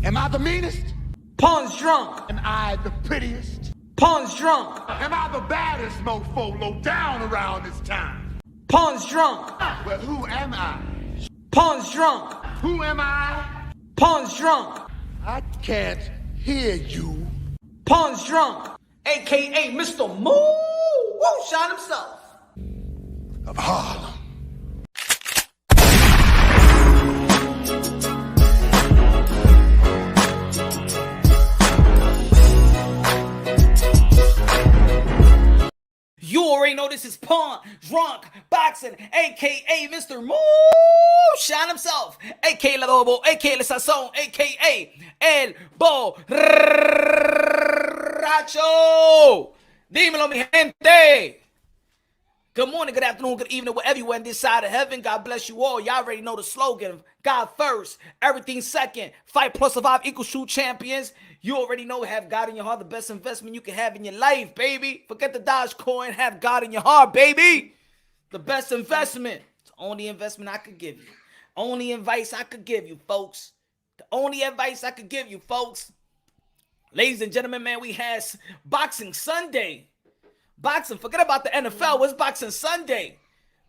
Am I the meanest? Pawn's drunk. Am I the prettiest? Pawn's drunk. Am I the baddest mofo low down around this town? Pawn's drunk. Well, who am I? Pawn's drunk. Who am I? Pawn's drunk. I can't hear you. Pawn's drunk. AKA Mr. Moo won't shine himself. Of Harlem. You already know this is Pawn Drunk Boxing, aka Mr. Moo Shine himself, aka El Adobo, aka El Sazón, aka El Borracho. Dímelo, mi gente. Good morning, good afternoon, good evening, wherever you are on this side of heaven. God bless you all. Y'all already know the slogan. God first, everything second. Fight plus survive equals true champions. You already know, have God in your heart, the best investment you can have in your life, baby. Forget the Dogecoin, have God in your heart, baby. The best investment. It's the only investment I could give you. Only advice I could give you, folks. The only advice I could give you, folks. Ladies and gentlemen, man, we had Boxing Sunday. Boxing, forget about the NFL. What's Boxing Sunday?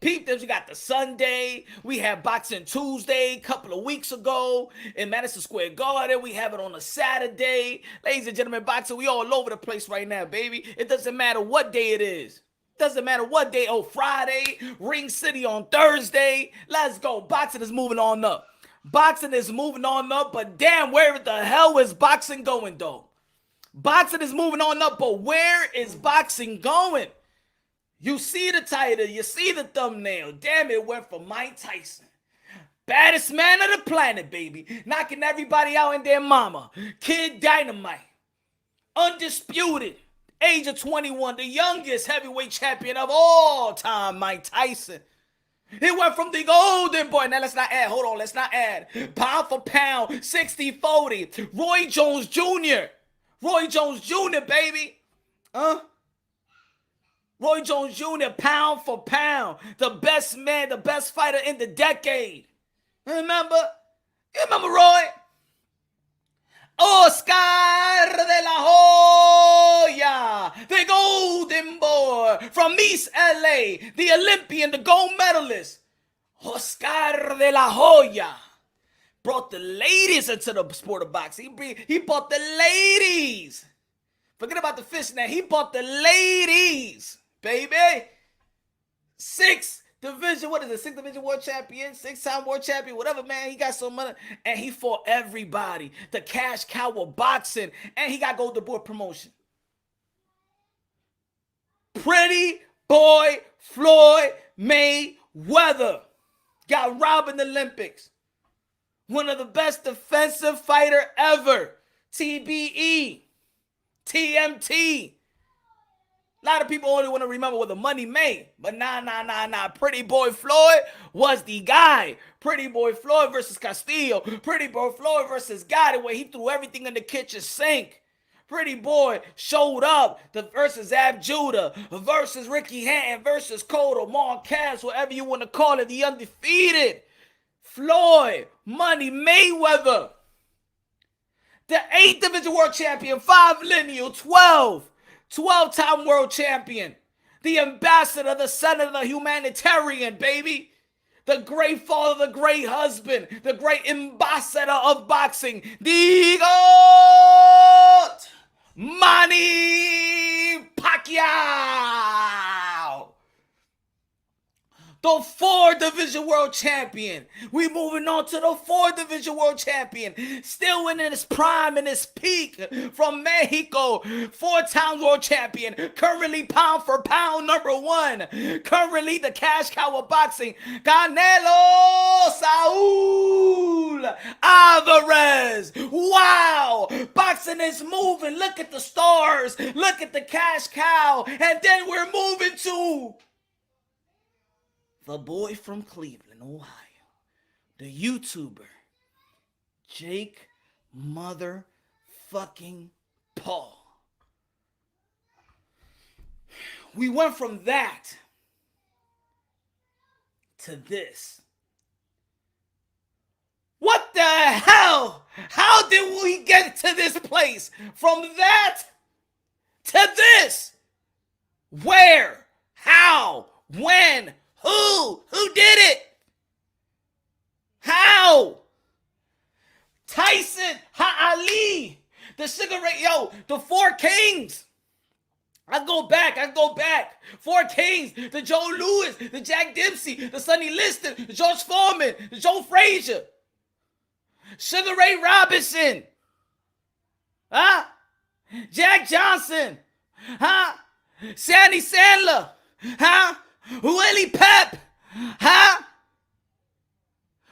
Peep this, we got the Sunday. We had Boxing Tuesday a couple of weeks ago in Madison Square Garden. We have it on a Saturday. Ladies and gentlemen, boxing, we all over the place right now, baby. It doesn't matter what day it is. Doesn't matter what day. Oh, Friday, Ring City on Thursday. Let's go. Boxing is moving on up. Boxing is moving on up, but damn, where the hell is boxing going, though? Boxing is moving on up, but where is boxing going? You see the title, you see the thumbnail. Damn, it went for Mike Tyson. Baddest man of the planet, baby. Knocking everybody out in their mama. Kid Dynamite. Undisputed. Age of 21. The youngest heavyweight champion of all time, Mike Tyson. He went from the golden boy. Now let's not add. Hold on, let's not add. Pound for pound. 60-40. Roy Jones Jr. Roy Jones Jr., baby. Roy Jones Jr., pound for pound. The best man, the best fighter in the decade. Remember? You remember Roy? Oscar de la Hoya, the golden boy from East LA, the Olympian, the gold medalist. Oscar de la Hoya brought the ladies into the sport of boxing. He brought the ladies. Forget about the fishnet. He brought the ladies. Baby, sixth division world champion, 6-time world champion, whatever, man. He got so money, and he fought everybody. The cash cow of boxing, and he got Golden Boy promotion. Pretty boy Floyd Mayweather got robbed in the Olympics. One of the best defensive fighter ever. TBE, TMT. A lot of people only want to remember what the money made. But nah. Pretty boy Floyd was the guy. Pretty boy Floyd versus Castillo. Pretty boy Floyd versus Gotti, where he threw everything in the kitchen sink. Pretty boy showed up versus Ab Judah, versus Ricky Hatton, versus Cotto, Marquez, whatever you want to call it, the undefeated. Floyd, Money Mayweather. The 8th division world champion, 5 lineal, 12-time world champion, the ambassador, the senator, the humanitarian, baby, the great father, the great husband, the great ambassador of boxing, the GOAT, Manny Pacquiao. The 4th division world champion. We moving on to the 4th division world champion. Still in his prime, in his peak, from Mexico. 4-time world champion. Currently pound for pound #1. Currently the cash cow of boxing. Canelo Saul Alvarez. Wow. Boxing is moving. Look at the stars. Look at the cash cow. And then we're moving to the boy from Cleveland, Ohio, the YouTuber, Jake motherfucking Paul. We went from that to this. Woo! What the hell? How did we get to this place? From that to this? Where? How? When? Who? Who did it? How? Tyson, Ali, the Sugar Ray, the Four Kings. I go back. 4 Kings, the Joe Louis, the Jack Dempsey, the Sonny Liston, the George Foreman, the Joe Frazier, Sugar Ray Robinson, huh? Jack Johnson, huh? Sandy Sandler, huh? Willie Pep, huh?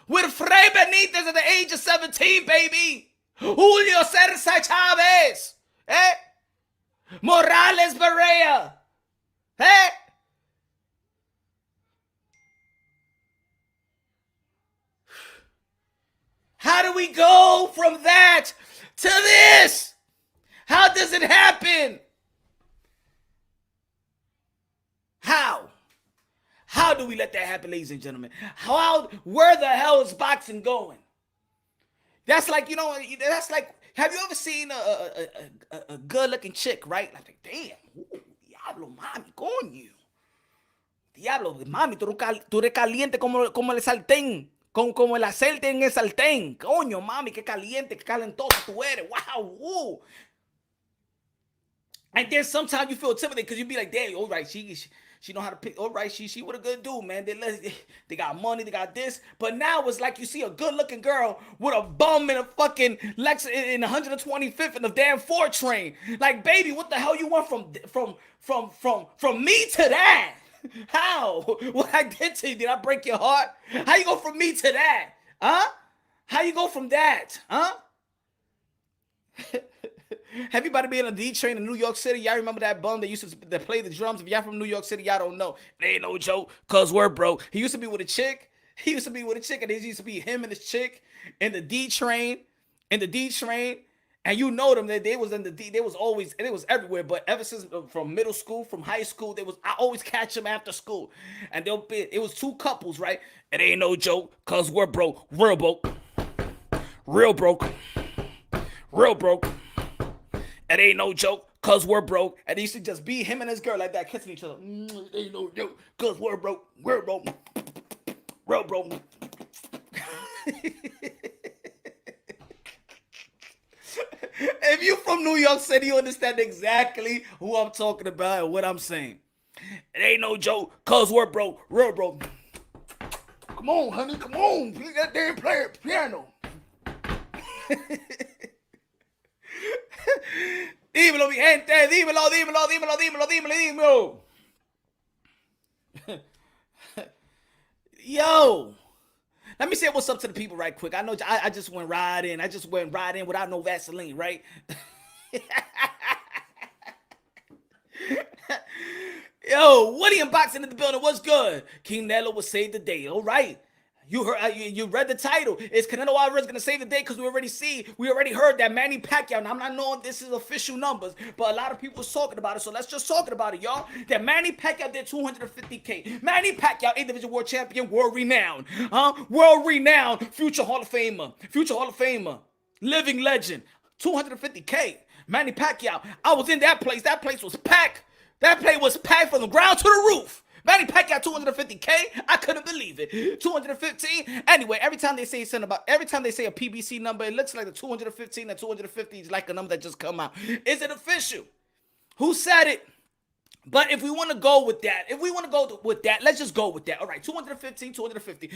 With Frey Benitez at the age of 17, baby. Julio Cesar Chavez, eh? Morales Barea, eh? How do we go from that to this? How does it happen? How? How do we let that happen, ladies and gentlemen? Where the hell is boxing going? That's like, that's like, have you ever seen a good-looking chick, right? Like, damn, diablo, mami, coño. Diablo, mami, tú eres caliente como el sartén. Como el aceite en el sartén. Coño, mami, qué caliente, qué calentosa tú eres. Wow, woo. And then sometimes you feel intimidated because you be like, damn, all right, she know how to pick. All right, she what a good dude, man. They got money, they got this. But now it's like you see a good-looking girl with a bum in a fucking Lex in 125th in the damn 4 train. Like, baby, what the hell you want from me to that? How? What I did to you? Did I break your heart? How you go from me to that? Huh? How you go from that? Huh? Everybody been on the D train in New York City? Y'all remember that bum that used to play the drums? If y'all from New York City, y'all don't know. It ain't no joke, cause we're broke. He used to be with a chick. And it used to be him and his chick in the D train. And you know them, they was in the D, they was always, and it was everywhere, but ever since from middle school, from high school, I always catch them after school. And it was 2 couples, right? It ain't no joke, cause we're broke. Real broke. It ain't no joke, cause we're broke. And they used to just be him and his girl like that, kissing each other. It ain't no joke, cause we're broke. Real broke. If you from New York City, you understand exactly who I'm talking about and what I'm saying. It ain't no joke, cause we're broke. Real broke. Come on, honey, come on. Play that damn piano. Dímelo, mi gente. Dímelo. Yo. Let me say what's up to the people right quick. I know I just went right in. Without no Vaseline, right? Yo, Woodley unboxing in the building. What's good? Canelo will save the day. All right. You heard, you read the title. Is Canelo Alvarez gonna save the day? Because we already heard that Manny Pacquiao. Now I'm not knowing this is official numbers, but a lot of people was talking about it. So let's just talk about it, y'all. That Manny Pacquiao did 250K. Manny Pacquiao, 8th division world champion, world renowned, world renowned, future Hall of Famer, living legend, 250K. Manny Pacquiao. I was in that place. That place was packed. That place was packed from the ground to the roof. Manny Pacquiao 250K, I couldn't believe it. 215. Anyway, every time they say a PBC number, it looks like the 215 and 250 is like a number that just come out. Is it official? Who said it? But if we want to go with that, let's just go with that. All right, 215, 250.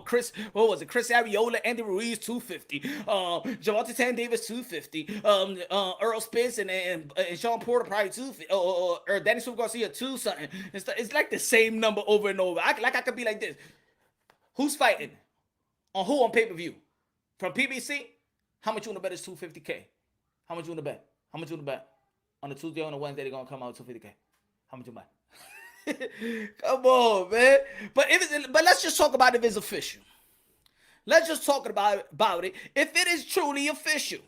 Chris Ariola, Andy Ruiz, 250. Javante Tan Davis, 250. Earl Spence and Sean Porter, probably 250. Or Danny Swift Garcia, 2 something. It's like the same number over and over. I could be like this. Who's fighting? On who on pay-per-view? From PBC? How much you want to bet is 250K? How much you want to bet? On the Tuesday, on the Wednesday, they're going to come out 250K. How much you buy? Come on, man. But let's just talk about if it's official. Let's just talk about it. If it is truly official.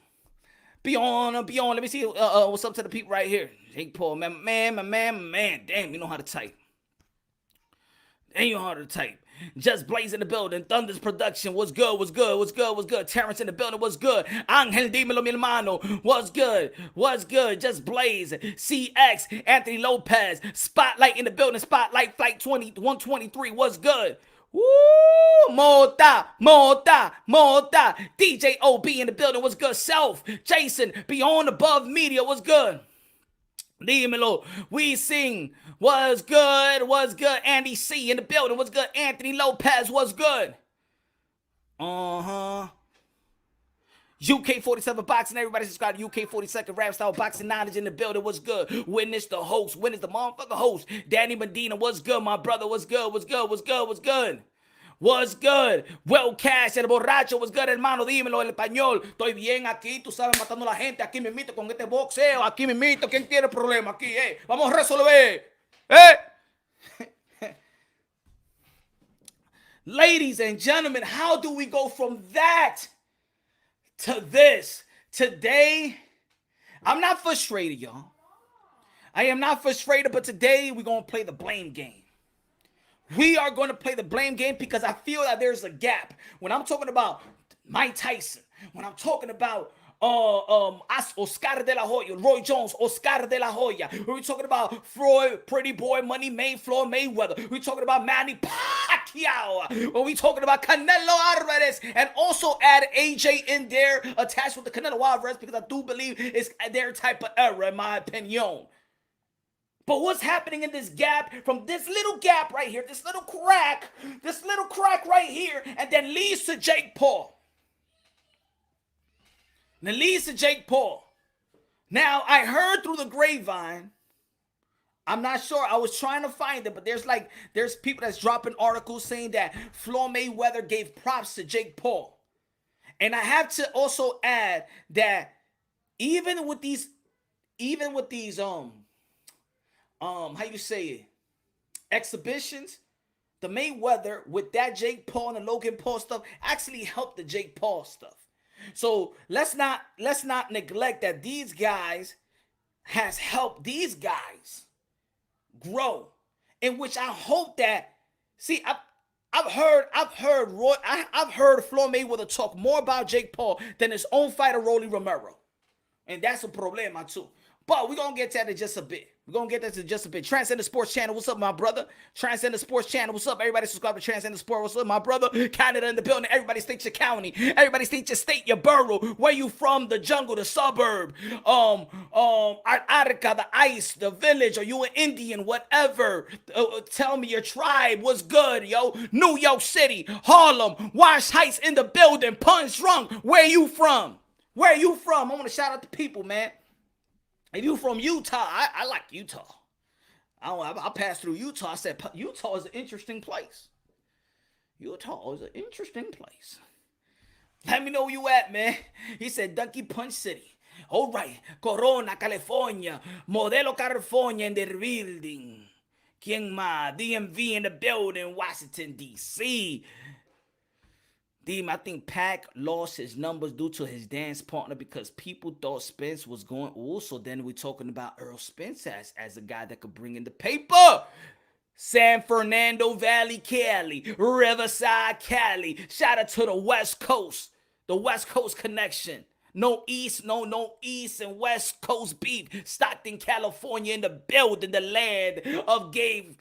Beyond. Let me see what's up to the people right here. Jake Paul, man. Damn, you know how to type. Just Blaze in the building. Thunder's production. What's good? What's good? What's good? What's good? Terrence in the building. What's good? Angel Dímelo mi hermano. What's good? What's good? Just Blaze. CX. Anthony Lopez. Spotlight in the building. Spotlight Flight 123. What's good? Woo! Mota. DJ OB in the building. What's good? Self. Jason. Beyond Above Media. What's good? Dímelo. We sing. What's good? What's good? Andy C in the building. What's good? Anthony Lopez. What's good? UK 47 Boxing. Everybody subscribe to UK 42nd Rap Style Boxing Knowledge in the building. What's good? Witness the host. Witness the motherfucking host. Danny Medina. What's good, my brother? What's good? What's good? What's good? What's good? What's good? Well Cash, el borracho. What's good, hermano? Dímelo, el español. Estoy bien aquí, tú sabes, matando a la gente. Aquí me mito con este boxeo. Aquí me mito. ¿Quién tiene problema aquí? Vamos a resolver. Ladies and gentlemen, how do we go from that to this? Today, I'm not frustrated, y'all. I am not frustrated, but today we're going to play the blame game. We are going to play the blame game because I feel that there's a gap. When I'm talking about Mike Tyson, when I'm talking about Oscar de la Hoya, Roy Jones, Oscar de la Hoya, we're talking about Floyd, Pretty Boy, Money, Floyd Mayweather, we're talking about Manny, Pacquiao, or we talking about Canelo Alvarez, and also add AJ in there attached with the Canelo Alvarez because I do believe it's their type of era, in my opinion. But what's happening in this gap, from this little gap right here, this little crack right here, and then leads to Jake Paul. Now I heard through the grapevine, I'm not sure, I was trying to find it, but there's people that's dropping articles saying that Floyd Mayweather gave props to Jake Paul. And I have to also add that even with these how you say it, exhibitions, the Mayweather with that Jake Paul and the Logan Paul stuff actually helped the Jake Paul stuff. So let's not neglect that these guys has helped these guys grow, in which I hope that, see, I've heard Floyd Mayweather talk more about Jake Paul than his own fighter Rolly Romero, and that's a problema too. But we're going to get to that in just a bit. Transcendent Sports Channel, what's up, my brother? Transcendent Sports Channel, what's up? Everybody subscribe to Transcendent Sports, what's up, my brother? Canada in the building. Everybody state your county. Everybody state your state, your borough. Where you from? The jungle, the suburb, Antarctica, the ice, the village. Are you an Indian? Whatever. Tell me your tribe. What's good, yo? New York City, Harlem, Wash Heights in the building. Punch Drunk. Where you from? I want to shout out the people, man. If you from Utah, I like Utah. I passed through Utah. I said, Utah is an interesting place. Let me know where you at, man. He said, Ducky Punch City. All right. Corona, California. Modelo, California in the building. ¿Quién más? DMV in the building. Washington, D.C. I think Pac lost his numbers due to his dance partner because people thought Spence was going. So then we're talking about Earl Spence as a guy that could bring in the paper. San Fernando Valley, Cali, Riverside, Cali. Shout out to the West Coast connection. No East and West Coast beef. Stockton, California in the building, the land of Gabe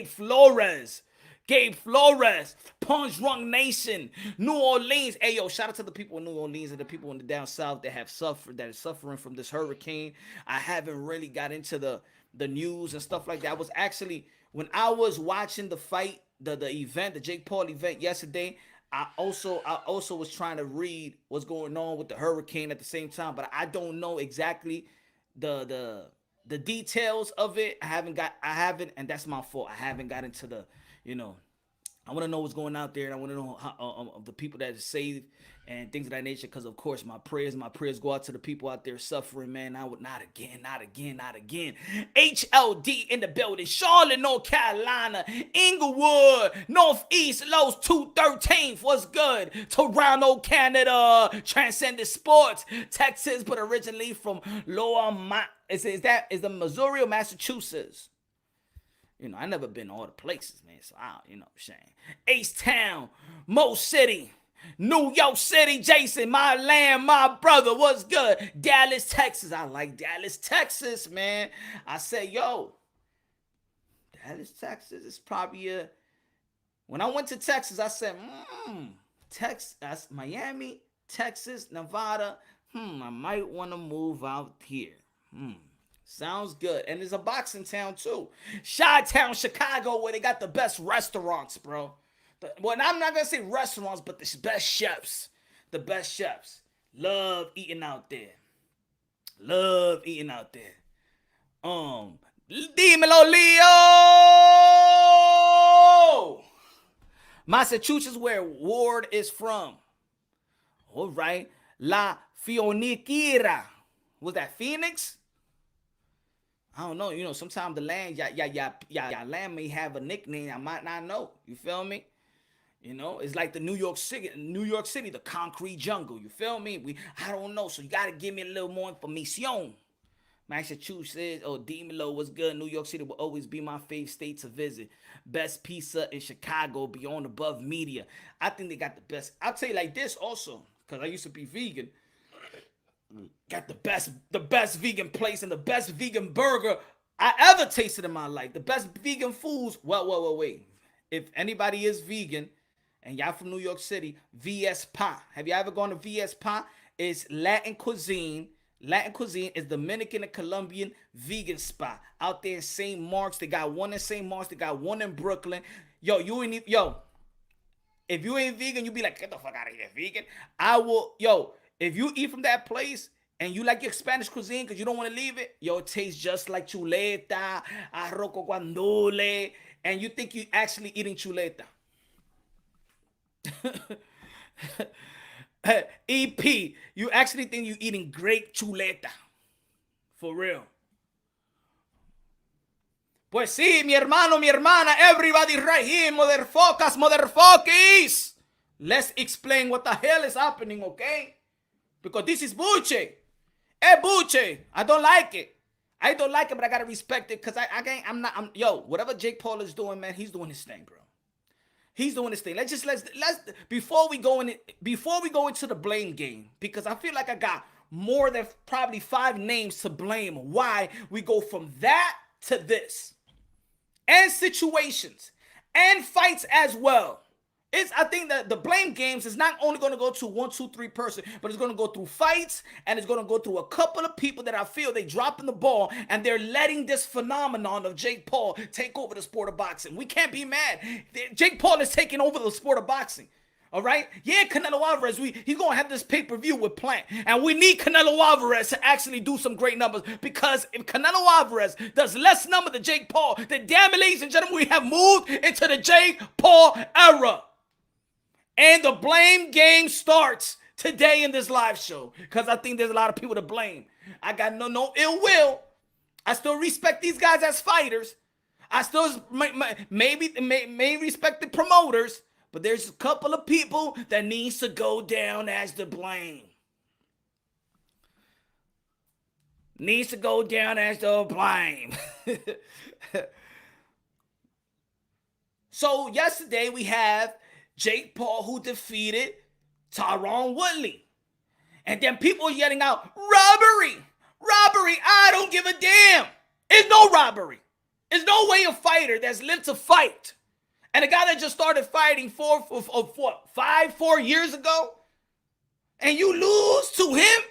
Flores. Gabe Flores, Punch Drunk Nation, New Orleans. Hey, yo, shout out to the people in New Orleans and the people in the down south that are suffering from this hurricane. I haven't really got into the news and stuff like that. I was actually, when I was watching the fight, the event, the Jake Paul event yesterday, I also was trying to read what's going on with the hurricane at the same time, but I don't know exactly the details of it. I haven't, and that's my fault. I haven't got into the, I want to know what's going out there, and I want to know how, of the people that are saved and things of that nature. Because of course, my prayers go out to the people out there suffering, man. I would not again. HLD in the building, Charlotte, North Carolina, Inglewood, Northeast, Los 213th. What's good? Toronto, Canada, Transcendent Sports, Texas, but originally from Lower is the Missouri or Massachusetts? You know, I never been to all the places, man. So I, you know what I'm saying. H-Town, Mo City, New York City, Jason, my land, my brother, what's good? Dallas, Texas. I like Dallas, Texas, man. I said, yo, Dallas, Texas is probably a. When I went to Texas, I said, Texas, Miami, Texas, Nevada. I might want to move out here. Sounds good. And there's a boxing town too. Chi-Town, Chicago, where they got the best restaurants, bro. Well, I'm not going to say restaurants, but the best chefs. The best chefs. Love eating out there. Love eating out there. Dímelo, Leo! Massachusetts, where Ward is from. All right. La Fioniquera. Was that Phoenix? I don't know. You know, sometimes the land, y'all land may have a nickname I might not know. You feel me? You know, it's like the New York City, the concrete jungle. You feel me? I don't know. So you got to give me a little more information. Massachusetts, Dímelo was good. New York City will always be my favorite state to visit. Best pizza in Chicago, beyond above media. I think they got the best. I'll tell you like this also, because I used to be vegan. Got the best vegan place and the best vegan burger I ever tasted in my life. The best vegan foods. Well, wait. If anybody is vegan and y'all from New York City, VS Pa. Have you ever gone to VS Pa? It's Latin cuisine. Latin cuisine is Dominican and Colombian vegan spot out there in St. Mark's. They got one in St. Mark's. They got one in Brooklyn. If you ain't vegan, you be like, get the fuck out of here, vegan. If you eat from that place and you like your Spanish cuisine because you don't want to leave it, it tastes just like chuleta, arroz con guandole, and you think you actually eating chuleta. EP, you actually think you eating great chuleta. For real. Pues sí, mi hermano, mi hermana, everybody right here, motherfuckers. Let's explain what the hell is happening, okay? Because this is bullshit. Bullshit. I don't like it. But I gotta respect it because whatever Jake Paul is doing, man, he's doing his thing, bro. He's doing his thing. Let's before we go into the blame game, because I feel like I got more than probably 5 names to blame why we go from that to this. And situations and fights as well. I think that the blame games is not only going to go to 1, 2, 3 person, but it's going to go through fights, and it's going to go through a couple of people that I feel they dropping the ball, and they're letting this phenomenon of Jake Paul take over the sport of boxing. We can't be mad. Jake Paul is taking over the sport of boxing. All right? Yeah, Canelo Alvarez, he's going to have this pay-per-view with Plant. And we need Canelo Alvarez to actually do some great numbers. Because if Canelo Alvarez does less number than Jake Paul, then damn it, ladies and gentlemen, we have moved into the Jake Paul era. And the blame game starts today in this live show. Because I think there's a lot of people to blame. I got no ill will. I still respect these guys as fighters. I still may respect the promoters. But there's a couple of people that needs to go down as the blame. Needs to go down as the blame. So yesterday we have Jake Paul who defeated Tyron Woodley. And then people yelling out, robbery! Robbery! I don't give a damn! It's no robbery. There's no way a fighter that's lived to fight. And a guy that just started fighting 4 years ago, and you lose to him?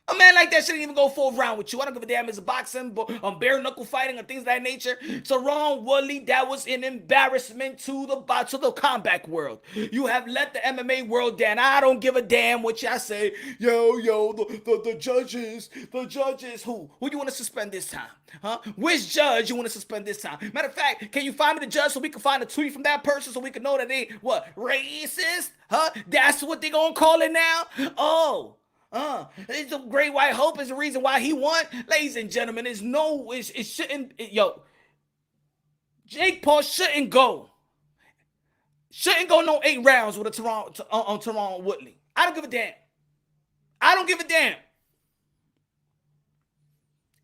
A man like that shouldn't even go 4th round with you. I don't give a damn. It's a boxing, bare knuckle fighting, and things of that nature. Tyron Woodley, that was an embarrassment to the combat world. You have let the MMA world down. I don't give a damn what y'all say. The judges. Who you want to suspend this time? Huh? Which judge you want to suspend this time? Matter of fact, can you find me the judge so we can find a tweet from that person so we can know that they, racist? Huh? That's what they gonna call it now? It's a great white hope is the reason why he won. Ladies and gentlemen, it shouldn't, Jake Paul shouldn't go no 8 rounds with Tyron Woodley. I don't give a damn.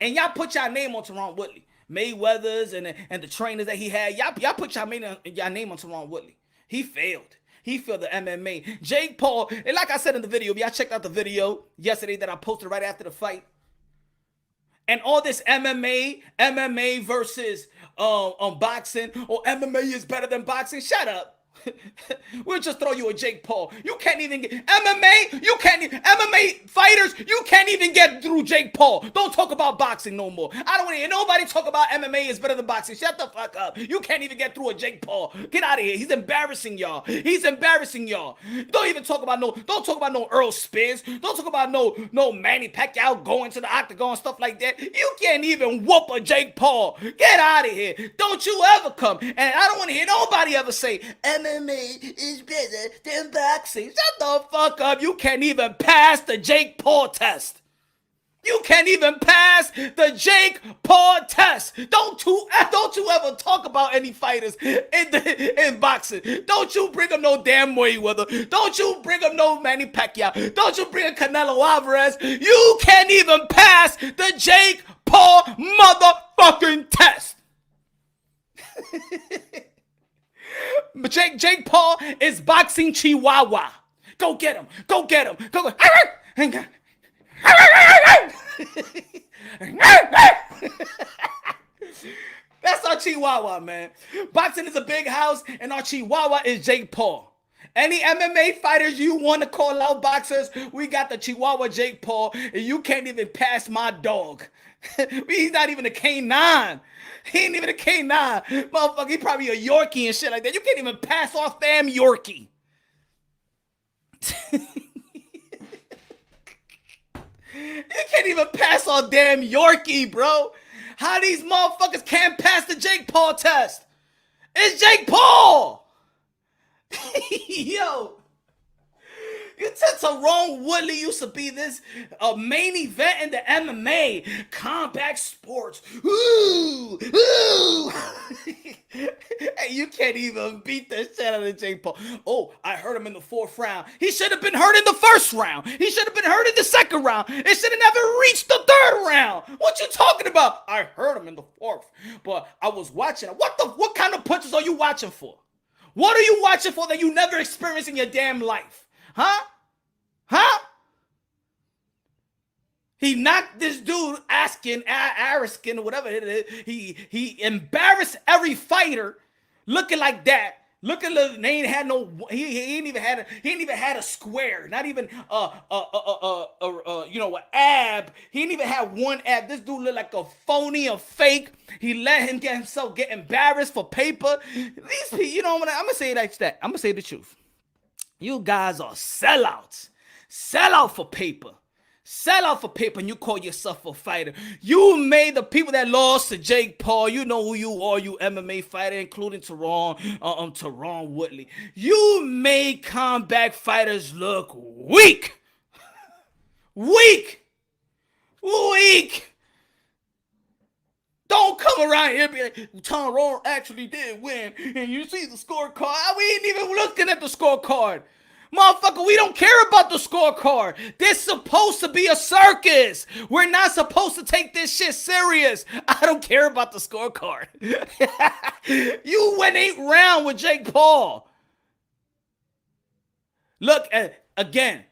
And y'all put y'all name on Tyron Woodley. Mayweathers and the trainers that he had. Y'all put y'all name on Tyron Woodley. He failed. He failed the MMA. Jake Paul, and like I said in the video, y'all checked out the video yesterday that I posted right after the fight. And all this MMA versus boxing, or MMA is better than boxing. Shut up. We'll just throw you a Jake Paul. You can't even get MMA fighters. You can't even get through Jake Paul. Don't talk about boxing no more. I don't want to hear nobody talk about MMA is better than boxing. Shut the fuck up. You can't even get through a Jake Paul. Get out of here. He's embarrassing y'all. Don't even talk about no Earl Spence. Don't talk about no Manny Pacquiao going to the octagon, stuff like that. You can't even whoop a Jake Paul. Get out of here. Don't you ever come. And I don't want to hear nobody ever say MMA is better than boxing. Shut the fuck up. You can't even pass the Jake Paul test. You can't even pass the Jake Paul test. Don't you ever talk about any fighters in boxing. Don't you bring up no damn Mayweather. Don't you bring up no Manny Pacquiao. Don't you bring up Canelo Alvarez. You can't even pass the Jake Paul motherfucking test. Jake Paul is boxing Chihuahua. Go get him. Go. That's our Chihuahua, man. Boxing is a big house, and our Chihuahua is Jake Paul. Any MMA fighters you want to call out boxers, we got the Chihuahua Jake Paul, and you can't even pass my dog. He's not even a K9. He ain't even a K9. Motherfucker, he probably a Yorkie and shit like that. You can't even pass off damn Yorkie. You can't even pass on damn Yorkie, bro. How these motherfuckers can't pass the Jake Paul test? It's Jake Paul. Yo. You said Tyron Woodley used to be this main event in the MMA. Combat sports. Ooh. Hey, you can't even beat the shit out of Jake Paul. Oh, I heard him in the 4th round. He should have been hurt in the 1st round. He should have been hurt in the 2nd round. It should have never reached the 3rd round. What you talking about? I heard him in the 4th. But I was watching. What kind of punches are you watching for? What are you watching for that you never experienced in your damn life? Huh? He knocked this dude, Ariskin, or whatever it is. He embarrassed every fighter looking like that. Looking like they ain't had no. He ain't even had a square. Not even an ab. He ain't even had one ab. This dude looked like a phony, a fake. He let himself get embarrassed for paper. These people, you know what? I'm gonna say it like that. I'm gonna say the truth. You guys are sellouts. Sell out for paper. Sell out for paper, and you call yourself a fighter. You made the people that lost to Jake Paul. You know who you are, you MMA fighter, including Tyron Woodley. You made combat fighters look weak. Weak. Don't come around here and be like, Tyron actually did win, and you see the scorecard. We ain't even looking at the scorecard. Motherfucker, we don't care about the scorecard. This supposed to be a circus. We're not supposed to take this shit serious. I don't care about the scorecard. You went 8 rounds with Jake Paul. Look, again,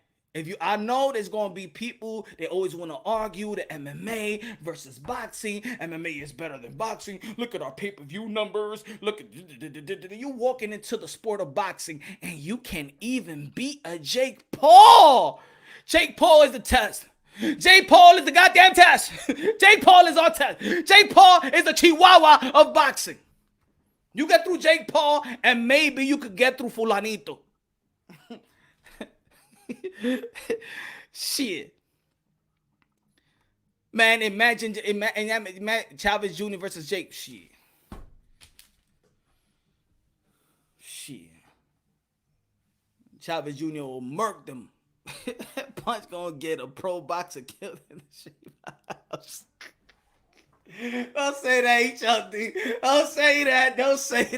I know there's going to be people, they always want to argue the MMA versus boxing. MMA is better than boxing. Look at our pay-per-view numbers. Look at you walking into the sport of boxing and you can even beat a Jake Paul. Jake Paul is the test. Jake Paul is the goddamn test. Jake Paul is our test. Jake Paul is the Chihuahua of boxing. You get through Jake Paul and maybe you could get through Fulanito. Shit, man! Imagine Chavez Jr. versus Jake. Shit. Chavez Jr. will murk them. Punch gonna get a pro boxer killed in the shape house. Don't say that, HLD. Don't say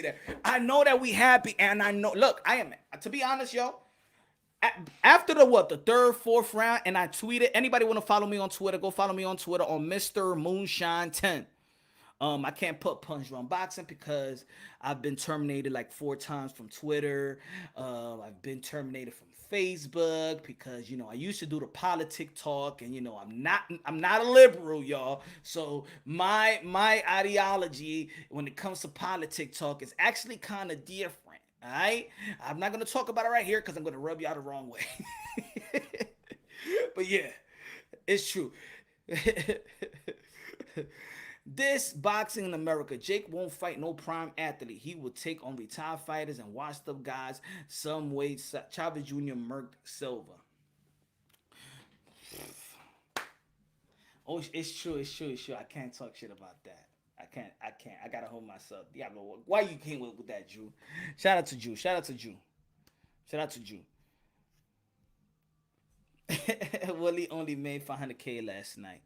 that. I know that we happy, and I know. Look, I am. To be honest, yo. After the 3rd, 4th round, and I tweeted. Anybody want to follow me on Twitter? Go follow me on Twitter on Mr. Moonshine 10. I can't put Punch Run Boxing because I've been terminated like 4 times from Twitter. I've been terminated from Facebook because I used to do the politic talk, and I'm not a liberal, y'all. So my ideology when it comes to politic talk is actually kind of different. All right, I'm not gonna talk about it right here because I'm gonna rub y'all the wrong way. But yeah, it's true. This boxing in America, Jake won't fight no prime athlete. He will take on retired fighters and washed up guys. Some way Chavez Jr. murked Silva. Oh, it's true. It's true. It's true. I can't talk shit about that. I can't. I gotta hold myself. Yeah, but why you came with that, Drew? Shout out to Drew. Shout out to Drew. Shout out to Drew. Woodley only made 500K last night.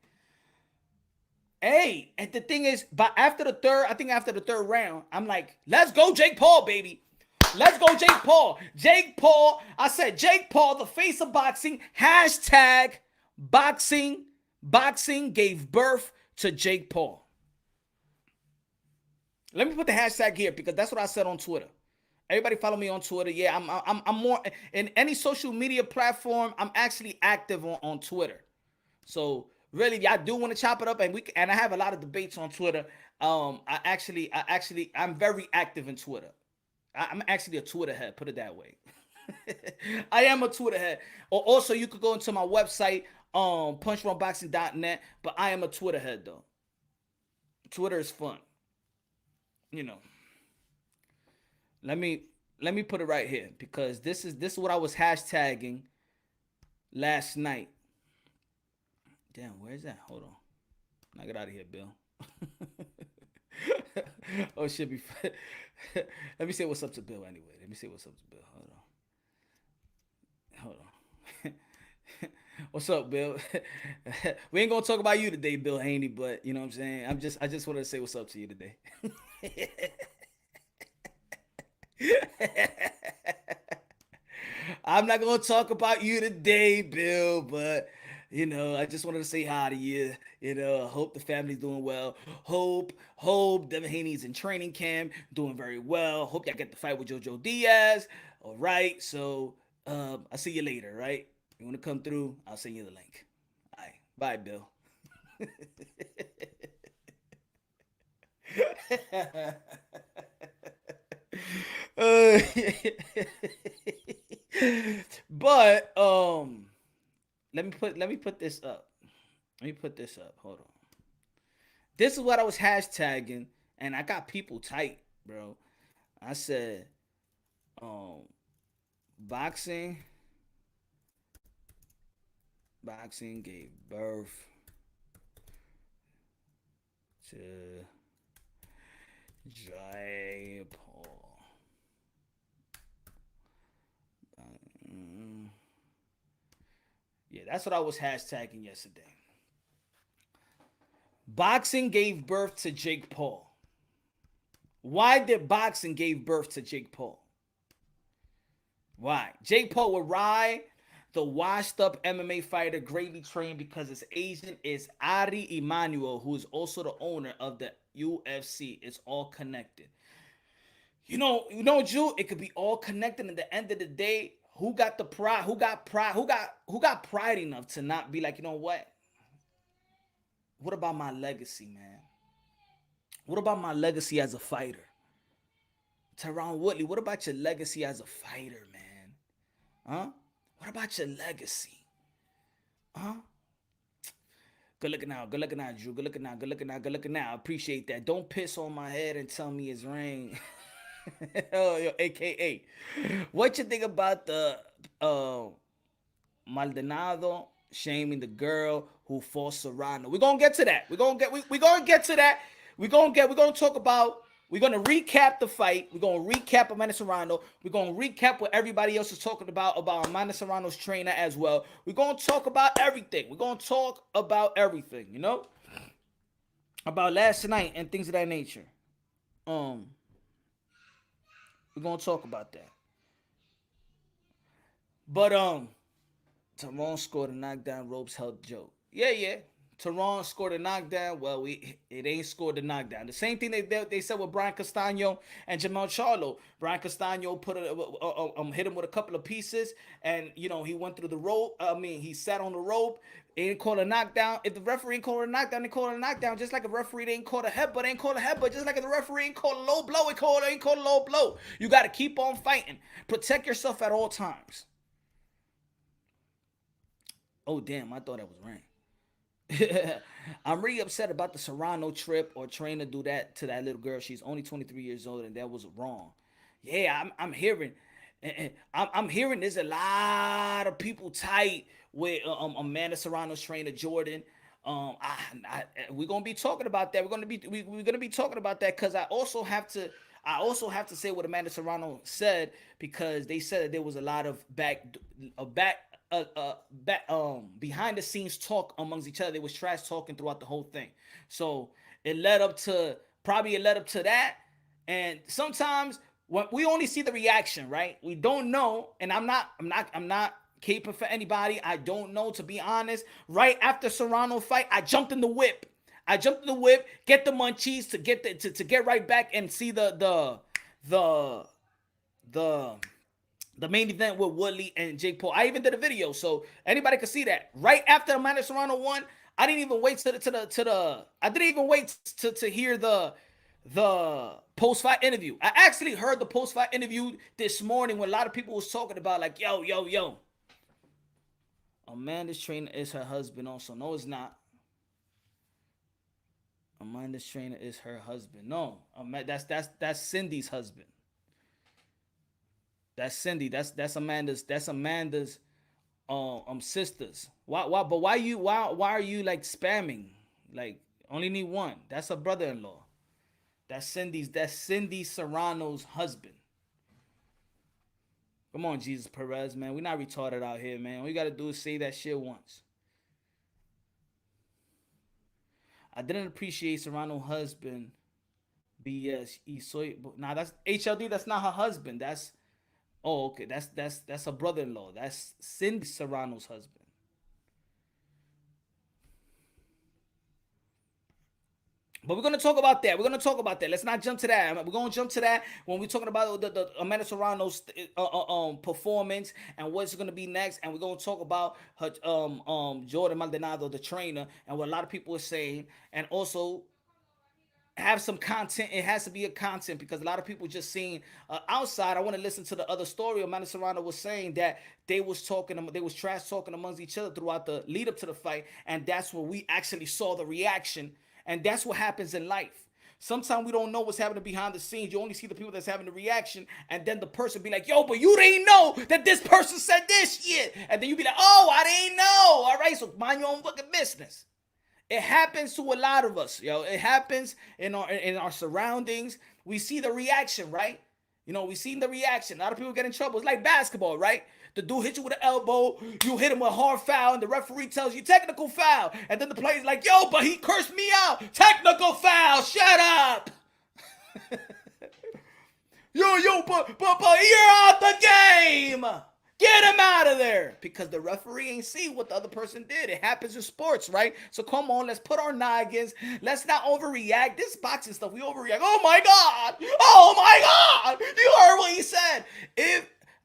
Hey, and the thing is, but after the third round, I'm like, let's go, Jake Paul, baby. Let's go, Jake Paul. Jake Paul. I said, Jake Paul, the face of boxing. Hashtag boxing. Boxing gave birth to Jake Paul. Let me put the hashtag here because that's what I said on Twitter. Everybody follow me on Twitter. Yeah, I'm more in any social media platform. I'm actually active on Twitter. So really, if y'all do want to chop it up, and I have a lot of debates on Twitter. I'm very active in Twitter. I'm actually a Twitter head. Put it that way. I am a Twitter head. Or also, you could go into my website, punchrunboxing.net. But I am a Twitter head though. Twitter is fun. Let me put it right here because this is what I was hashtagging last night. Damn, where is that? Hold on. Knock it out of here, Bill. Oh, shit. Let me say what's up to Bill anyway. Let me say what's up to Bill. Hold on. What's up, Bill? We ain't gonna talk about you today, Bill Haney, but you know what I'm saying? I just wanted to say what's up to you today. I'm not gonna talk about you today, Bill, but I just wanted to say hi to you. Hope the family's doing well. Hope Devin Haney's in training camp, doing very well. Hope y'all get the fight with Jojo Diaz. All right, so I'll see you later, right? You want to come through? I'll send you the link. All right, bye, Bill. But let me put this up. Hold on. This is what I was hashtagging, and I got people tight, bro. I said, boxing gave birth to Jake Paul. Yeah, that's what I was hashtagging yesterday. Boxing gave birth to Jake Paul. Why did boxing give birth to Jake Paul? Why? Jake Paul would ride the washed up MMA fighter greatly trained because his agent is Ari Emanuel, who is also the owner of the UFC. It's all connected. Drew, it could be all connected. At the end of the day, who got the pride? Who got pride enough to not be like, you know what? What about my legacy, man? What about my legacy as a fighter? Tyron Woodley, what about your legacy as a fighter, man? Huh? What about your legacy? Huh? Good looking out, Drew. Good looking out. I appreciate that. Don't piss on my head and tell me it's rain. Oh, yo, AKA. What you think about the Maldonado shaming the girl who fought Serrano? We're gonna get to that. We're gonna get to that. We're gonna talk about. We're gonna recap the fight. We're gonna recap Amanda Serrano. We're gonna recap what everybody else is talking about Amanda Serrano's trainer as well. We're gonna talk about everything. About last night and things of that nature. We're gonna talk about that. But Tyrone scored a knockdown ropes held joke. Yeah. Tehran scored a knockdown. Well, it ain't scored a knockdown. The same thing they said with Brian Castano and Jamal Charlo. Brian Castano hit him with a couple of pieces, and he went through the rope. He sat on the rope. They didn't call a knockdown. If the referee ain't called a knockdown, they call a knockdown. Just like a referee ain't called a headbutt, ain't called a headbutt. Just like if the referee ain't called a low blow, ain't called a low blow. You got to keep on fighting. Protect yourself at all times. Oh damn! I thought that was rain. I'm really upset about the Serrano trip or trying to do that to that little girl. She's only 23 years old, and that was wrong. Yeah, I'm hearing, I'm hearing there's a lot of people tight with Amanda Serrano's trainer Jordan. We're gonna be talking about that. We're gonna be talking about that because I also have to say what Amanda Serrano said, because they said that there was a lot of behind the scenes talk amongst each other. They was trash talking throughout the whole thing. So it led up to that. And sometimes when we only see the reaction, right? We don't know. And I'm not caping for anybody. I don't know, to be honest. Right after Serrano fight, I jumped in the whip, get the munchies to get to get right back and see the main event with Woodley and Jake Paul. I even did a video, so anybody can see that. Right after Amanda Serrano won, I didn't even wait to hear the post-fight interview. I actually heard the post-fight interview this morning when a lot of people was talking about like, yo. Amanda's trainer is her husband also. No, it's not. Amanda's trainer is her husband. No, that's Cindy's husband. That's Cindy. That's Amanda's sisters. Why are you like spamming? Like, only need one. That's her brother-in-law. That's Cindy Serrano's husband. Come on, Jesus Perez, man. We're not retarded out here, man. All you gotta do is say that shit once. I didn't appreciate Serrano's husband. BS. Nah, that's HLD. That's not her husband. That's okay. That's her brother-in-law. That's Cindy Serrano's husband. But we're going to talk about that. Let's not jump to that. We're going to jump to that when we're talking about the Amanda Serrano's performance and what's going to be next. And we're going to talk about her Jordan Maldonado, the trainer, and what a lot of people are saying. And also have some content. It has to be a content because a lot of people just seeing outside. I want to listen to the other story. Amanda Serrano was saying that they was trash talking amongst each other throughout the lead up to the fight. And that's where we actually saw the reaction. And that's what happens in life. Sometimes we don't know what's happening behind the scenes. You only see the people that's having the reaction, and then the person be like, yo, but you didn't know that this person said this shit. And then you be like, oh, I didn't know. All right, so mind your own fucking business. It happens to a lot of us, yo. It happens in our surroundings. We see the reaction, right? We seen the reaction. A lot of people get in trouble. It's like basketball, right? The dude hits you with an elbow, you hit him with a hard foul, and the referee tells you technical foul. And then the player's like, yo, but he cursed me out. Technical foul, shut up. but you're out the game. Get him out of there. Because the referee ain't see what the other person did. It happens in sports, right? So come on, let's put our noggins. Let's not overreact. This boxing stuff, we overreact. Oh my God. You heard what he said.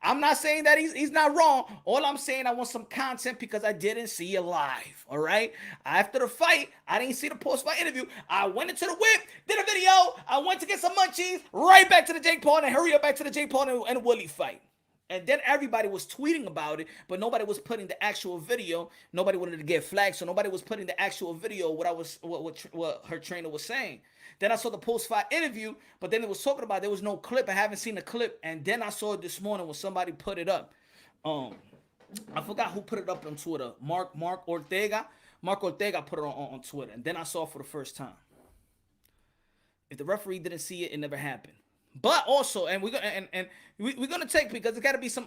I'm not saying that he's not wrong. All I'm saying, I want some content because I didn't see it live. All right. After the fight, I didn't see the post-fight interview. I went into the whip, did a video. I went to get some munchies, right back to the Jake Paul, and hurry up back to the Jake Paul and Woodley fight. And then everybody was tweeting about it, but nobody was putting the actual video. Nobody wanted to get flagged, so nobody was putting the actual video. What her trainer was saying. Then I saw the post-fight interview, but then it was talking about there was no clip. I haven't seen the clip, and then I saw it this morning when somebody put it up. I forgot who put it up on Twitter. Mark Ortega. Mark Ortega put it on Twitter, and then I saw it for the first time. If the referee didn't see it, it never happened. But also, and we're gonna take, because it got to be some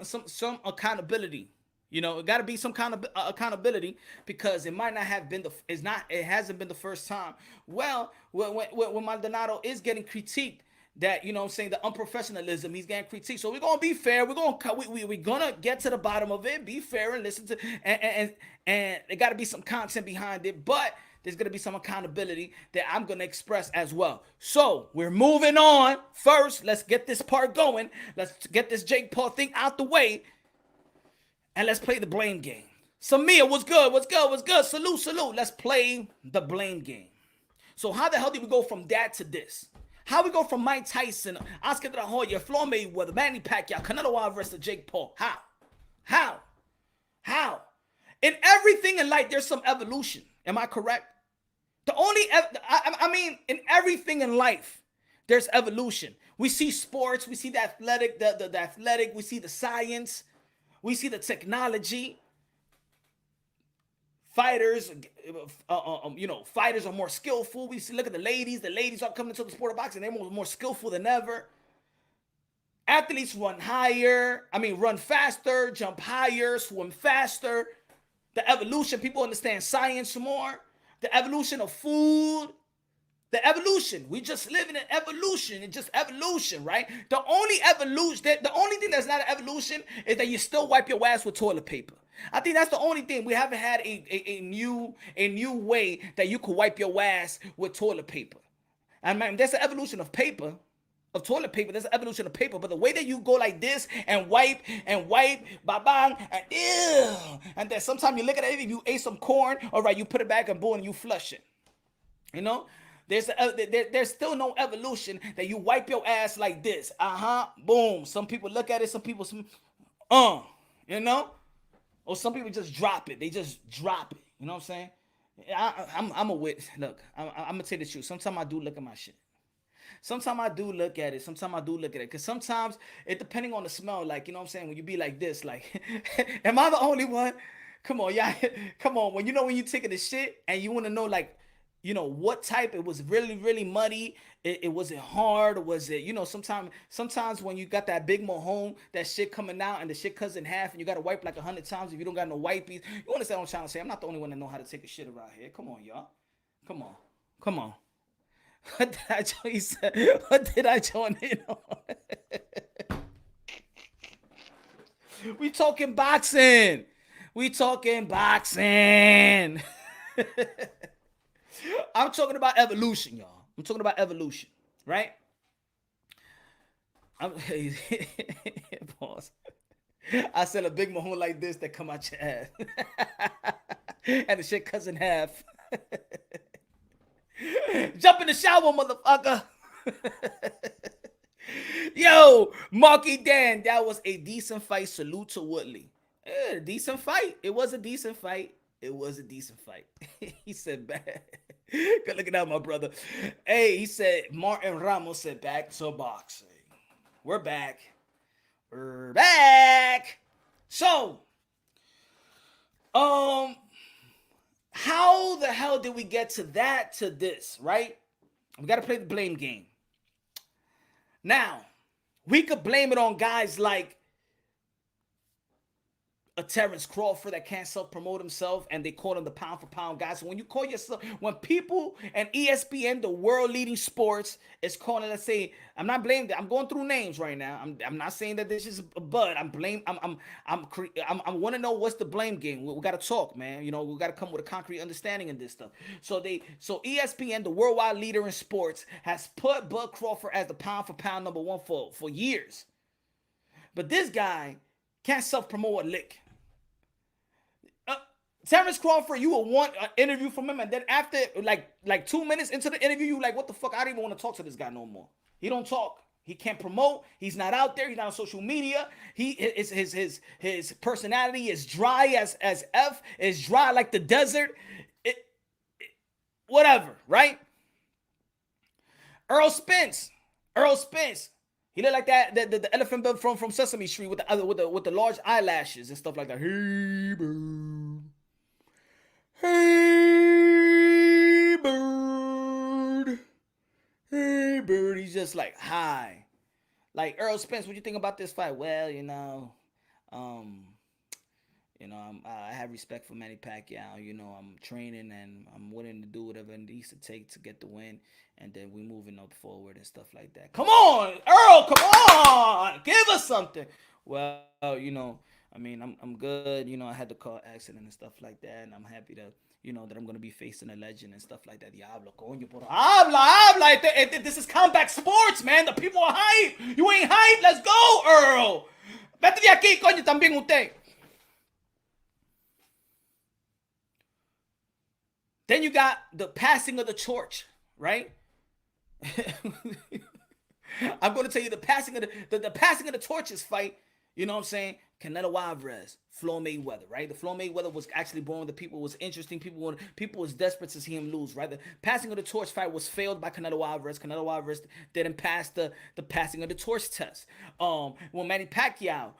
accountability. It got to be some kind of accountability, because it might not have been it hasn't been the first time. Well, when Maldonado is getting critiqued, that I'm saying, the unprofessionalism, he's getting critiqued. So we're gonna be fair. We're gonna get to the bottom of it. Be fair and listen to, and it got to be some content behind it. But there's going to be some accountability that I'm going to express as well. So we're moving on. First, let's get this part going. Let's get this Jake Paul thing out the way. And let's play the blame game. Samia, what's good? What's good? What's good? Salute, salute. Let's play the blame game. So how the hell did we go from that to this? How we go from Mike Tyson, Oscar de la Hoya, Floyd Mayweather, Manny Pacquiao, Canelo versus Jake Paul? How? In everything in life, there's some evolution. Am I correct? In everything in life, there's evolution. We see sports, we see the athletic, the athletic, we see the science, we see the technology. Fighters, fighters are more skillful. We see, look at the ladies. The ladies are coming to the sport of boxing. They're more skillful than ever. Athletes run faster, jump higher, swim faster. The evolution, people understand science more. The evolution of food. The evolution. We just live in an evolution. It's just evolution, right? The only thing that's not an evolution is that you still wipe your ass with toilet paper. I think that's the only thing. We haven't had a new way that you could wipe your ass with toilet paper. And man, there's an evolution of paper, of toilet paper. There's an evolution of paper. But the way that you go like this and wipe, bang, and ew. And then sometimes you look at it, if you ate some corn, all right, you put it back and boom, and you flush it. You know? There's still no evolution that you wipe your ass like this. Boom. Some people look at it, some people, or some people just drop it. They just drop it. You know what I'm saying? I'm a witness. Look, I'm gonna tell you the truth. Sometimes I do look at my shit. Sometimes I do look at it. Because sometimes it depending on the smell, like, you know what I'm saying? When you be like this, like, am I the only one? Come on, y'all. Come on. When you taking the shit and you want to know, like, what type. It was really, really muddy. It wasn't hard. Was it, sometimes when you got that big mohone, that shit coming out and the shit cuts in half and you got to wipe like 100 times if you don't got no wipies. You understand what I'm trying to say? I'm not the only one that know how to take a shit around here. Come on, y'all. Come on. What did I join? He said, what did I join in on? We talking boxing. I'm talking about evolution, y'all. I'm talking about evolution, right? Pause. I said a big mahon like this that come out your ass. And the shit cuts in half. Jump in the shower, motherfucker. Yo, Marky Dan, that was a decent fight. Salute to Woodley. Decent fight. It was a decent fight. He said back. Good looking out, my brother. Hey, he said Martin Ramos said back to boxing. We're back. So, how the hell did we get to this, right? We got to play the blame game. Now, we could blame it on guys like a Terrence Crawford that can't self-promote himself, and they call him the pound-for-pound guy. So when you call yourself, when people and ESPN, the world-leading sports, is calling, let's say, I'm not blaming, I'm going through names right now. I'm not saying that this is a bud. I want to know what's the blame game. We got to talk, man. We got to come with a concrete understanding in this stuff. So ESPN, the worldwide leader in sports, has put Bud Crawford as the pound-for-pound number one for years. But this guy can't self-promote a lick. Terrence Crawford, you will want an interview from him, and then after like 2 minutes into the interview, you like, what the fuck? I don't even want to talk to this guy no more. He don't talk. He can't promote. He's not out there. He's not on social media. His personality is dry as F. Is dry like the desert. Whatever, right? Earl Spence. He looked like that the elephant from Sesame Street with the large eyelashes and stuff like that. Hey bird, hey bird, hey bird. He's just like, hi. Like, Earl Spence, what you think about this fight? Well, I have respect for Manny Pacquiao. I'm training and I'm willing to do whatever it needs to take to get the win. And then we moving up forward and stuff like that. Come on, Earl, come on. Give us something. Well, I mean, I'm good. You know, I had the car accident and stuff like that, and I'm happy to, you know, that I'm gonna be facing a legend and stuff like that. Diablo, coño, por habla. This is comeback sports, man. The people are hype. You ain't hype. Let's go, Earl. Vete de aquí, coño, también usted. Then you got the passing of the torch, right? I'm going to tell you the passing of the passing of the torches fight. You know what I'm saying? Canelo Alvarez, Floyd Mayweather, right? The Floyd Mayweather was actually born. The people was interesting. People was desperate to see him lose, right? The passing of the torch fight was failed by Canelo Alvarez. Canelo Alvarez didn't pass the passing of the torch test. When Manny Pacquiao,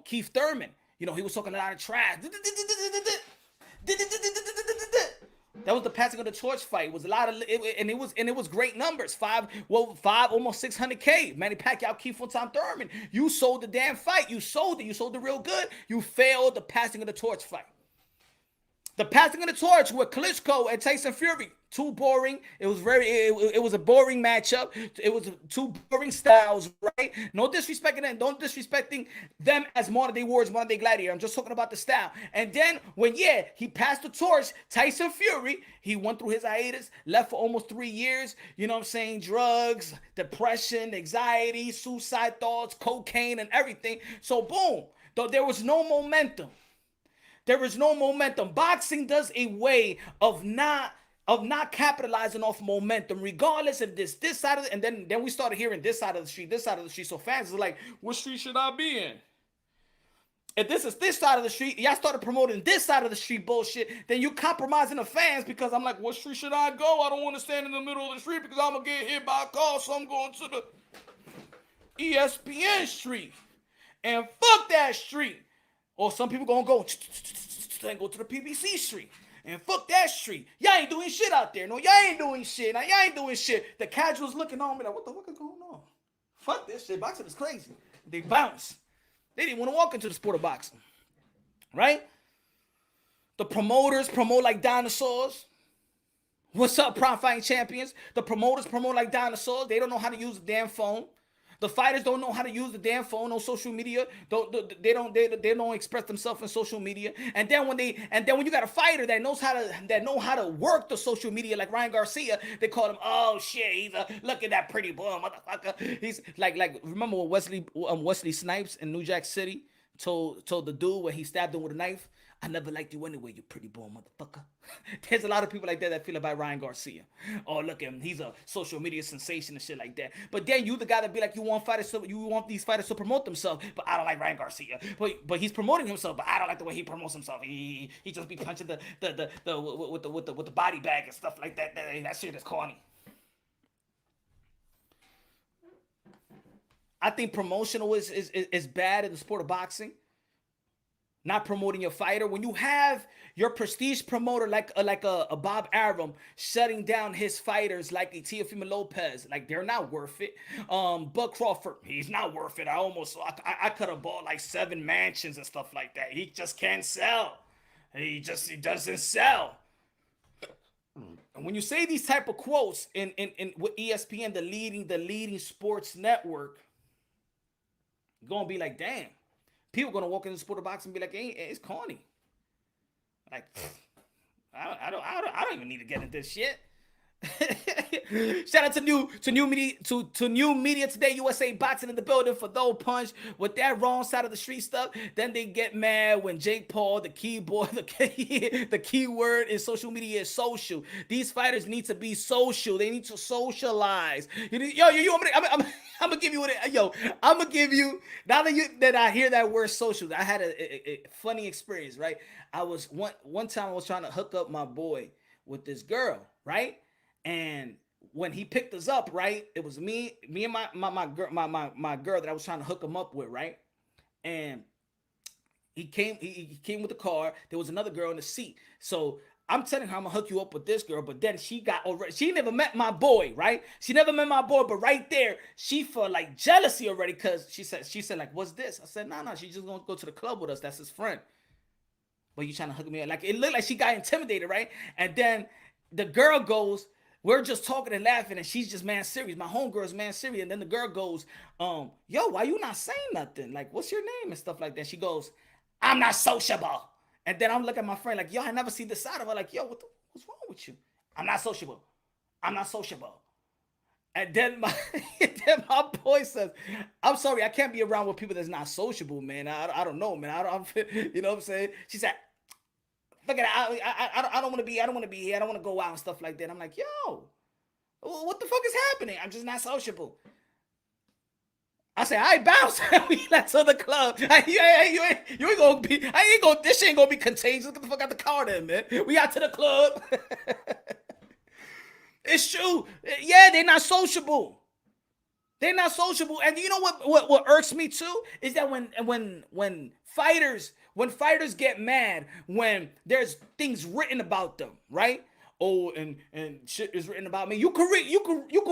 Keith Thurman, you know, he was talking a lot of trash. That was the passing of the torch fight. It was a lot of and it was great numbers. Five almost 600K. Manny Pacquiao, Keith Thurman. You sold the damn fight. You sold it. You sold it real good. You failed the passing of the torch fight. The passing of the torch with Klitschko and Tyson Fury. Too boring. It was a boring matchup. It was two boring styles, right? No disrespecting them. Don't disrespecting them as modern day warriors, modern day gladiator. I'm just talking about the style. And then when he passed the torch, Tyson Fury, he went through his hiatus, left for almost 3 years. You know what I'm saying? Drugs, depression, anxiety, suicide thoughts, cocaine, and everything. So boom, though there was no momentum. There is no momentum. Boxing does a way of not capitalizing off momentum, regardless of this side of it. And then we started hearing this side of the street. So fans are like, what street should I be in? If this is this side of the street, y'all started promoting this side of the street bullshit, then you compromising the fans because I'm like, what street should I go? I don't want to stand in the middle of the street because I'm going to get hit by a car, so I'm going to the ESPN street. And fuck that street. Or some people gonna go and go to the PBC street. And fuck that street. Y'all ain't doing shit out there. No, y'all ain't doing shit. Now, y'all ain't doing shit. The casuals looking on me like, what the fuck is going on? Fuck this shit. Boxing is crazy. They bounce. They didn't want to walk into the sport of boxing. Right? The promoters promote like dinosaurs. What's up, Prime Fighting Champions? The promoters promote like dinosaurs. They don't know how to use the damn phone. The fighters don't know how to use the damn phone on social media. They don't express themselves in social media. And then when you got a fighter that knows how to work the social media like Ryan Garcia, they call him, oh shit, look at that pretty boy, motherfucker. He's like remember when Wesley Snipes in New Jack City told the dude when he stabbed him with a knife, I never liked you anyway, you pretty boy motherfucker. There's a lot of people like that feel about Ryan Garcia. Oh, look at him. He's a social media sensation and shit like that. But then you the guy that be like, you want these fighters to promote themselves, but I don't like Ryan Garcia. But he's promoting himself, but I don't like the way he promotes himself. He just be punching the with the body bag and stuff like that. That shit is corny. I think promotional is bad in the sport of boxing. Not promoting your fighter. When you have your prestige promoter like a Bob Arum shutting down his fighters like a Teofimo Lopez, like they're not worth it. Bud Crawford, he's not worth it. I could have bought like 7 mansions and stuff like that. He just can't sell. He doesn't sell. And when you say these type of quotes in with ESPN, the leading sports network, you're gonna be like, damn. People gonna walk into the sport of boxing and be like, hey, it's corny. Like, I don't even need to get into this shit. Shout out to new media today. USA Boxing in the building for those punch with that wrong side of the street stuff. Then they get mad when Jake Paul, the key word in social media is social. These fighters need to be social. They need to socialize. I'm gonna give you now that I hear that word social. I had a funny experience, right? I was one time I was trying to hook up my boy with this girl, right? And when he picked us up, right, it was me and my girl that I was trying to hook him up with, right? And he came with the car. There was another girl in the seat. So I'm telling her I'm gonna hook you up with this girl, but then she never met my boy, right? She never met my boy, but right there, she felt like jealousy already because she said like, what's this? I said, no, she's just gonna go to the club with us. That's his friend. But you trying to hook me up? Like it looked like she got intimidated, right? And then the girl goes, we're just talking and laughing, and she's just man serious. My homegirl's man serious, and then the girl goes, yo, why you not saying nothing? Like, what's your name and stuff like that? She goes, I'm not sociable. And then I'm looking at my friend like, yo, I never see this side of her. Like, yo, what's wrong with you? I'm not sociable. I'm not sociable. And then my boy says, I'm sorry, I can't be around with people that's not sociable, man. I don't know, man. You know what I'm saying? She said, look at that. I don't want to be here. I don't want to go out and stuff like that. I'm like, yo, what the fuck is happening? I'm just not sociable. I said, I bounce. We left to the club. You ain't gonna be. This shit ain't gonna be contagious. Get the fuck out the car, then, man. We out to the club. It's true. Yeah, they're not sociable. They're not sociable. And you know what irks me too is that when fighters get mad when there's things written about them, right? Oh, and shit is written about me. You could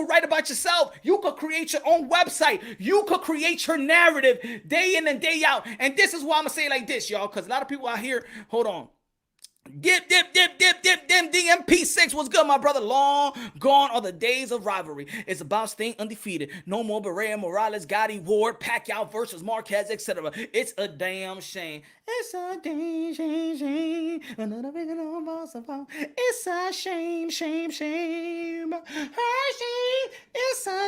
write about yourself. You could create your own website. You could create your narrative day in and day out. And this is why I'm gonna say it like this, y'all, because a lot of people out here, hold on. Dip, DMP6. What's good, my brother? Long gone are the days of rivalry. It's about staying undefeated. No more Berea, Morales, Gotti, Ward, Pacquiao versus Marquez, etc. It's a damn shame. It's a damn shame. Another big impossible. It's a shame. It's a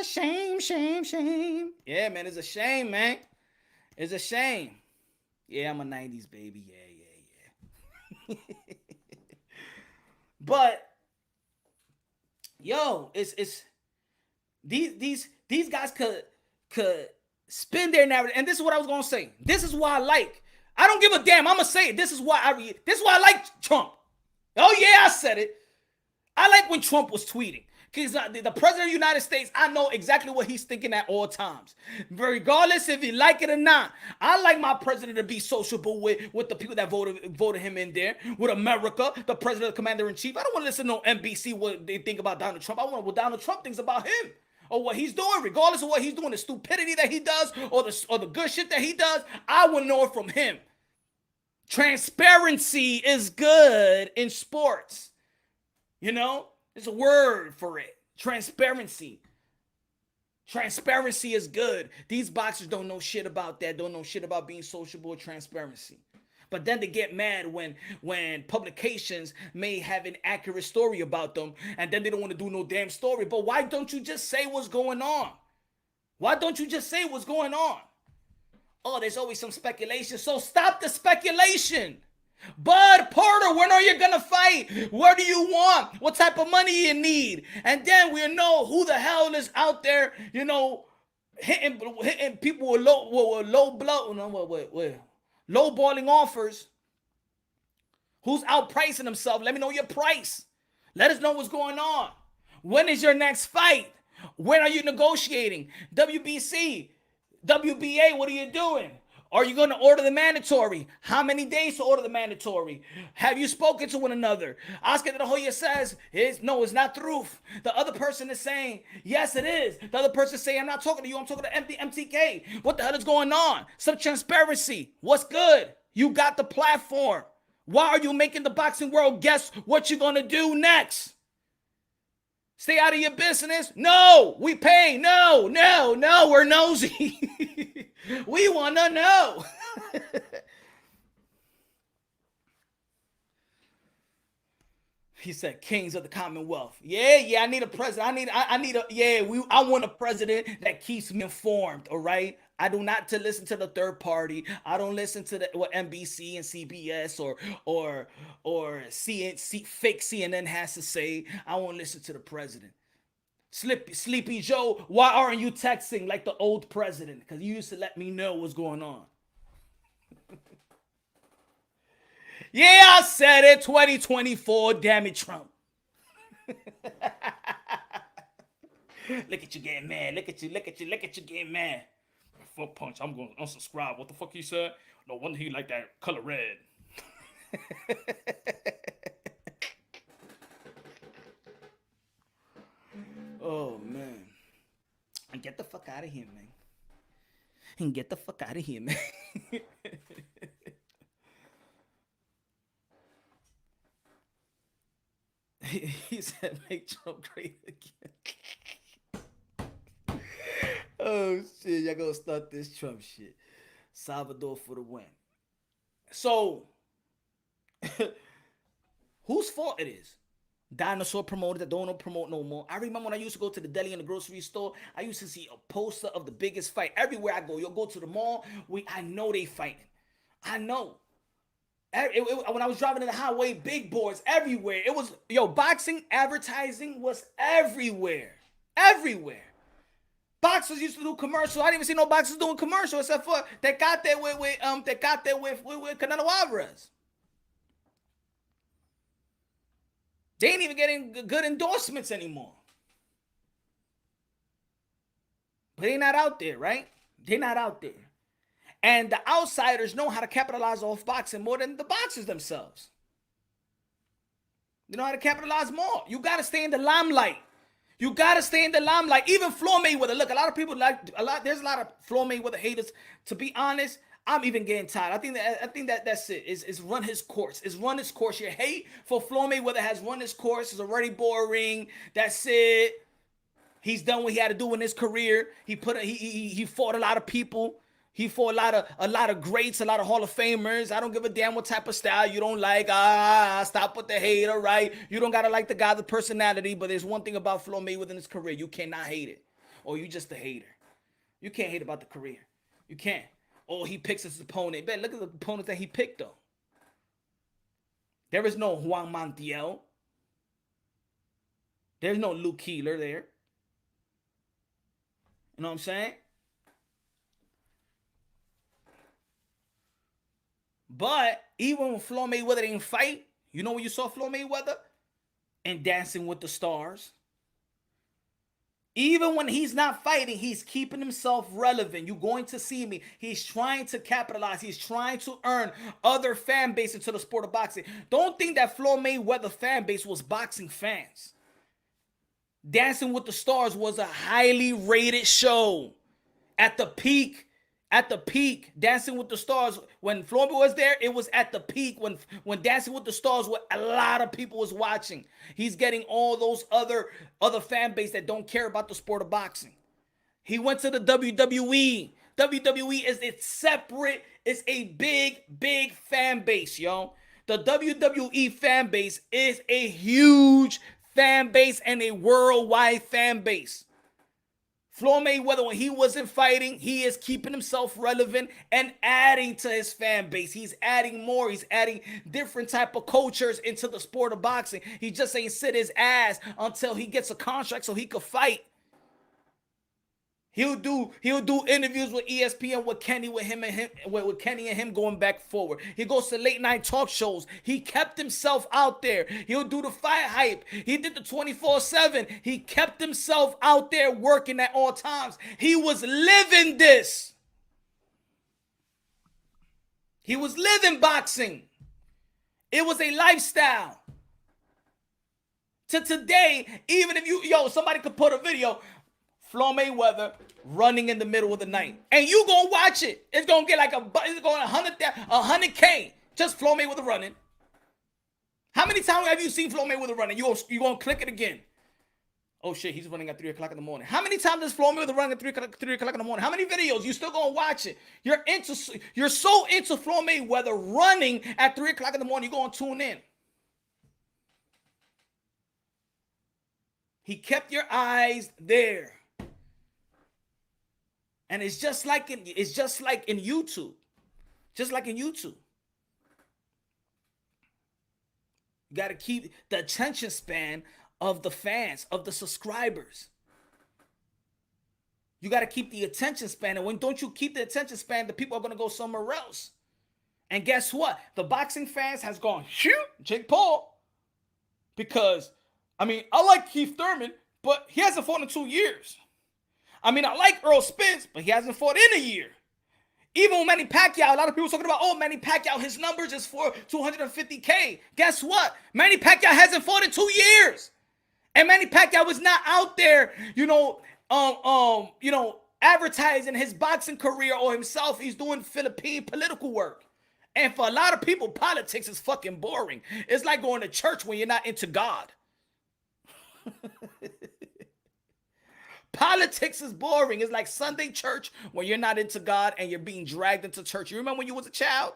shame. Yeah, man, it's a shame, man. It's a shame. Yeah, I'm a 90s baby. Yeah. But yo, it's these guys could spin their narrative, and this is what I was gonna say. This is why I don't give a damn. I'm gonna say it. This is why I like Trump. Oh yeah, I said it. I like when Trump was tweeting. Because the president of the United States, I know exactly what he's thinking at all times. Regardless if you like it or not. I like my president to be sociable with the people that voted him in there. With America, the president, the commander-in-chief. I don't want to listen to no NBC what they think about Donald Trump. I want what Donald Trump thinks about him. Or what he's doing, regardless of what he's doing. The stupidity that he does or the good shit that he does. I want to know it from him. Transparency is good in sports. You know? There's a word for it. Transparency. Transparency is good. These boxers don't know shit about that. Don't know shit about being sociable or transparency. But then they get mad when publications may have an accurate story about them, and then they don't want to do no damn story. But why don't you just say what's going on? Why don't you just say what's going on? Oh, there's always some speculation. So stop the speculation. Bud Porter, when are you gonna fight? What do you want? What type of money you need? And then we'll know who the hell is out there, you know, hitting people with low balling offers. Who's outpricing himself? Let me know your price. Let us know what's going on. When is your next fight? When are you negotiating? WBC, WBA, what are you doing? Are you going to order the mandatory? How many days to order the mandatory? Have you spoken to one another? Oscar de la Hoya says, no, it's not the roof. The other person is saying, yes, it is. The other person is saying, I'm not talking to you. I'm talking to MTK. What the hell is going on? Some transparency. What's good? You got the platform. Why are you making the boxing world guess what you're going to do next? Stay out of your business? No, we pay. No, we're nosy. We want to know. He said, kings of the Commonwealth. Yeah, I need a president. I want a president that keeps me informed, all right? I do not to listen to the third party. I don't listen to what NBC and CBS or fake CNN has to say. I won't listen to the president. Sleepy Joe, why aren't you texting like the old president? Because you used to let me know what's going on. Yeah, I said it. 2024, damn it, Trump. Look at you getting mad. Look at you getting mad. Fuck punch. I'm going to unsubscribe. What the fuck he said? No wonder he like that color red. Oh, man. And get the fuck out of here, man. And get the fuck out of here, man. He said, make Trump great again. Oh, shit. Y'all gonna start this Trump shit. Salvador for the win. So, whose fault it is? Dinosaur promoters that don't promote no more. I remember when I used to go to the deli in the grocery store, I used to see a poster of the biggest fight. Everywhere I go, you'll go to the mall, I know they fighting. I know. When I was driving in the highway, big boards everywhere. It was, boxing advertising was everywhere. Everywhere. Boxers used to do commercials. I didn't even see no boxers doing commercials except for Tecate with Canelo Alvarez. They ain't even getting good endorsements anymore. But they not out there, right? They not out there. And the outsiders know how to capitalize off boxing more than the boxers themselves. You know how to capitalize more. You got to stay in the limelight. You got to stay in the limelight. Even Floyd Mayweather. Look, a lot of people there's a lot of Floyd Mayweather haters. To be honest, I'm even getting tired. I think that's it. It's run his course. It's run his course. Your hate for Floyd Mayweather has run his course. It's already boring. That's it. He's done what he had to do in his career. He fought a lot of people. He fought a lot of greats, a lot of Hall of Famers. I don't give a damn what type of style you don't like. Stop with the hate, all right? You don't gotta like the guy's personality, but there's one thing about Floyd Mayweather in his career. You cannot hate it. Or you just a hater. You can't hate about the career. You can't. Oh, he picks his opponent. Man, look at the opponents that he picked, though. There is no Juan Montiel. There's no Luke Keeler there. You know what I'm saying? But even when Floyd Mayweather didn't fight, you know when you saw Floyd Mayweather? In Dancing with the Stars. Even when he's not fighting, he's keeping himself relevant. You're going to see me. He's trying to capitalize. He's trying to earn other fan base into the sport of boxing. Don't think that Floyd Mayweather fan base was boxing fans. Dancing with the Stars was a highly rated show. At the peak, Dancing with the Stars, when Floyd was there, it was at the peak when Dancing with the Stars, what a lot of people was watching. He's getting all those other fan base that don't care about the sport of boxing. He went to the WWE. WWE is it's a big fan base, yo. The WWE fan base is a huge fan base and a worldwide fan base. Floyd Mayweather, when he wasn't fighting, he is keeping himself relevant and adding to his fan base. He's adding more. He's adding different type of cultures into the sport of boxing. He just ain't sit his ass until he gets a contract so he could fight. He'll do interviews with ESPN with Kenny with Kenny and him going back forward. He goes to late night talk shows. He kept himself out there. He'll do the fight hype. He did the 24/7. He kept himself out there working at all times. He was living this. He was living boxing. It was a lifestyle. To today, even if somebody could put a video, Floyd Mayweather running in the middle of the night, and you gonna watch it. It's gonna get like it's going 100K. Just Floyd Mayweather running. How many times have you seen Floyd Mayweather running? You gonna click it again? Oh shit, he's running at 3 o'clock in the morning. How many times does Floyd Mayweather run at 3 o'clock in the morning? How many videos? You still gonna watch it? You're so into Floyd Mayweather running at 3 o'clock in the morning. You're gonna tune in. He kept your eyes there. And it's just like in YouTube. Just like in YouTube. You got to keep the attention span of the fans, of the subscribers. You got to keep the attention span. And when don't you keep the attention span, the people are going to go somewhere else. And guess what? The boxing fans has gone, shoot, Jake Paul. Because, I like Keith Thurman, but he hasn't fought in 2 years. I like Earl Spence, but he hasn't fought in a year. Even with Manny Pacquiao, a lot of people talking about, Manny Pacquiao, his numbers is for 250K. Guess what? Manny Pacquiao hasn't fought in 2 years. And Manny Pacquiao was not out there, advertising his boxing career or himself. He's doing Philippine political work. And for a lot of people, politics is fucking boring. It's like going to church when you're not into God. Politics is boring. It's like Sunday church when you're not into God and you're being dragged into church. You remember when you was a child?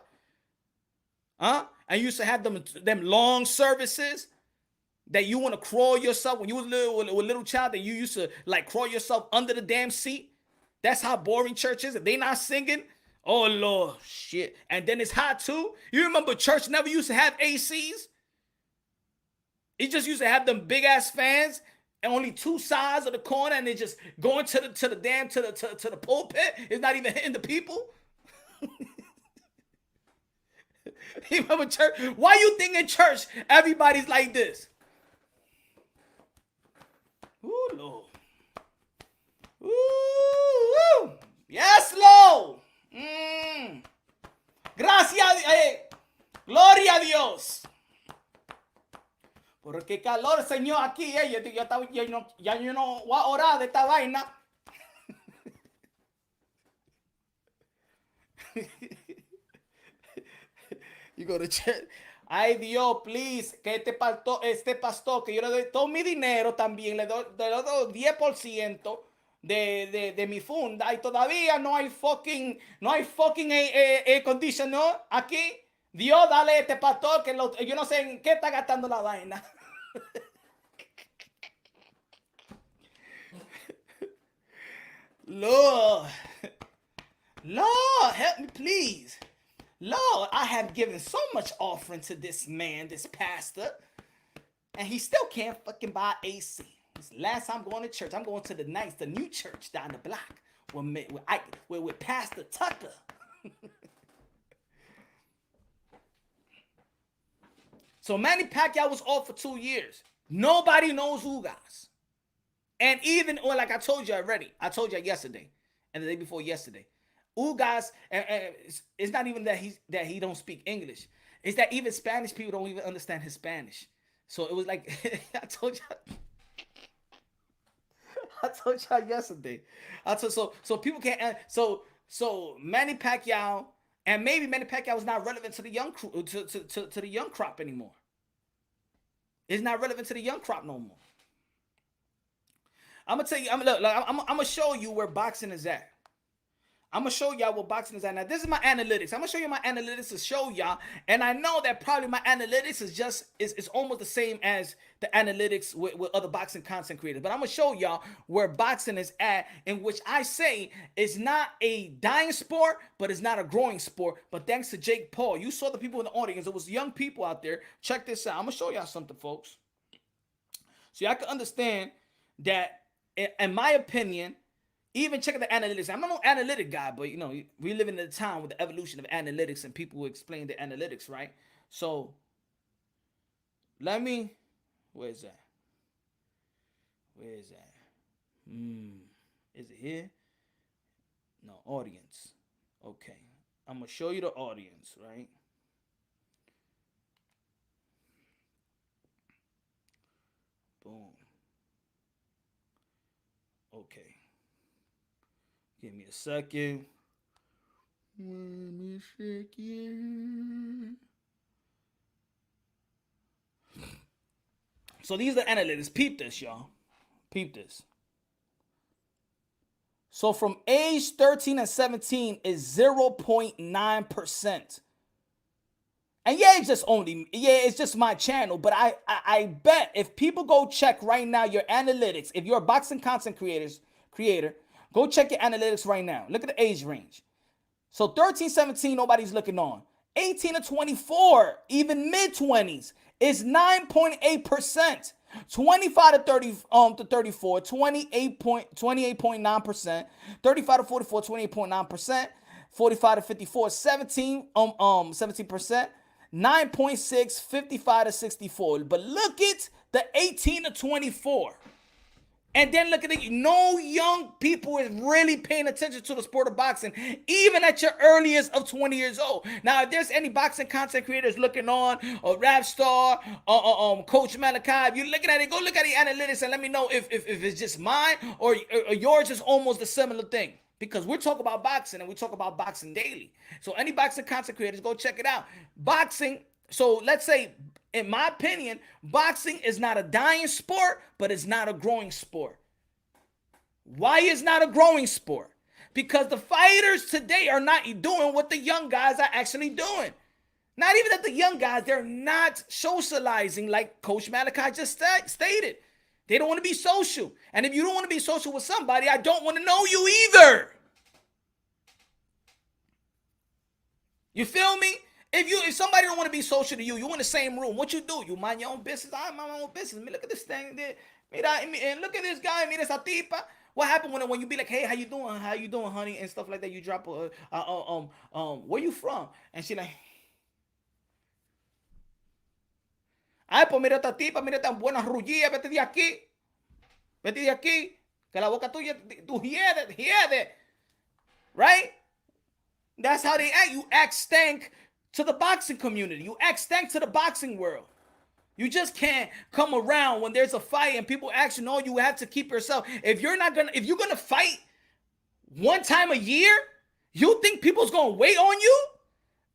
Huh? And you used to have them long services that you want to crawl yourself when you was a little child, that you used to like crawl yourself under the damn seat. That's how boring church is. If they not singing, oh Lord, shit. And then it's hot too. You remember church never used to have ACs? It just used to have them big ass fans and only two sides of the corner, and they just going to the pulpit. It's not even hitting the people. You remember church? Why you think in church everybody's like this? Ooh, Lord. Ooh, yes, Lord. Gracias, gloria a Dios. Porque calor, Señor, aquí, yo no voy a orar de esta vaina. You go to church. Ay, Dios, please, que este pastor, que yo le doy todo mi dinero también, le doy 10% de mi funda, y todavía no hay fucking air conditioner aquí. Dios, dale a este pastor que yo no sé en qué está gastando la vaina. Lord, help me, please. Lord, I have given so much offering to this man, this pastor, and he still can't fucking buy AC. This last time I'm going to church, I'm going to the new church down the block with Pastor Tucker. So Manny Pacquiao was off for 2 years. Nobody knows Ugas. And even, or like I told you already, I told you yesterday and the day before yesterday, Ugas, and it's not even that he don't speak English. It's that even Spanish people don't even understand his Spanish. So it was like, I told y'all yesterday. So people can't, so Manny Pacquiao, and maybe Manny Pacquiao is not relevant to the young to the young crop anymore. It's not relevant to the young crop no more. I'm gonna tell you. I'm gonna show you where boxing is at. I'm gonna show y'all what boxing is at. Now, this is my analytics. I'm gonna show you my analytics to show y'all, and I know that probably my analytics is almost the same as the analytics with other boxing content creators. But I'm gonna show y'all where boxing is at, in which I say it's not a dying sport, but it's not a growing sport. But thanks to Jake Paul, you saw the people in the audience. It was young people out there. Check this out. I'm gonna show y'all something, folks, so y'all can understand that, in my opinion. Even check out the analytics. I'm not no analytic guy, but we live in a time with the evolution of analytics and people who explain the analytics, right? So where is that? Is it here? No, audience. Okay. I'm gonna show you the audience, right? Boom. Okay. Give me a second. So these are the analytics. Peep this, y'all. Peep this. So from age 13 and 17 is 0.9%. And it's just my channel, but I bet if people go check right now your analytics, if you're a boxing content creator, go check your analytics right now. Look at the age range. So 13, 17, nobody's looking on. 18 to 24, even mid-20s, is 9.8%. 25 to 34, 28.9%. 35 to 44, 28.9%. 45 to 54, 17%. 9.6, 55 to 64. But look at the 18 to 24. And then look at it. No young people is really paying attention to the sport of boxing, even at your earliest of 20 years old. Now, if there's any boxing content creators looking on, or Rap Star, or Coach Malachi, if you're looking at it, go look at the analytics and let me know if it's just mine or yours is almost a similar thing. Because we're talking about boxing and we talk about boxing daily. So any boxing content creators, go check it out. Boxing, So let's say, in my opinion, boxing is not a dying sport, but it's not a growing sport. Why is not a growing sport? Because the fighters today are not doing what the young guys are actually doing. Not even that the young guys, they're not socializing like Coach Malachi just stated. They don't want to be social. And if you don't want to be social with somebody, I don't want to know you either. You feel me? If somebody don't want to be social to you, you in the same room, what you do? You mind your own business. I mind my own business. Look at this thing there. And look at this guy. Mira esa tipa. What happened when you be like, hey, how you doing? How you doing, honey? And stuff like that. You drop where you from? And she like, ay, pues mira esta tipa, mira tan buena rullía, vete de aquí. Vete de aquí. Que la boca tuya, tú hiede. Right? That's how they act. You act stank to the boxing community. You act stank to the boxing world. You just can't come around when there's a fight and people ask you, no, you have to keep yourself. If you're gonna fight one time a year, you think people's gonna wait on you?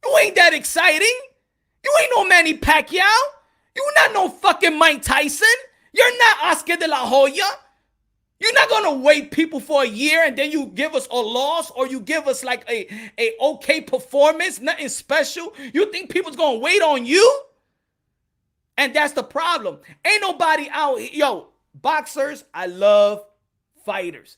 You ain't that exciting. You ain't no Manny Pacquiao. You not no fucking Mike Tyson. You're not Oscar de la Hoya. You're not gonna wait people for a year and then you give us a loss or you give us like a okay performance, nothing special. You think people's gonna wait on you? And that's the problem. Ain't nobody out here. Yo, boxers, I love fighters.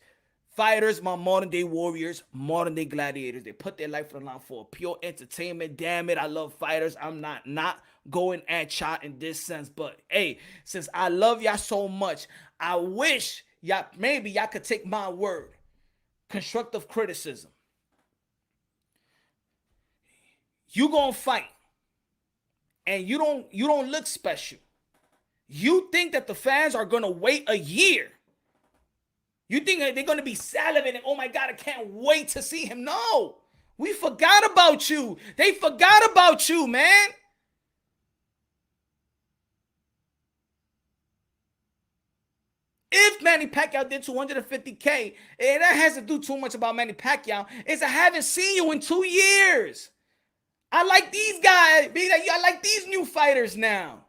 Fighters, my modern day warriors, modern day gladiators. They put their life on the line for pure entertainment. Damn it, I love fighters. I'm not going at y'all in this sense. But hey, since I love y'all so much, I wish maybe y'all could take my word. Constructive criticism. You gonna fight. And you don't look special. You think that the fans are gonna wait a year. You think they're gonna be salivating, oh my God, I can't wait to see him. No, we forgot about you. They forgot about you, man. If Manny Pacquiao did 250K, that hasn't do too much about Manny Pacquiao. Is I haven't seen you in 2 years. I like these guys. I like these new fighters now.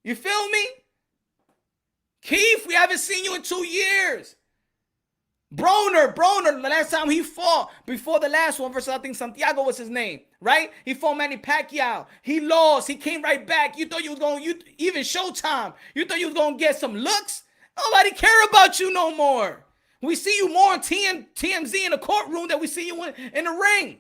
You feel me? Keith, we haven't seen you in 2 years. Broner, the last time he fought, before the last one versus, I think Santiago was his name, right? He fought Manny Pacquiao. He lost. He came right back. You thought you was going, even Showtime, you thought you was going to get some looks? Nobody care about you no more. We see you more in TMZ in the courtroom than we see you in the ring.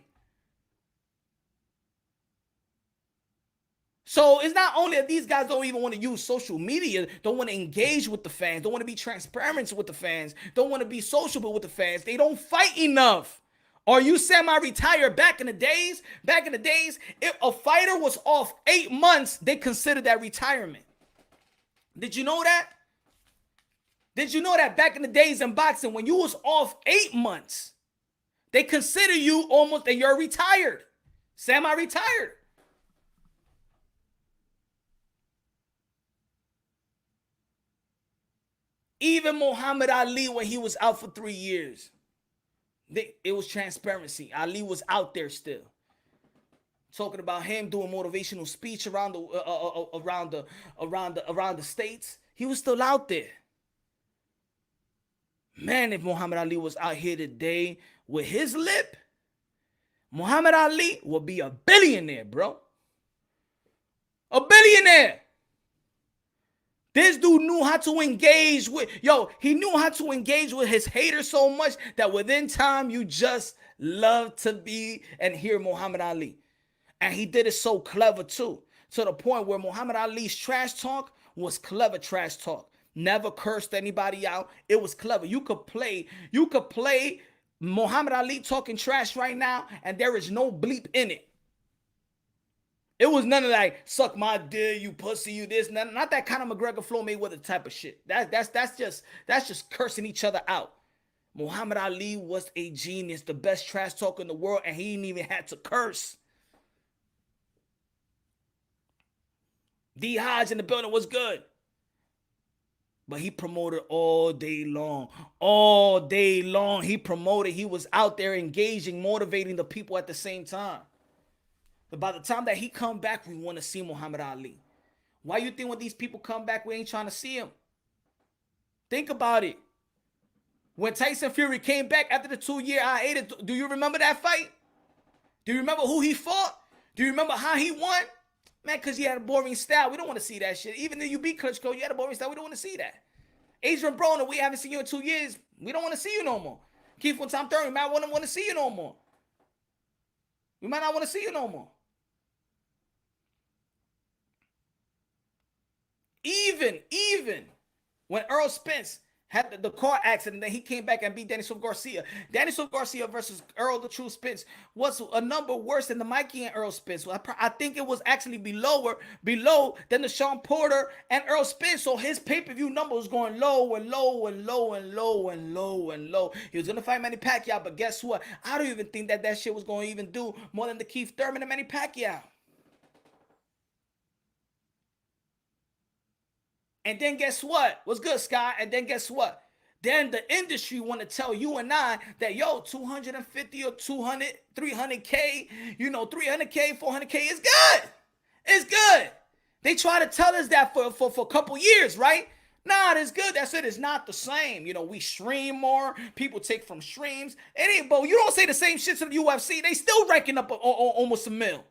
So it's not only that these guys don't even want to use social media, don't want to engage with the fans, don't want to be transparent with the fans, don't want to be sociable with the fans. They don't fight enough. Are you semi-retired? Back in the days, if a fighter was off 8 months, they considered that retirement. Did you know that? Did you know that back in the days in boxing, when you was off 8 months, they consider you almost that you're retired, semi-retired. Even Muhammad Ali, when he was out for 3 years, it was transparency. Ali was out there still, talking about him doing motivational speech around the states. He was still out there. Man, if Muhammad Ali was out here today with his lip, Muhammad Ali would be a billionaire, bro. A billionaire. This dude knew how to engage with, he knew how to engage with his haters so much that within time, you just love to be and hear Muhammad Ali. And he did it so clever too, to the point where Muhammad Ali's trash talk was clever trash talk. Never cursed anybody out. It was clever. You could play Muhammad Ali talking trash right now, and there is no bleep in it. It was none of like, suck my dick, you pussy, you this, not that kind of McGregor Floyd Mayweather type of shit. That's just cursing each other out. Muhammad Ali was a genius, the best trash talker in the world, and he didn't even have to curse. D. Hodge in the building was good. But he promoted all day long. All day long, he promoted. He was out there engaging, motivating the people at the same time. By the time that he come back, we want to see Muhammad Ali. Why you think when these people come back, we ain't trying to see him? Think about it. When Tyson Fury came back after the 2-year hiatus, do you remember that fight? Do you remember who he fought? Do you remember how he won? Man, because he had a boring style. We don't want to see that shit. Even though you beat Klitschko, you had a boring style. We don't want to see that. Adrian Broner, we haven't seen you in 2 years. We don't want to see you no more. Keith from Tom Thurman, we might want to see you no more. We might not want to see you no more. Even when Earl Spence had the car accident, then he came back and beat Danny Swift Garcia. Danny Swift Garcia versus Earl the True Spence was a number worse than the Mikey and Earl Spence. I think it was actually below than the Sean Porter and Earl Spence. So his pay-per-view number was going low and low and low and low and low and low. He was gonna fight Manny Pacquiao, but guess what? I don't even think that shit was gonna even do more than the Keith Thurman and Manny Pacquiao. And then guess what? What's good, Sky? And then guess what? Then the industry want to tell you and I that, yo, 250 or 200, 300K, 300K, 400K is good. It's good. They try to tell us that for a couple years, right? Nah, it's good. That's it. It's not the same. We stream more. People take from streams. It ain't, but you don't say the same shit to the UFC. They still ranking up almost $1 million.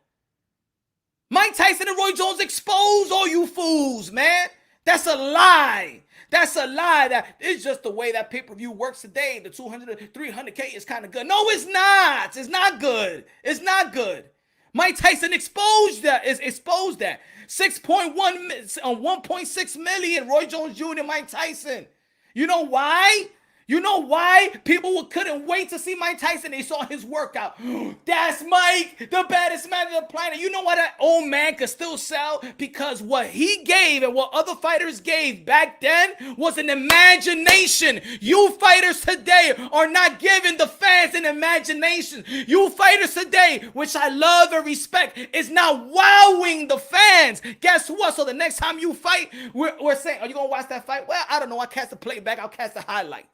Mike Tyson and Roy Jones expose all you fools, man. That's a lie. That's a lie. That it's just the way that pay-per-view works today. The 200, 300K is kind of good. No, it's not. It's not good. It's not good. Mike Tyson exposed that. 1.6 million. Roy Jones Jr., Mike Tyson. You know why? You know why people couldn't wait to see Mike Tyson? They saw his workout. That's Mike, the baddest man on the planet. You know why that old man could still sell? Because what he gave and what other fighters gave back then was an imagination. You fighters today are not giving the fans an imagination. You fighters today, which I love and respect, is not wowing the fans. Guess what? So the next time you fight, we're saying, are you going to watch that fight? Well, I don't know. I'll cast the playback. I'll cast the highlight.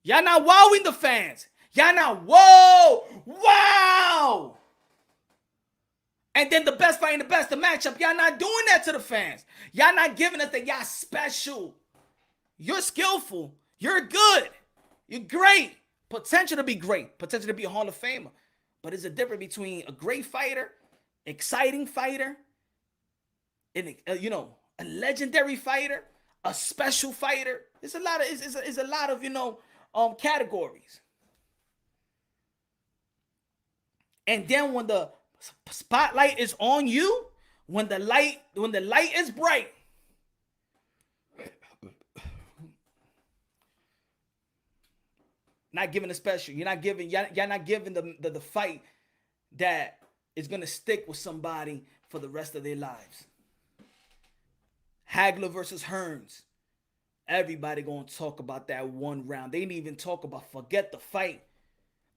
Y'all not wowing the fans. Y'all not, whoa, wow. And then the best fighting the best, the matchup. Y'all not doing that to the fans. Y'all not giving us that y'all special. You're skillful. You're good. You're great. Potential to be great. Potential to be a Hall of Famer. But there's a difference between a great fighter, exciting fighter, and a legendary fighter, a special fighter. It's a lot of categories. And then when the spotlight is on you, when the light is bright, not giving a special. Y'all not giving the fight that is gonna stick with somebody for the rest of their lives. Hagler versus Hearns. Everybody gonna talk about that one round. They didn't even talk about, forget the fight.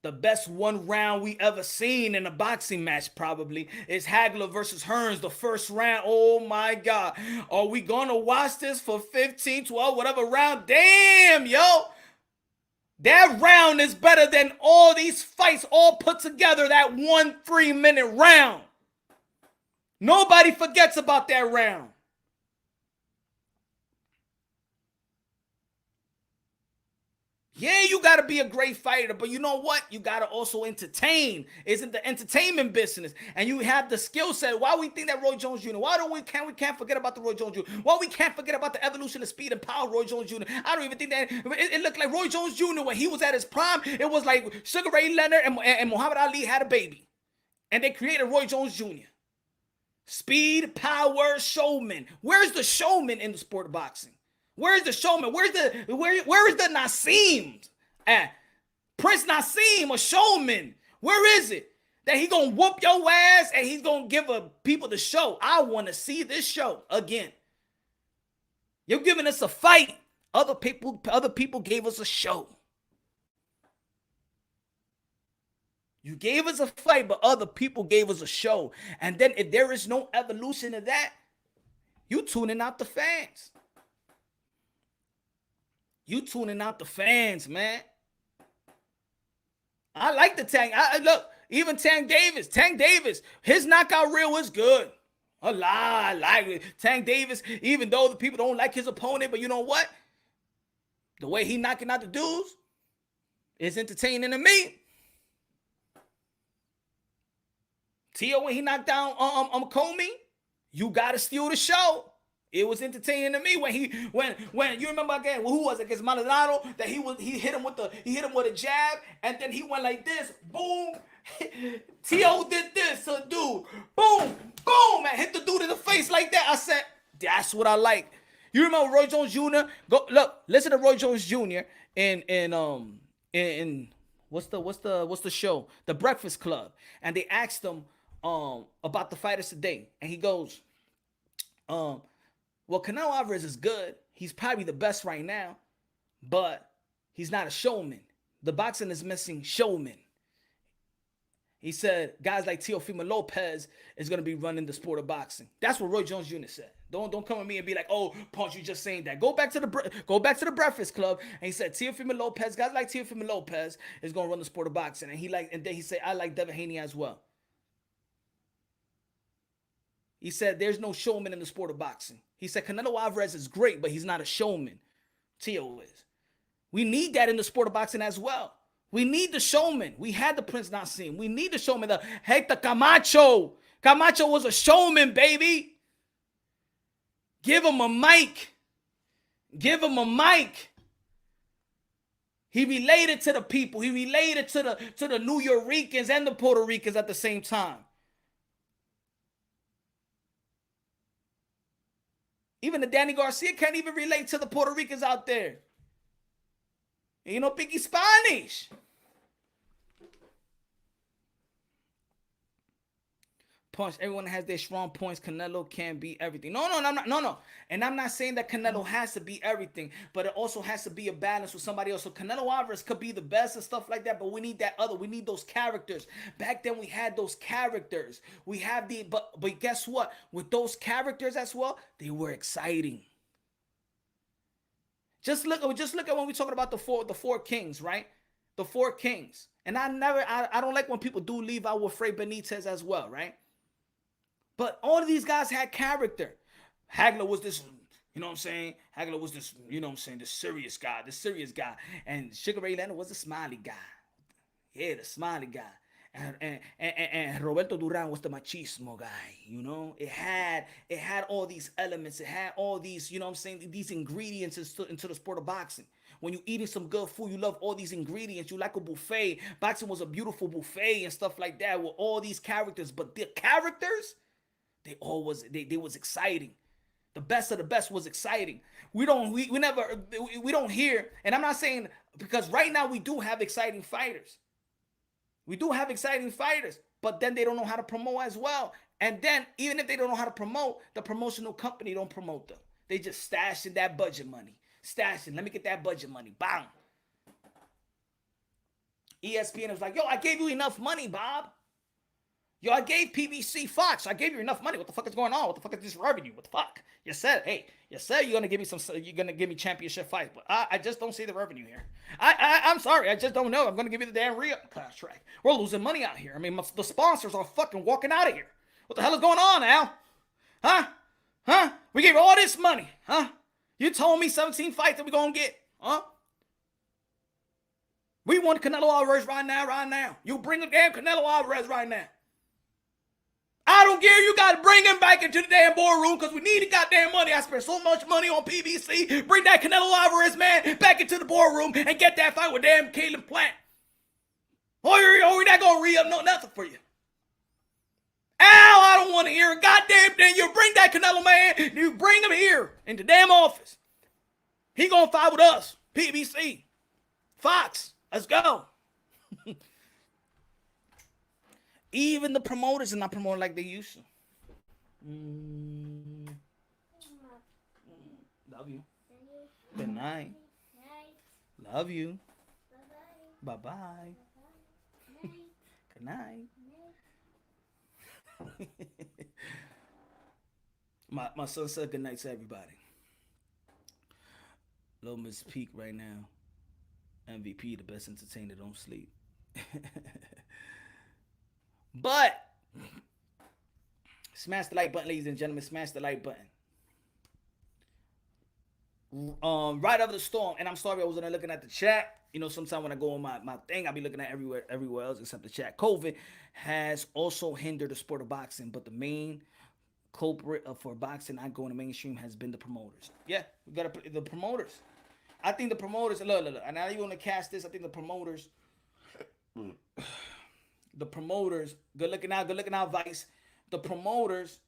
The best one round we ever seen in a boxing match probably is Hagler versus Hearns, the first round. Oh my God. Are we gonna watch this for 15, 12, whatever round? Damn, yo. That round is better than all these fights all put together, that 1 3-minute round. Nobody forgets about that round. Yeah, you got to be a great fighter, but you know what? You got to also entertain. It's in the entertainment business, and you have the skill set. Why we think that Roy Jones Jr.? Why don't we can't forget about the Roy Jones Jr.? Why we can't forget about the evolution of speed and power of Roy Jones Jr.? I don't even think that it looked like Roy Jones Jr. when he was at his prime. It was like Sugar Ray Leonard and Muhammad Ali had a baby, and they created Roy Jones Jr. Speed, power, showman. Where's the showman in the sport of boxing? Where's the showman? Where is the Nassim at? Prince Nassim, a showman. Where is it? That he gonna whoop your ass and he's gonna give people the show. I want to see this show again. You're giving us a fight. Other people gave us a show. You gave us a fight, but other people gave us a show. And then if there is no evolution of that, you tuning out the fans. You tuning out the fans, man. I like the Tank. Look, even Tank Davis, his knockout reel was good. A lot, I like it. Tank Davis, even though the people don't like his opponent, but you know what? The way he knocking out the dudes is entertaining to me. Tio, when he knocked down Comey, you gotta steal the show. It was entertaining to me when you remember again who was it against Maldonado that he hit him with a jab and then he went like this, boom. T.O. did this to the dude, boom, boom, and hit the dude in the face like that. I said, that's what I like. You remember Roy Jones Jr.? Go look, listen to Roy Jones Jr. in what's the show? The Breakfast Club, and they asked him about the fighters today, and he goes, well, Canelo Alvarez is good. He's probably the best right now, but he's not a showman. The boxing is missing showmen. He said guys like Teofimo Lopez is going to be running the sport of boxing. That's what Roy Jones Jr. said. Don't come at me and be like, oh, Punch, you just saying that. Go back to the Breakfast Club, and he said Teofimo Lopez, guys like Teofimo Lopez is going to run the sport of boxing, and then he said I like Devin Haney as well. He said there's no showman in the sport of boxing. He said Canelo Alvarez is great, but he's not a showman. Tio is. We need that in the sport of boxing as well. We need the showman. We had the Prince Nassim. We need the showman. The Hector Camacho. Camacho was a showman, baby. Give him a mic. Give him a mic. He related to the people. He related to the New Yorkers and the Puerto Ricans at the same time. Even the Danny Garcia can't even relate to the Puerto Ricans out there. You know, picky Spanish. Punch, everyone has their strong points. Canelo can't be everything. No. And I'm not saying that Canelo has to be everything, but it also has to be a balance with somebody else. So Canelo Alvarez could be the best and stuff like that, but we need that other. We need those characters. Back then we had those characters. We have but guess what? With those characters as well, they were exciting. Just look at when we're talking about the four kings, right? The four kings. And I don't like when people do leave out with Frey Benitez as well, right? But all of these guys had character. Hagler was this, you know what I'm saying? Hagler was this, you know what I'm saying, the serious guy. And Sugar Ray Leonard was the smiley guy. Yeah, the smiley guy. And Roberto Duran was the machismo guy, you know? It had all these elements. It had all these, you know what I'm saying, these ingredients into the sport of boxing. When you're eating some good food, you love all these ingredients. You like a buffet. Boxing was a beautiful buffet and stuff like that with all these characters. But the characters, they was exciting. The best of the best was exciting. We don't hear, and I'm not saying, because right now we do have exciting fighters. But then they don't know how to promote as well. And then even if they don't know how to promote, the promotional company don't promote them. They just stashing that budget money. Let me get that budget money. Bang. ESPN was like, yo, I gave you enough money, Bob. Yo, I gave PBC Fox. I gave you enough money. What the fuck is going on? What the fuck is this revenue? What the fuck? You said you're gonna give me championship fights, but I just don't see the revenue here. I'm sorry, I just don't know. I'm gonna give you the damn contract. We're losing money out here. I mean, the sponsors are fucking walking out of here. What the hell is going on, Al? Huh? We gave all this money, huh? You told me 17 fights that we're gonna get, huh? We want Canelo Alvarez right now. You bring the damn Canelo Alvarez right now. I don't care. You got to bring him back into the damn boardroom because we need the goddamn money. I spent so much money on PBC. Bring that Canelo Alvarez man back into the boardroom and get that fight with damn Caleb Plant. Or you're not going to re-up nothing for you. Al, I don't want to hear a goddamn thing. You bring that Canelo man. You bring him here in the damn office. He going to fight with us. PBC. Fox. Let's go. Even the promoters are not promoting like they used to. Love you. Good night. Love you. Bye-bye. Good night. My son said good night to everybody. Little Miss Peak right now. MVP, the best entertainer, don't sleep. But smash the like button, ladies and gentlemen. Smash the like button. Right over the storm, and I'm sorry I wasn't looking at the chat. You know, sometimes when I go on my thing, I'll be looking at everywhere else except the chat. COVID has also hindered the sport of boxing, but the main culprit for boxing not going to mainstream has been the promoters. Yeah, we got to the promoters. I think the promoters. Look. And now you want to cast this? I think the promoters. The promoters. Good looking out, Vice. The promoters.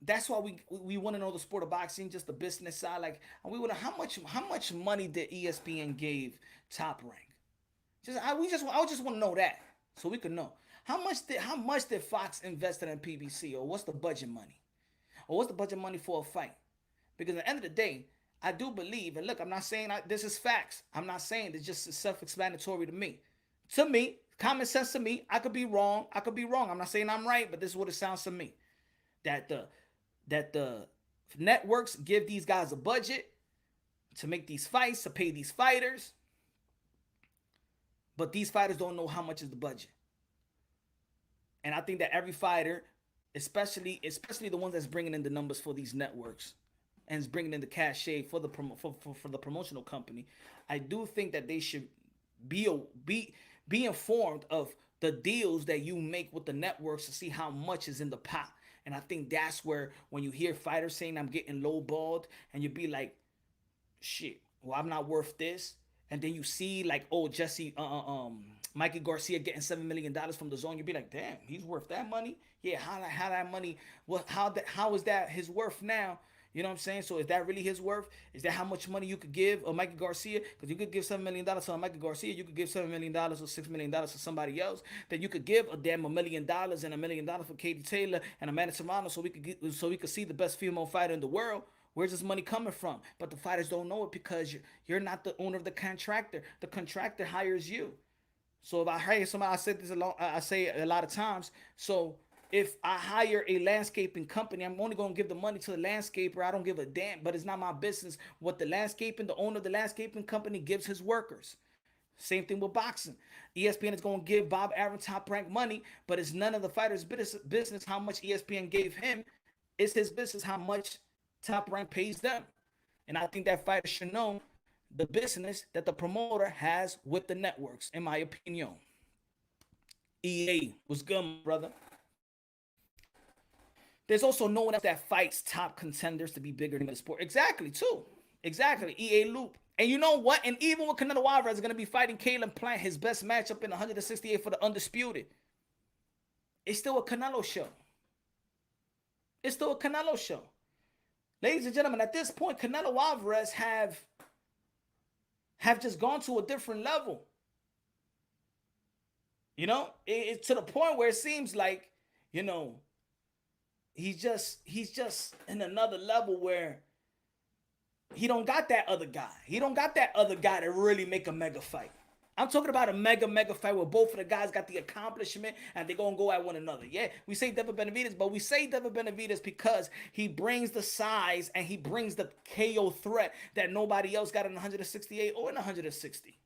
That's why we want to know the sport of boxing, just the business side. Like, we want to how much money did ESPN gave Top Rank? I just want to know that so we can know how much did Fox invested in PBC, or what's the budget money, or what's the budget money for a fight? Because at the end of the day, I do believe, and look, I'm not saying this is facts. I'm not saying it's just self-explanatory to me. To me, common sense to me. I could be wrong. I'm not saying I'm right, but this is what it sounds to me. That the networks give these guys a budget to make these fights, to pay these fighters, but these fighters don't know how much is the budget. And I think that every fighter, especially the ones that's bringing in the numbers for these networks and is bringing in the cachet for the for the promotional company, I do think that they should be informed of the deals that you make with the networks to see how much is in the pot. And I think that's where, when you hear fighters saying I'm getting lowballed, and you be like, shit, well, I'm not worth this. And then you see like, oh, Mikey Garcia getting $7 million from the zone. You'd be like, damn, he's worth that money. Yeah, how that money? How is that his worth now? You know what I'm saying? So is that really his worth? Is that how much money you could give a Mikey Garcia? Because you could give $7 million to a Mikey Garcia. You could give $7 million or $6 million to somebody else. Then you could give a damn $1 million and $1 million for Katie Taylor and Amanda Serrano, so we could see the best female fighter in the world. Where's this money coming from? But the fighters don't know it because you're not the owner of the contractor. The contractor hires you. So if I hire somebody, I say a lot of times. So if I hire a landscaping company, I'm only going to give the money to the landscaper. I don't give a damn, but it's not my business what the owner of the landscaping company gives his workers. Same thing with boxing. ESPN is going to give Bob Arum Top Rank money, but it's none of the fighter's business how much ESPN gave him. It's his business how much Top Rank pays them. And I think that fighter should know the business that the promoter has with the networks, in my opinion. EA was good, brother. There's also no one else that fights top contenders to be bigger than the sport. Exactly, too. Exactly. EA Loop. And you know what? And even with Canelo Alvarez is going to be fighting Caleb Plant, his best matchup in 168 for the Undisputed, it's still a Canelo show. It's still a Canelo show. Ladies and gentlemen, at this point, Canelo Alvarez have just gone to a different level. You know, it's to the point where it seems like, you know, he's just in another level where he don't got that other guy. He don't got that other guy to really make a mega fight. I'm talking about a mega fight where both of the guys got the accomplishment and they're going to go at one another. Yeah, we say David Benavidez, but we say David Benavidez because he brings the size and he brings the KO threat that nobody else got in 168 or in 160.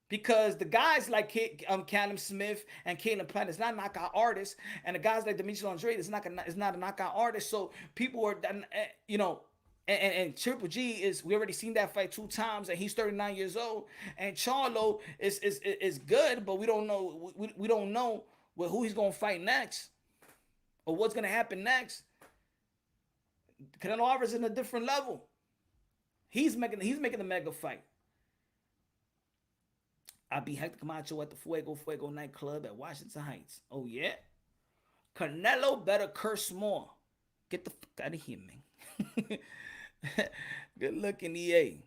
Because the guys like Callum Smith and Caleb Plant is not knockout artists, and the guys like Demetrius Andrade is not a knockout artist. So people are, you know, and Triple G we already seen that fight 2 times, and he's 39 years old. And Charlo is good, but we don't know who he's gonna fight next or what's gonna happen next. Canelo Alvarez is in a different level. He's making a mega fight. I beat Hector Camacho at the Fuego nightclub at Washington Heights. Oh, yeah? Canelo better curse more. Get the fuck out of here, man. Good looking, EA.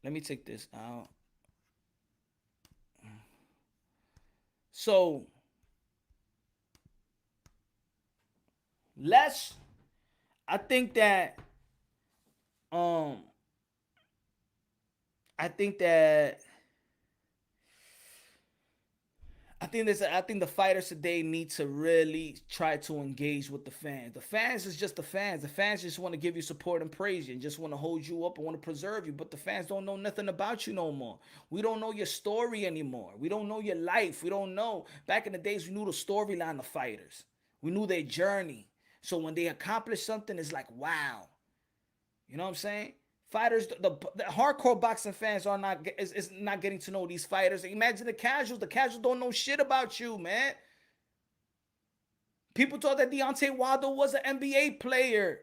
Let me take this out. So, I think that I think the fighters today need to really try to engage with the fans. The fans is just the fans. The fans just want to give you support and praise you and just want to hold you up and want to preserve you. But the fans don't know nothing about you no more. We don't know your story anymore. We don't know your life. We don't know. Back in the days, we knew the storyline of fighters. We knew their journey. So when they accomplish something, it's like, wow. You know what I'm saying? Fighters, the hardcore boxing fans are not is not getting to know these fighters. Imagine the casuals. The casuals don't know shit about you, man. People thought that Deontay Wilder was an NBA player,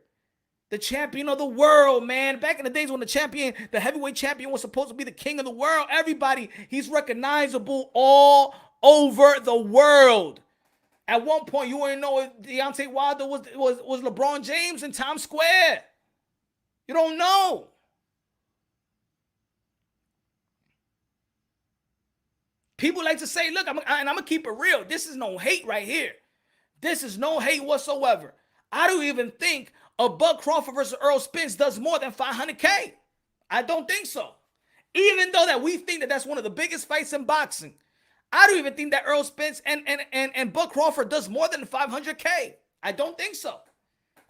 the champion of the world, man. Back in the days when the heavyweight champion was supposed to be the king of the world, he's recognizable all over the world. At one point, you wouldn't know if Deontay Wilder was LeBron James in Times Square. You don't know. People like to say, look, and I'm going to keep it real. This is no hate right here. This is no hate whatsoever. I don't even think a Bud Crawford versus Earl Spence does more than 500K. I don't think so. Even though that we think that that's one of the biggest fights in boxing, I don't even think that Earl Spence and Bud Crawford does more than 500K. I don't think so.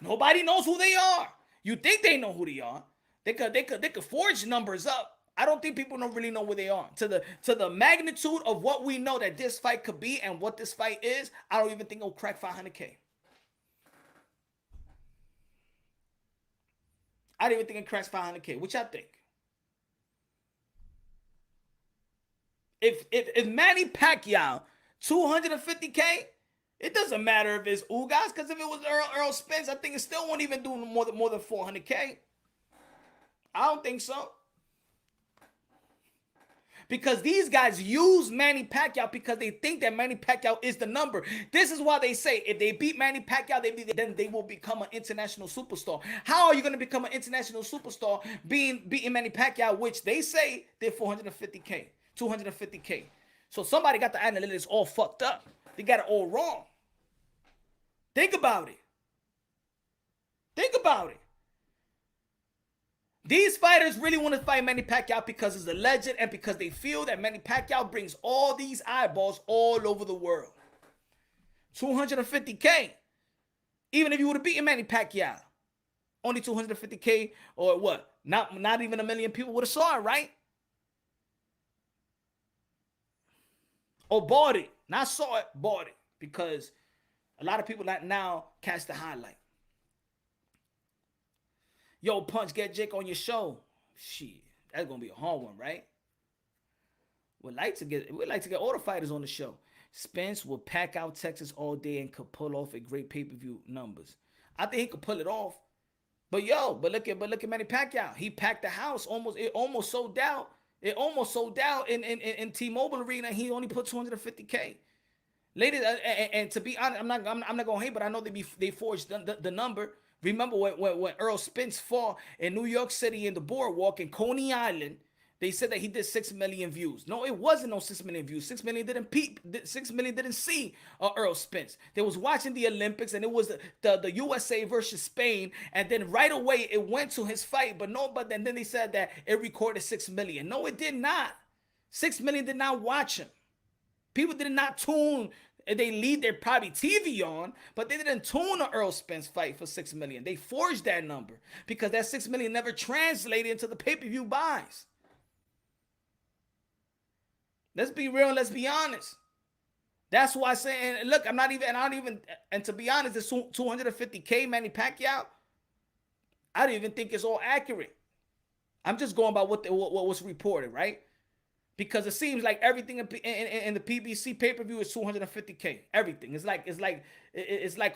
Nobody knows who they are. You think they know who they are. They could forge numbers up. I don't think people don't really know where they are. To the magnitude of what we know that this fight could be and what this fight is, I don't even think it'll crack 500K. I don't even think it cracks 500K. What y'all think? If Manny Pacquiao 250K, it doesn't matter if it's Ugas, because if it was Earl Spence, I think it still won't even do more than 400K. I don't think so. Because these guys use Manny Pacquiao because they think that Manny Pacquiao is the number. This is why they say if they beat Manny Pacquiao, then they will become an international superstar. How are you going to become an international superstar beating Manny Pacquiao, which they say they're 450K, 250K. So somebody got the analytics all fucked up. They got it all wrong. Think about it. Think about it. These fighters really want to fight Manny Pacquiao because he's a legend and because they feel that Manny Pacquiao brings all these eyeballs all over the world. 250K. Even if you would have beaten Manny Pacquiao, only 250K or what? Not even 1 million people would have saw it, right? Or bought it. Not saw it, bought it. Because a lot of people that now catch the highlight. Yo, Punch, get Jake on your show. Shit, that's gonna be a hard one, right? We'd like to get all the fighters on the show. Spence will pack out Texas all day and could pull off a great pay-per-view numbers. I think he could pull it off. But look at Manny Pacquiao. He packed the house. It almost sold out. It almost sold out in T-Mobile Arena. He only put 250K. Ladies, and to be honest, I'm not gonna hate, but I know they forged the number. Remember when Earl Spence fought in New York City in the boardwalk in Coney Island, they said that he did 6 million views. No, it wasn't no 6 million views. 6 million didn't see Earl Spence. They was watching the Olympics, and it was the USA versus Spain, and then right away it went to his fight. But then they said that it recorded 6 million. No, it did not. 6 million did not watch him. People did not tune. They leave their probably TV on, but they didn't tune an Earl Spence fight for 6 million. They forged that number because that 6 million never translated into the pay-per-view buys. Let's be real. Let's be honest. That's why I say, and look, and to be honest, this 250K Manny Pacquiao, I don't even think it's all accurate. I'm just going by what was reported, right? Because it seems like everything in the PBC pay-per-view is 250K. Everything. It's like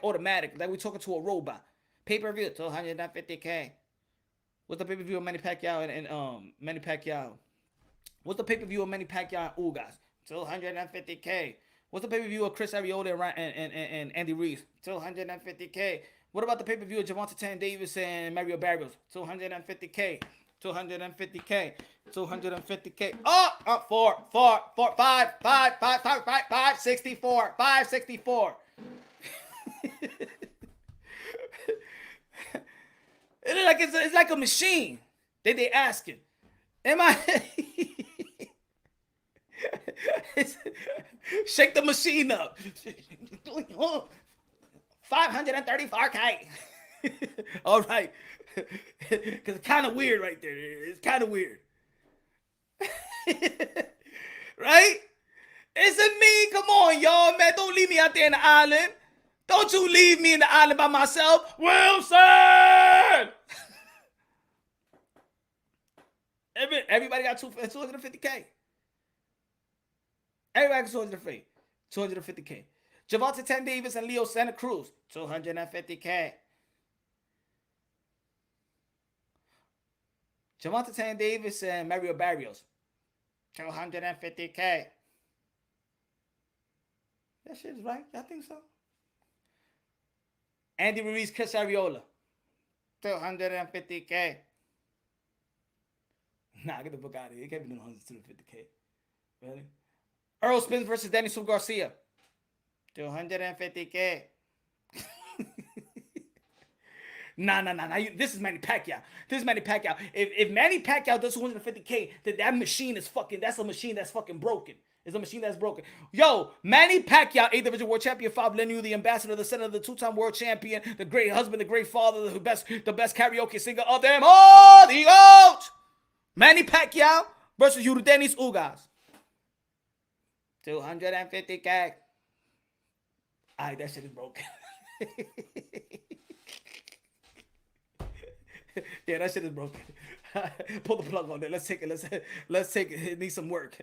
automatic. Like we're talking to a robot. Pay-per-view, 250K. What's the pay-per-view of Manny Pacquiao and Manny Pacquiao? What's the pay-per-view of Manny Pacquiao and Ugas? 250K. What's the pay-per-view of Chris Arreola and Andy Reid? 250K. What about the pay-per-view of Gervonta Tank Davis and Mario Barrios? 250K. 250K. 250K. Oh, 564. 564. It's like a machine. They asking, am I? Shake the machine up. 534K. All right. Because it's kind of weird right there. It's kind of weird. Right? Isn't me? Come on, y'all, man. Don't leave me out there in the island. Don't you leave me in the island by myself. Wilson! Everybody got 250K. Everybody got 250K. Javante Tank Davis and Leo Santa Cruz, 250K. Javante Tank Davis and Mario Barrios, 250K. That shit is right. I think so. Andy Ruiz, Chris Ariola, 250K. Nah, get the book out of here. It can't be doing 250K. Really? Earl Spence versus Dennis Garcia, 250K. Nah. This is Manny Pacquiao. If Manny Pacquiao does 250K, then that machine is fucking. That's a machine that's fucking broken. It's a machine that's broken. Yo, Manny Pacquiao, 8th Division World Champion, 5 Lennu, the ambassador, the senator, the 2-time world champion, the great husband, the great father, the best karaoke singer of them all, the GOAT. Manny Pacquiao versus Yordenis Ugas, 250K. Alright, that shit is broken. Yeah, that shit is broken. Pull the plug on there. Let's take it. Let's take it. It needs some work.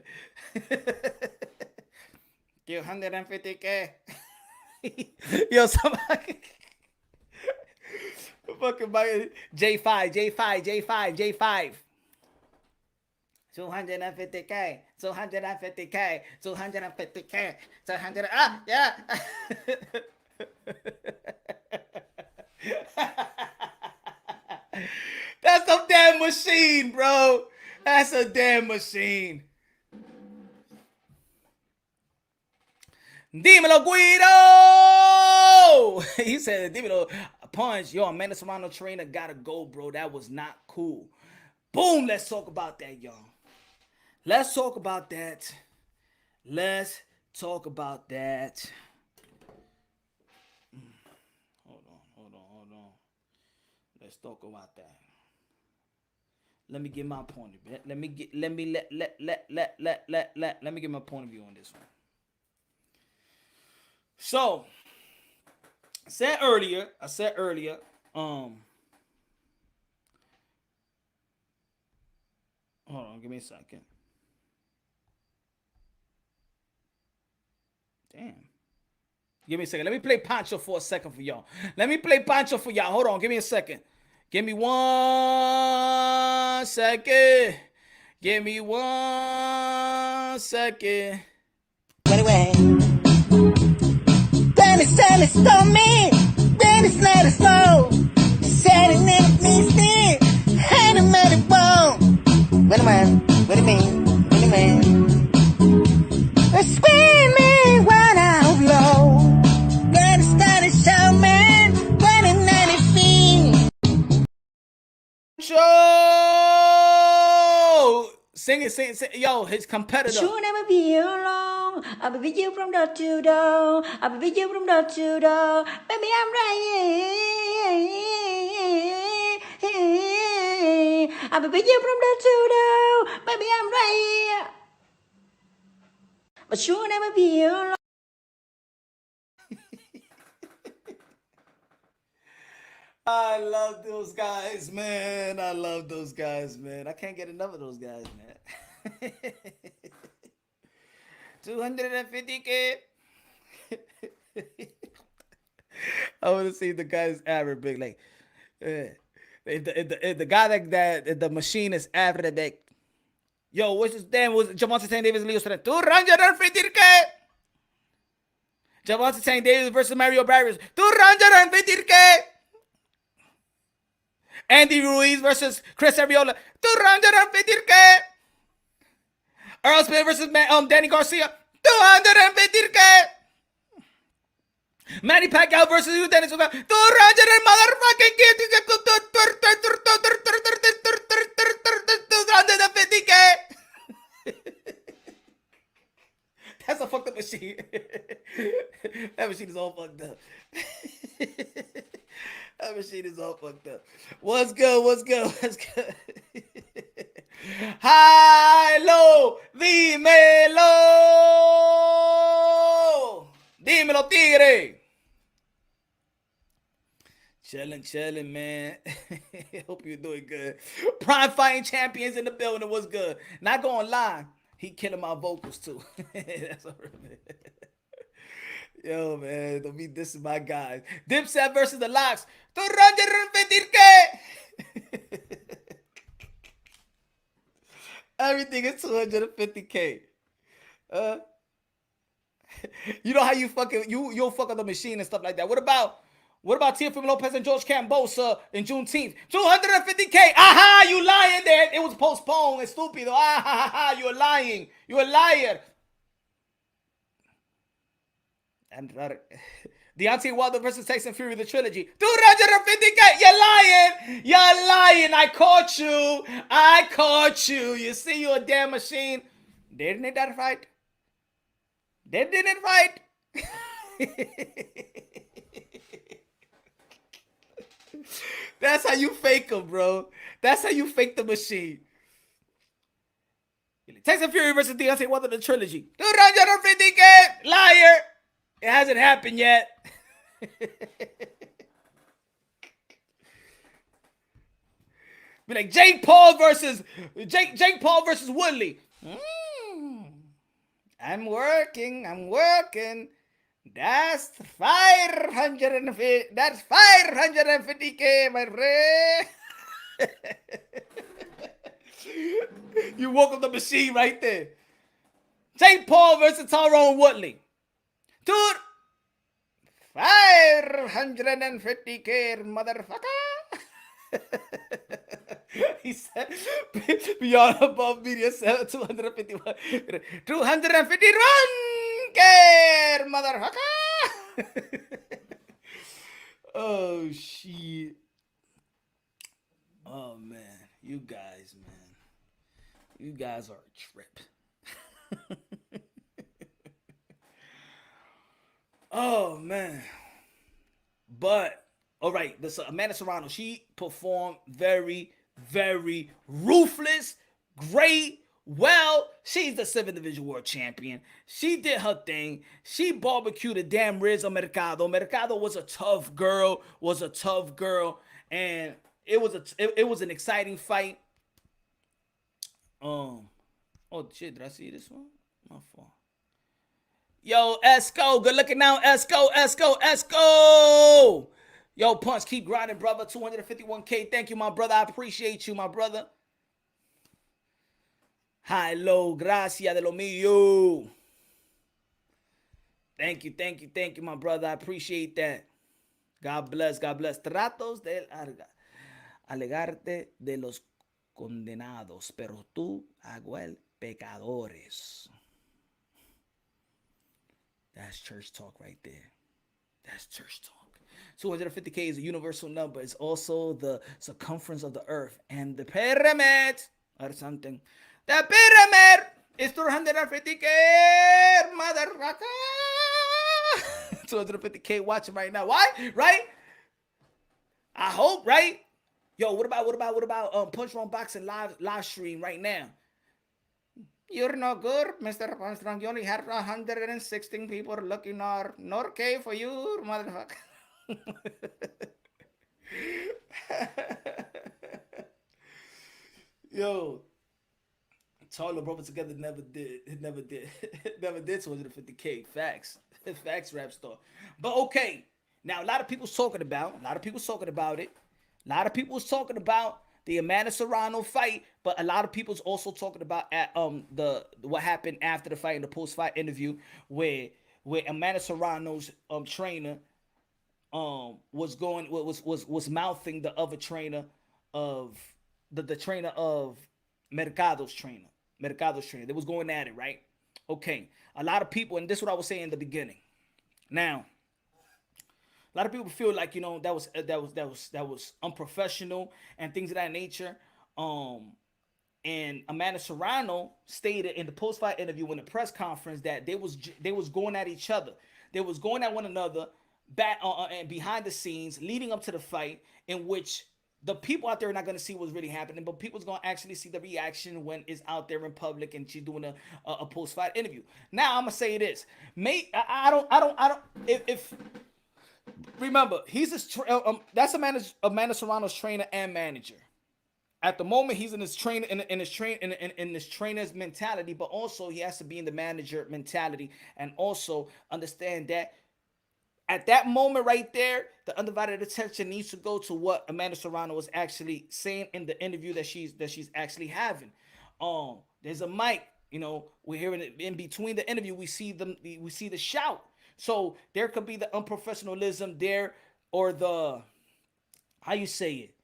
250K. Yo, somebody. Fucking J5. 250K. 250K. Yeah. That's a damn machine, bro. That's a damn machine. Dímelo, Guido! He said, dímelo, Punch. Yo, Amanda Serrano trainer gotta go, bro. That was not cool. Boom, let's talk about that, y'all. Let's talk about that. Hold on. Let's talk about that. Let me get my point of view. Let me get my point of view on this one. So, I said earlier, hold on, give me a second. Damn. Give me a second. Let me play Pancho for a second for y'all. Hold on, give me a second. Give me 1 second. Anyway, Dennis told me, Dennis let us know. Said it never means me, had him at it wrong. What do you mean? Screaming when out low. Dennis started showman, running at his feet. Show! Sing it. Yo, his competitor. You'll never be alone. I'll be with you from door to door. Baby, I'm right here. I'll be with you from door to door. Baby, I'm right here. But you'll never be alone. I love those guys, man. I can't get enough of those guys, man. 250K. I want to see the guys Arabic, like, if the guy that the machine is after that. Yo, what's his name? Was Javante Tank Davis and Leo Santa? 250K. Javante Tank Davis versus Mario Barrios. 250K. Andy Ruiz versus Chris Ariola. 250K. Earl Spence versus Danny Garcia. 250K. Manny Pacquiao versus Dennis Ugas. 250K. That's a fucked up machine. That machine is all fucked up. That machine is all fucked up. What's good? What's good? What's good? High, low, dímelo. Dímelo, tigre. Chilling, man. Hope you're doing good. Prime Fighting Champions in the building. What's good? Not gonna lie, he killing my vocals too. That's all right, man. Yo, man, don't be dissing my guys. Dipset versus the Locks. 250K. Everything is 250K. You know how you fucking you'll fuck up the machine and stuff like that. What about Teofimo Lopez and George Cambosa in Juneteenth? 250K. Aha, you lying there. It was postponed. It's stupid. Ah, you're lying. You're a liar. And Deontay Wilder versus Tyson Fury, the trilogy. 250K. You're lying. You're lying. I caught you. You see, you're a damn machine. Didn't it that fight? Didn't it fight? That's how you fake them, bro. That's how you fake the machine. Tyson Fury versus Deontay Wilder, the trilogy. 250K. Liar. It hasn't happened yet. Be like Jake Paul versus Woodley. I'm working. That's 550. That's 550K, my friend. You woke up the machine right there. Jake Paul versus Tyrone Woodley. Dude, 550K, motherfucker. He said, beyond above media, 251. 251K, motherfucker. Oh, shit. Oh, man. You guys are a trip. Oh, man. But, all right, this Amanda Serrano, she performed very, very ruthless, great, well. She's the 7th Division World Champion. She did her thing. She barbecued a damn Riz on Mercado. Mercado was a tough girl, and it was an exciting fight. Oh, shit, did I see this one? My fault. Yo, Esco, good looking now. Esco. Yo, Punch, keep grinding, brother. 251K. Thank you, my brother. I appreciate you, my brother. High, low, gracias de lo mío. Thank you, my brother. I appreciate that. God bless. Tratos de alegarte de los condenados, pero tú hago pecadores. That's church talk right there. That's church talk. 250K is a universal number. It's also the circumference of the earth. And the pyramid or something. The pyramid is 250K, motherfucker. 250K watching right now. Why? Right? I hope, right? Yo, what about Punch Wrong Boxing live stream right now? You're no good, Mr. Armstrong. You only had 116 people looking or not okay for you, motherfucker. Yo, Taller Brothers together never did 250K. Facts, rap star. But okay, now a lot of people's talking about it. A lot of people's talking about the Amanda Serrano fight, but a lot of people's also talking about what happened after the fight in the post-fight interview where Amanda Serrano's trainer was mouthing the other trainer of the trainer of Mercado's trainer. They was going at it, right? Okay. A lot of people, and this is what I was saying in the beginning. Now, a lot of people feel like, that was unprofessional and things of that nature. And Amanda Serrano stated in the post-fight interview in the press conference that they was going at each other. They was going at one another back and behind the scenes leading up to the fight, in which the people out there are not going to see what's really happening, but people's going to actually see the reaction when it's out there in public and she's doing a post-fight interview. Now I'm gonna say this, mate. I don't. If remember, that's Amanda Serrano's trainer and manager. At the moment, he's in his trainer's mentality, but also he has to be in the manager mentality, and also understand that at that moment right there, the undivided attention needs to go to what Amanda Serrano was actually saying in the interview that she's actually having. There's a mic, we're hearing it in between the interview. We see the shout. So there could be the unprofessionalism there, or the, how you say it,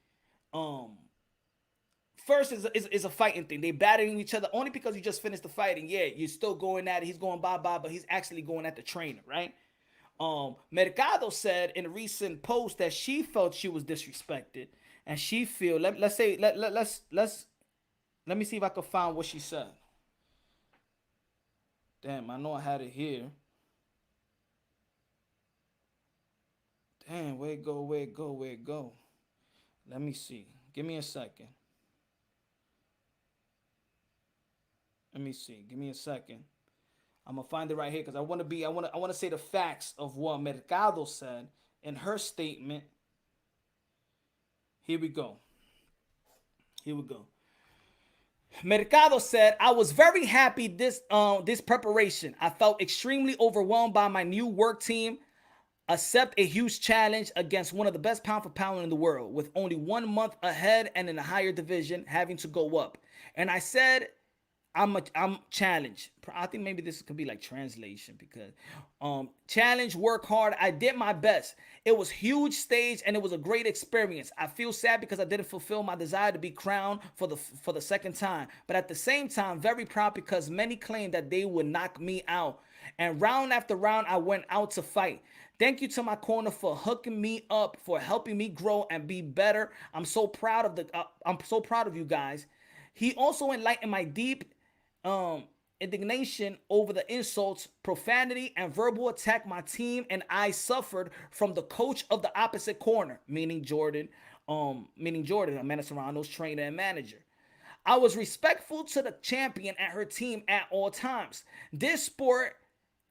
first is a fighting thing. They battering each other only because you just finished the fighting. Yeah, you're still going at it. He's going bye-bye, but he's actually going at the trainer, right? Mercado said in a recent post that she felt she was disrespected, and she feel let me see if I can find what she said. Damn, I know I had it here. Damn, where it go? Let me see. Give me a second. Let me see. Give me a second. I'm gonna find it right here because I want to say the facts of what Mercado said in her statement. Here we go. Mercado said, "I was very happy this preparation. I felt extremely overwhelmed by my new work team. Accept a huge challenge against one of the best pound for pound in the world, with only 1 month ahead and in a higher division, having to go up. And I said, I'm challenged." I think maybe this could be like translation, because challenge, work hard. I did my best. It was huge stage and it was a great experience. I feel sad because I didn't fulfill my desire to be crowned for the second time, but at the same time very proud because many claimed that they would knock me out, and round after round I went out to fight. Thank you to my corner for hooking me up, for helping me grow and be better. I'm so proud of you guys. He also enlightened my deep indignation over the insults, profanity, and verbal attack my team and I suffered from the coach of the opposite corner, meaning Jordan, Amanda Serrano's trainer and manager. I was respectful to the champion and her team at all times. This sport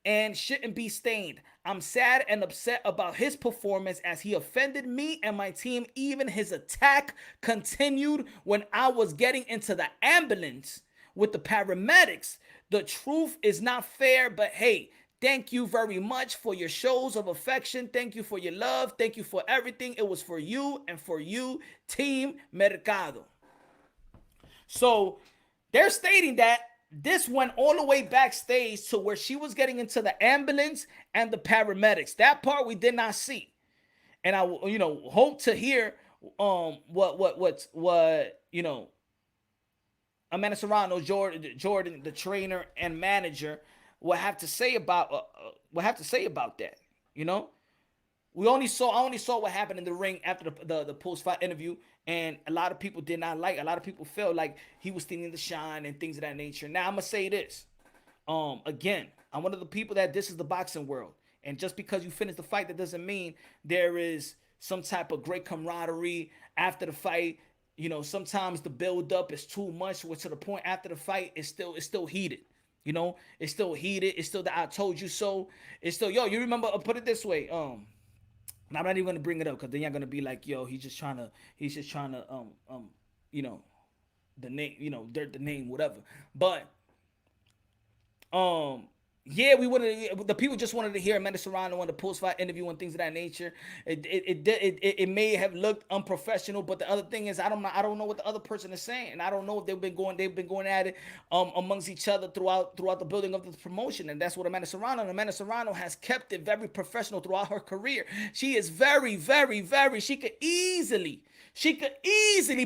and shouldn't be stained. I'm sad and upset about his performance as he offended me and my team. Even his attack continued when I was getting into the ambulance with the paramedics. The truth is not fair, but hey, thank you very much for your shows of affection. Thank you for your love. Thank you for everything. It was for you and for you, Team Mercado. So they're stating that this went all the way backstage to where she was getting into the ambulance and the paramedics. That part we did not see. And I hope to hear what Amanda Serrano, Jordan, the trainer and manager, will have to say about that. I only saw what happened in the ring after the post-fight interview, and a lot of people did not like. A lot of people felt like he was stealing the shine and things of that nature. Now I'm gonna say this, again, I'm one of the people that this is the boxing world, and just because you finish the fight, that doesn't mean there is some type of great camaraderie after the fight. Sometimes the build up is too much, which to the point after the fight it's still heated. It's still heated. It's still the I told you so. It's still, you remember, put it this way, I'm not even gonna bring it up because then you're gonna be like, he's just trying to the name, dirt the name, whatever. But the people just wanted to hear Amanda Serrano on the post-fight interview and things of that nature. It may have looked unprofessional, but the other thing is I don't know what the other person is saying, and I don't know if they've been going at it amongst each other throughout the building of the promotion, and that's what Amanda Serrano has kept it very professional throughout her career. She is very, very, very. She could easily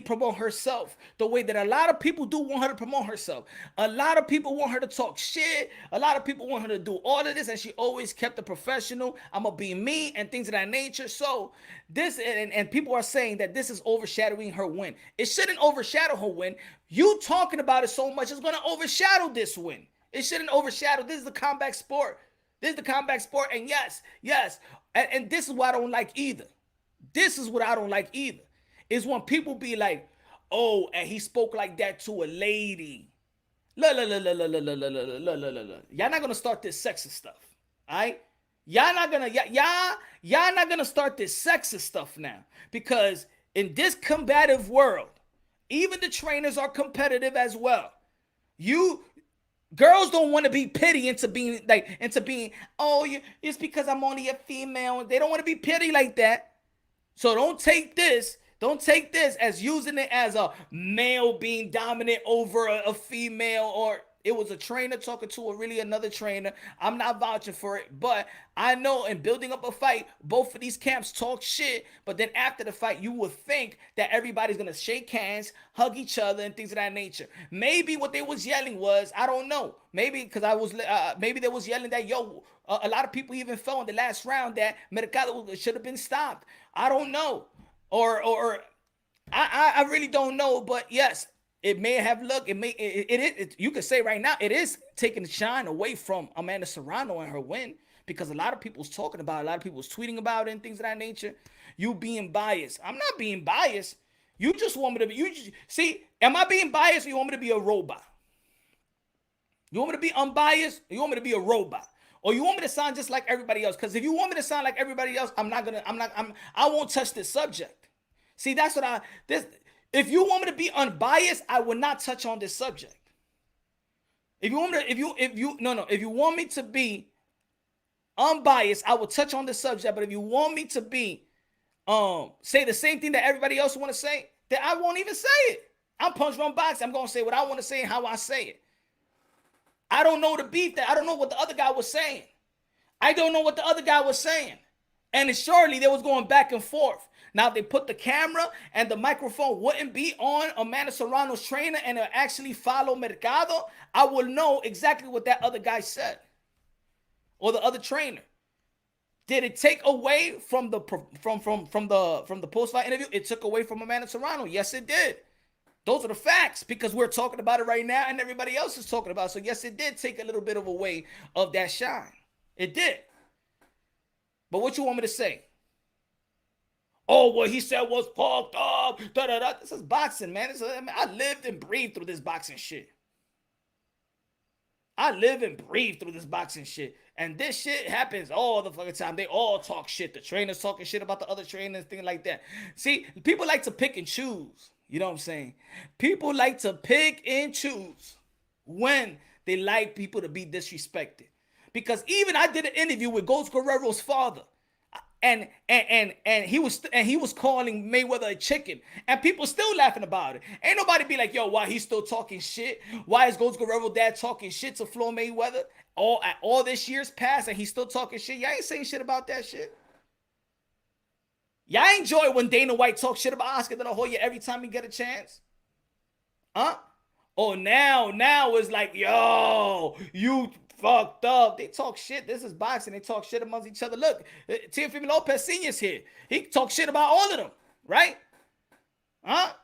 promote herself the way that a lot of people do want her to promote herself. A lot of people want her to talk shit. A lot of people want her to do all of this, and she always kept it professional. I'm gonna be me and things of that nature. So this and people are saying that this is overshadowing her win. It shouldn't overshadow her win. You talking about it so much is gonna overshadow this win. It shouldn't overshadow. This is the combat sport. This is the combat sport, and yes, and this is what I don't like either. This is what I don't like either. Is when people be like, oh, and he spoke like that to a lady. Y'all not gonna start this sexist stuff, all right? Y'all not gonna start this sexist stuff now, because in this combative world, even the trainers are competitive as well. Girls don't want to be pity into being it's because I'm only a female. They don't want to be pity like that. So don't take this as using it as a male being dominant over a female, or it was a trainer talking to another trainer. I'm not vouching for it, but I know in building up a fight, both of these camps talk shit, but then after the fight, you would think that everybody's going to shake hands, hug each other, and things of that nature. Maybe what they was yelling was, I don't know, maybe because maybe they was yelling that, a lot of people even felt in the last round that Mercado should have been stopped. I don't know. Or I really don't know, but yes, it may have looked. You could say right now it is taking the shine away from Amanda Serrano and her win, because a lot of people's talking about it, a lot of people's tweeting about it and things of that nature. You being biased. I'm not being biased. You just want me to be. See, am I being biased, or you want me to be a robot? You want me to be unbiased, or you want me to be a robot? Or you want me to sound just like everybody else? Because if you want me to sound like everybody else, I won't touch this subject. See, that's what if you want me to be unbiased, I will not touch on this subject. If you want me to be unbiased, I will touch on the subject. But if you want me to be say the same thing that everybody else want to say, then I won't even say it. I'm Punch Run Box. I'm gonna say what I want to say and how I say it. I don't know the beef that I don't know what the other guy was saying. I don't know what the other guy was saying. And surely they was going back and forth. Now, if they put the camera and the microphone wouldn't be on Amanda Serrano's trainer and it actually follow Mercado, I will know exactly what that other guy said. Or the other trainer. Did it take away from the post-fight interview? It took away from Amanda Serrano. Yes, it did. Those are the facts, because we're talking about it right now and everybody else is talking about it. So yes, it did take a little bit of away of that shine. It did. But what you want me to say? Oh, what he said was fucked up. This is boxing, man. I lived and breathed through this boxing shit. And this shit happens all the fucking time. They all talk shit. The trainers talking shit about the other trainers, things like that. See, people like to pick and choose. You know what I'm saying? People like to pick and choose when they like people to be disrespected. Because even I did an interview with Ghost Guerrero's father. And he was calling Mayweather a chicken, and people still laughing about it. Ain't nobody be like, yo, why he's still talking shit? Why is Ghost Guerrero dad talking shit to Floyd Mayweather all this year's past, and he's still talking shit? Y'all ain't saying shit about that shit. Y'all enjoy when Dana White talks shit about Oscar De La Hoya every time he get a chance? Huh? Oh, now it's like, yo, you fucked up. They talk shit. This is boxing. They talk shit amongst each other. Look, Teofimo Lopez Sr.'s here. He talks shit about all of them, right? Huh?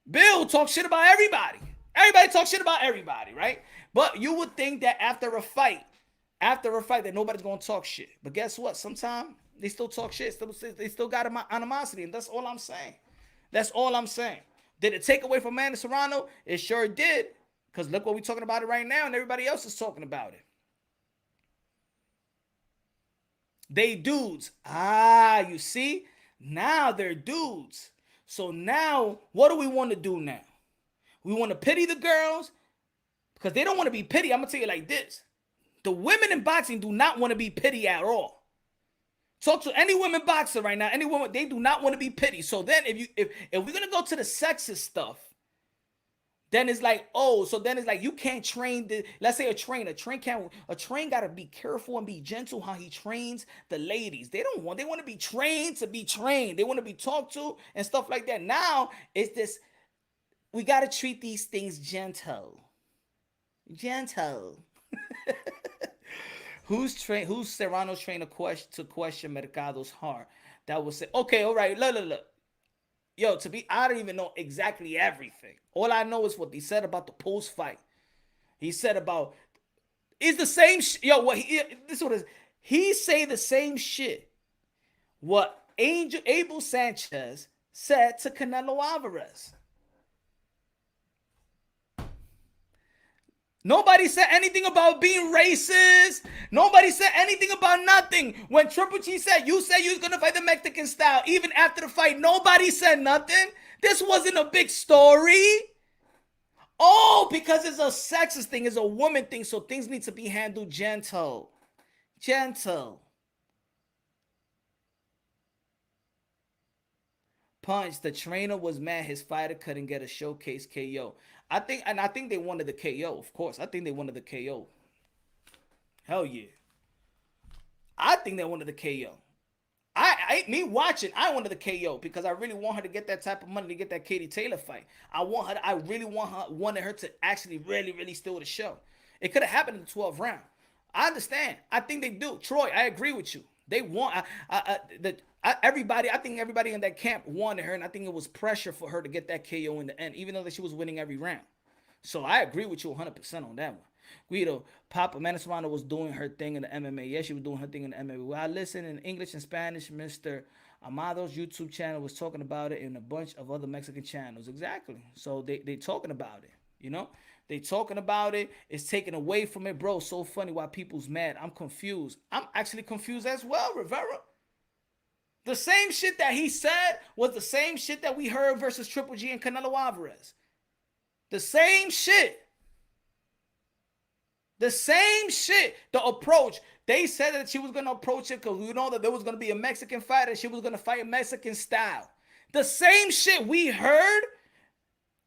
Bill talks shit about everybody. Everybody talks shit about everybody, right? But you would think that after a fight, that nobody's going to talk shit. But guess what? Sometimes they still talk shit. They still got animosity, and that's all I'm saying. Did it take away from Manny Serrano? It sure did. Because look what we're talking about it right now, and everybody else is talking about it. They dudes. You see? Now they're dudes. So now, what do we want to do now? We want to pity the girls because they don't want to be pity. I'm going to tell you like this. The women in boxing do not want to be pity at all. Talk to any women boxer right now. Any woman, they do not want to be pity. So then if we're going to go to the sexist stuff, then it's like, you can't train let's say a train got to be careful and be gentle how he trains the ladies. They want to be trained to be trained. They want to be talked to and stuff like that. Now it's this, we got to treat these things gentle. Who's Serrano's trainer to question Mercado's heart? That was say, okay, all right, look. Yo, I don't even know exactly everything. All I know is what he said about the post fight. He said about it's the same. This is what it is. He say the same shit. What Abel Sanchez said to Canelo Alvarez. Nobody said anything about being racist. Nobody said anything about nothing. When Triple G said you was gonna fight the Mexican style, even after the fight, nobody said nothing. This wasn't a big story. Oh, because it's a sexist thing, it's a woman thing, so things need to be handled gentle. Punch, the trainer was mad his fighter couldn't get a showcase KO. I think they wanted the KO, of course. I think they wanted the KO. Hell yeah. I think they wanted the KO. Me watching, I wanted the KO because I really want her to get that type of money to get that Katie Taylor fight. I really wanted her to actually really steal the show. It could have happened in the 12th round. I understand. I think they do. Troy, I agree with you. They want everybody. I think everybody in that camp wanted her, and I think it was pressure for her to get that KO in the end, even though that she was winning every round. So I agree with you 100% on that one. Guido, Manny Serrano was doing her thing in the MMA. Yes, she was doing her thing in the MMA. Well, I listened in English and Spanish. Mr. Amado's YouTube channel was talking about it, and a bunch of other Mexican channels. Exactly. So they talking about it. You know, they talking about it. It's taken away from it, bro. So funny why people's mad. I'm confused. I'm actually confused as well, Rivera. The same shit that he said was the same shit that we heard versus Triple G and Canelo Alvarez. The same shit. The same shit. The approach. They said that she was going to approach it because we know that there was going to be a Mexican fighter. She was going to fight Mexican style. The same shit we heard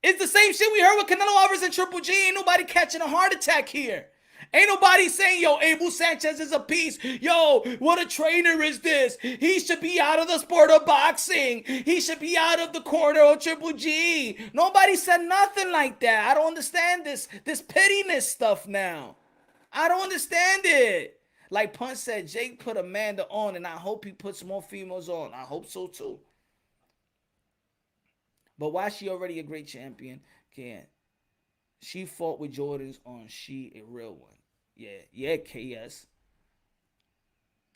is the same shit we heard with Canelo Alvarez and Triple G. Ain't nobody catching a heart attack here. Ain't nobody saying, yo, Abel Sanchez is a piece. Yo, what a trainer is this? He should be out of the sport of boxing. He should be out of the corner of Triple G. Nobody said nothing like that. I don't understand this pettiness stuff now. I don't understand it. Like Punch said, Jake put Amanda on, and I hope he puts more females on. I hope so, too. But why she already a great champion? She fought with Jordans on She a Real One. Yeah, KS.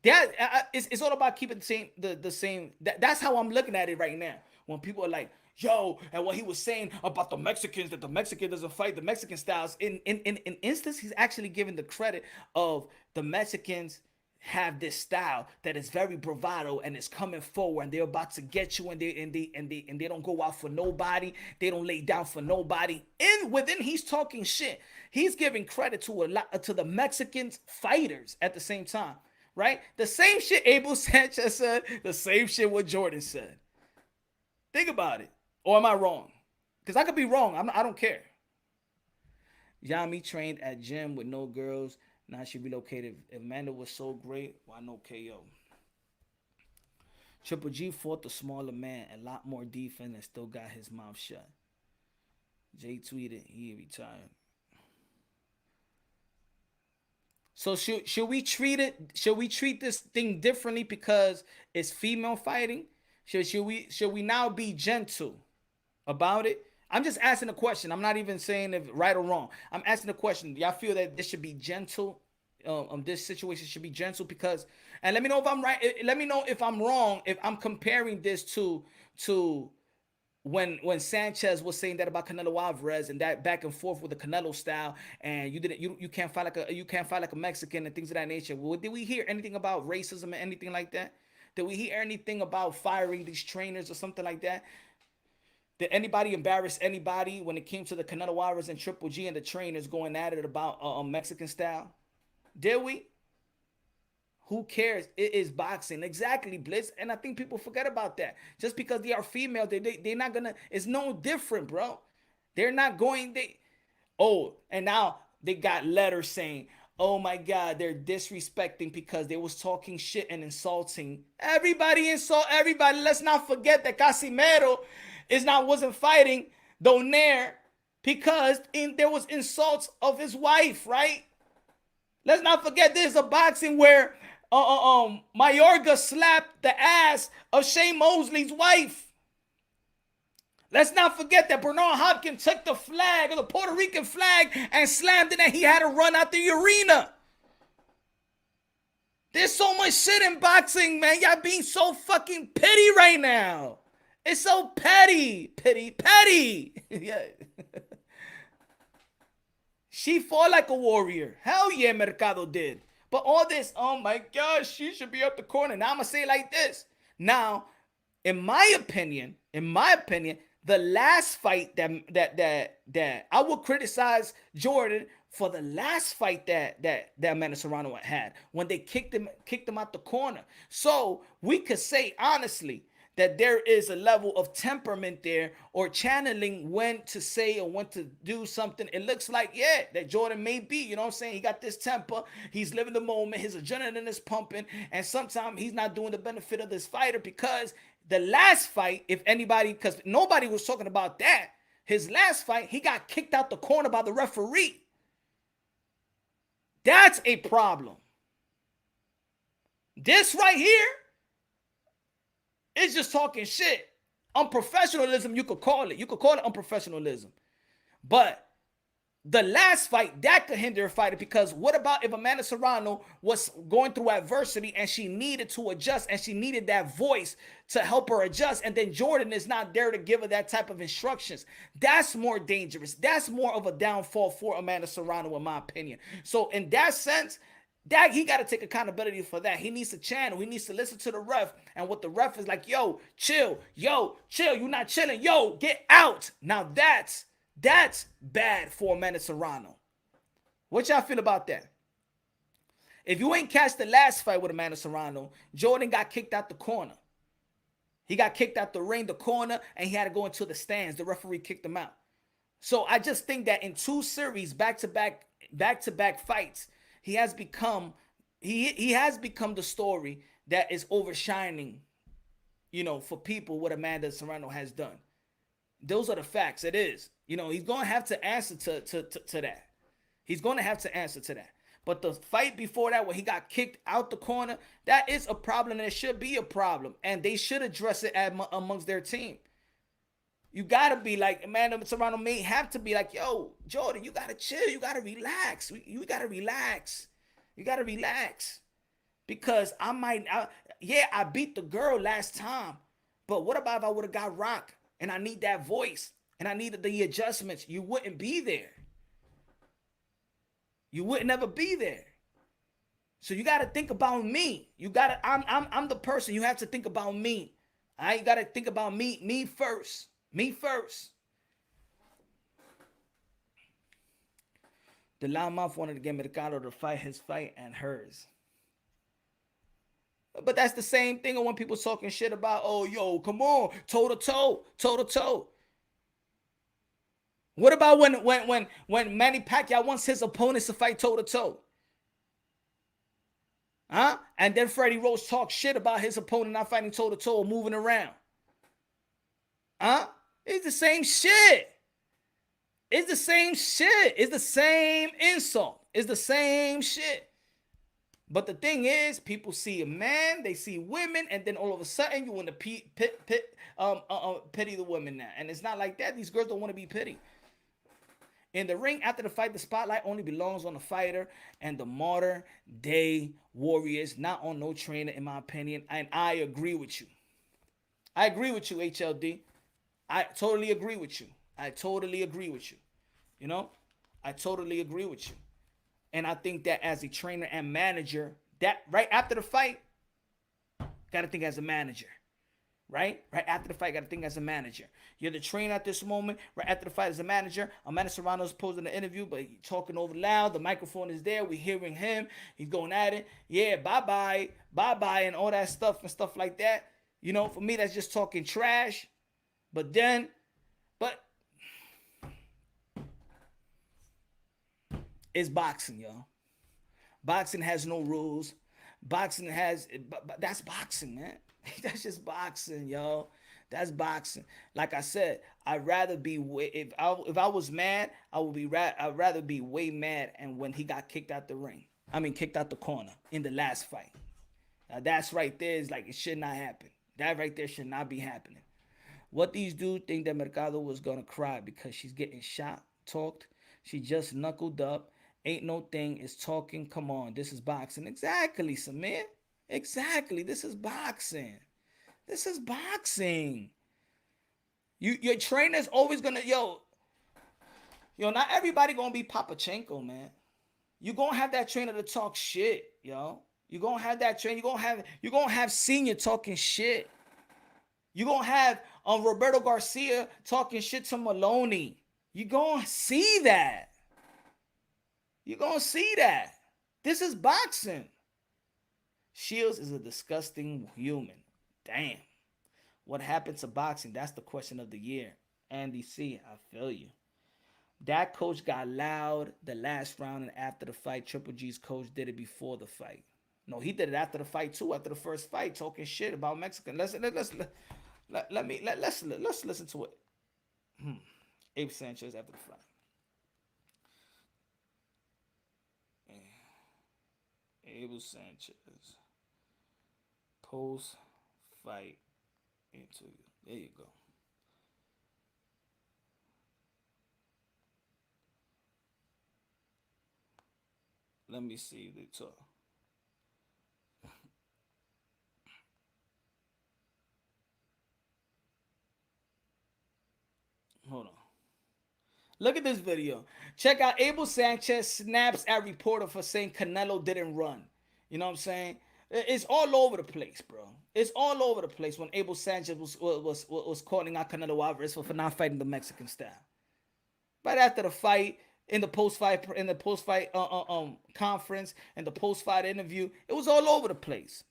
It's all about keeping the same. That's how I'm looking at it right now. When people are like, yo, and what he was saying about the Mexicans, that the Mexican doesn't fight the Mexican styles. In instance, he's actually giving the credit of the Mexicans have this style that is very bravado and is coming forward, and they're about to get you, and they don't go out for nobody. They don't lay down for nobody. Within he's talking shit. He's giving credit to the Mexican fighters at the same time, right? The same shit Abel Sanchez said, the same shit what Jordan said. Think about it. Or am I wrong? Because I could be wrong. I don't care. Yami trained at gym with no girls. Now she relocated. Amanda was so great. Why no KO? Triple G fought the smaller man, a lot more defense, and still got his mouth shut. Jay tweeted he retired. So should we treat it? Should we treat this thing differently because it's female fighting? Should we now be gentle about it? I'm just asking a question. I'm not even saying if right or wrong. I'm asking a question. Do y'all feel that this should be gentle? This situation should be gentle because, and let me know if I'm right. Let me know if I'm wrong. If I'm comparing this to when Sanchez was saying that about Canelo Alvarez and that back and forth with the Canelo style, and you can't fight like a Mexican and things of that nature. Well, did we hear anything about racism or anything like that? Did we hear anything about firing these trainers or something like that? Did anybody embarrass anybody when it came to the Canelo Alvarez and Triple G and the trainers going at it about Mexican style? Did we? Who cares? It is boxing. Exactly, Blitz. And I think people forget about that. Just because they are female, they're not gonna, it's no different, bro. They're not going, and now they got letters saying, oh my God, they're disrespecting because they was talking shit and insulting. Everybody insult everybody. Let's not forget that Casimero wasn't fighting Donaire because there was insults of his wife, right? Let's not forget there's a boxing where Mayorga slapped the ass of Shane Mosley's wife. Let's not forget that Bernard Hopkins took the flag, or the Puerto Rican flag, and slammed it, and he had to run out the arena. There's so much shit in boxing, man. Y'all being so fucking petty right now. It's so petty. Petty. Yeah. She fought like a warrior. Hell yeah, Mercado did. But all this, oh my gosh, she should be up the corner. Now I'm going to say it like this. Now, in my opinion, the last fight that I would criticize Jordan for, the last fight that Manny Serrano had, when they kicked him out the corner. So we could say honestly that there is a level of temperament there, or channeling when to say or when to do something. It looks like, yeah, that Jordan may be, you know what I'm saying? He got this temper. He's living the moment. His adrenaline is pumping. And sometimes he's not doing the benefit of this fighter, because the last fight, if anybody, because nobody was talking about that, his last fight, he got kicked out the corner by the referee. That's a problem. This right here is just talking shit. Unprofessionalism, you could call it. You could call it unprofessionalism. But the last fight, that could hinder a fighter, because what about if Amanda Serrano was going through adversity and she needed to adjust, and she needed that voice to help her adjust, and then Jordan is not there to give her that type of instructions? That's more dangerous. That's more of a downfall for Amanda Serrano, in my opinion. So in that sense, that he got to take accountability for that. He needs to channel. He needs to listen to the ref. And what the ref is like, yo, chill. Yo, chill. You're not chilling. Yo, get out. Now that's bad for Manny Serrano. What y'all feel about that? If you ain't catch the last fight with Manny Serrano, Jordan got kicked out the corner. He got kicked out the ring, the corner, and he had to go into the stands. The referee kicked him out. So I just think that in 2 series, back-to-back fights, he has become the story that is overshining, you know, for people, what Amanda Serrano has done. Those are the facts. It is. You know, he's going to have to answer to that. He's going to have to answer to that. But the fight before that, when he got kicked out the corner, that is a problem, and it should be a problem. And they should address it amongst their team. You got to be like, Amanda Serrano may have to be like, yo, Jordan, you got to chill. You got to relax. You got to relax. You got to relax. Because I beat the girl last time. But what about if I would have got rocked, and I need that voice, and I needed the adjustments? You wouldn't be there. You wouldn't ever be there. So you got to think about me. I'm the person. You have to think about me. You got to think about me first. Me first. The loudmouth wanted to get Mercado to fight his fight and hers. But that's the same thing when people talking shit about, oh, yo, come on, toe-to-toe. What about when Manny Pacquiao wants his opponents to fight toe-to-toe? Huh? And then Freddie Roach talks shit about his opponent not fighting toe-to-toe or moving around. Huh? It's the same shit. It's the same shit. It's the same insult. It's the same shit. But the thing is, people see a man, they see women, and then all of a sudden you want to pity the women now. And it's not like that. These girls don't want to be pitied. In the ring, after the fight, the spotlight only belongs on the fighter and the modern day warriors, not on no trainer, in my opinion. And I agree with you. I agree with you, HLD. I totally agree with you. You know, I totally agree with you. And I think that as a trainer and manager, that right after the fight, got to think as a manager. Right? Right after the fight, got to think as a manager. You're the trainer at this moment. Right after the fight as a manager. Amanda Serrano's posing the interview, but he's talking over loud. The microphone is there. We're hearing him. He's going at it. Yeah, bye-bye, and all that stuff and stuff like that. You know, for me, that's just talking trash. But it's boxing, y'all. Boxing has no rules. That's boxing, man. That's just boxing, yo. That's boxing. Like I said, I'd rather be if I was mad, I'd rather be way mad and when he got kicked out the ring. Kicked out the corner in the last fight. Now that's right there is like it should not happen. That right there should not be happening. What these dudes think that Mercado was gonna cry because she's getting shot, talked. She just knuckled up. Ain't no thing is talking. Come on, this is boxing. Exactly, Samir. Exactly. This is boxing. This is boxing. Your trainer's always gonna not everybody gonna be Papachenko, man. You gonna have that trainer to talk shit, yo. You gonna have that trainer. You gonna have senior talking shit. You gonna have Roberto Garcia talking shit to Maloney. You gonna see that. You gonna see that. This is boxing. Shields is a disgusting human. Damn. What happened to boxing? That's the question of the year. Andy C, I feel you. That coach got loud the last round and after the fight. Triple G's coach did it before the fight. No, he did it after the fight too. After the first fight, talking shit about Mexican. Let's listen to it. Abe Sanchez after the fight. Abel Sanchez post fight interview. There you go. Let me see if they talk. Hold on. Look at this video. Check out Abel Sanchez snaps at reporter for saying Canelo didn't run. You know what I'm saying? It's all over the place, bro. It's all over the place when Abel Sanchez was calling out Canelo Alvarez for not fighting the Mexican style. Right after the fight, in the post-fight conference, and the post-fight interview, it was all over the place.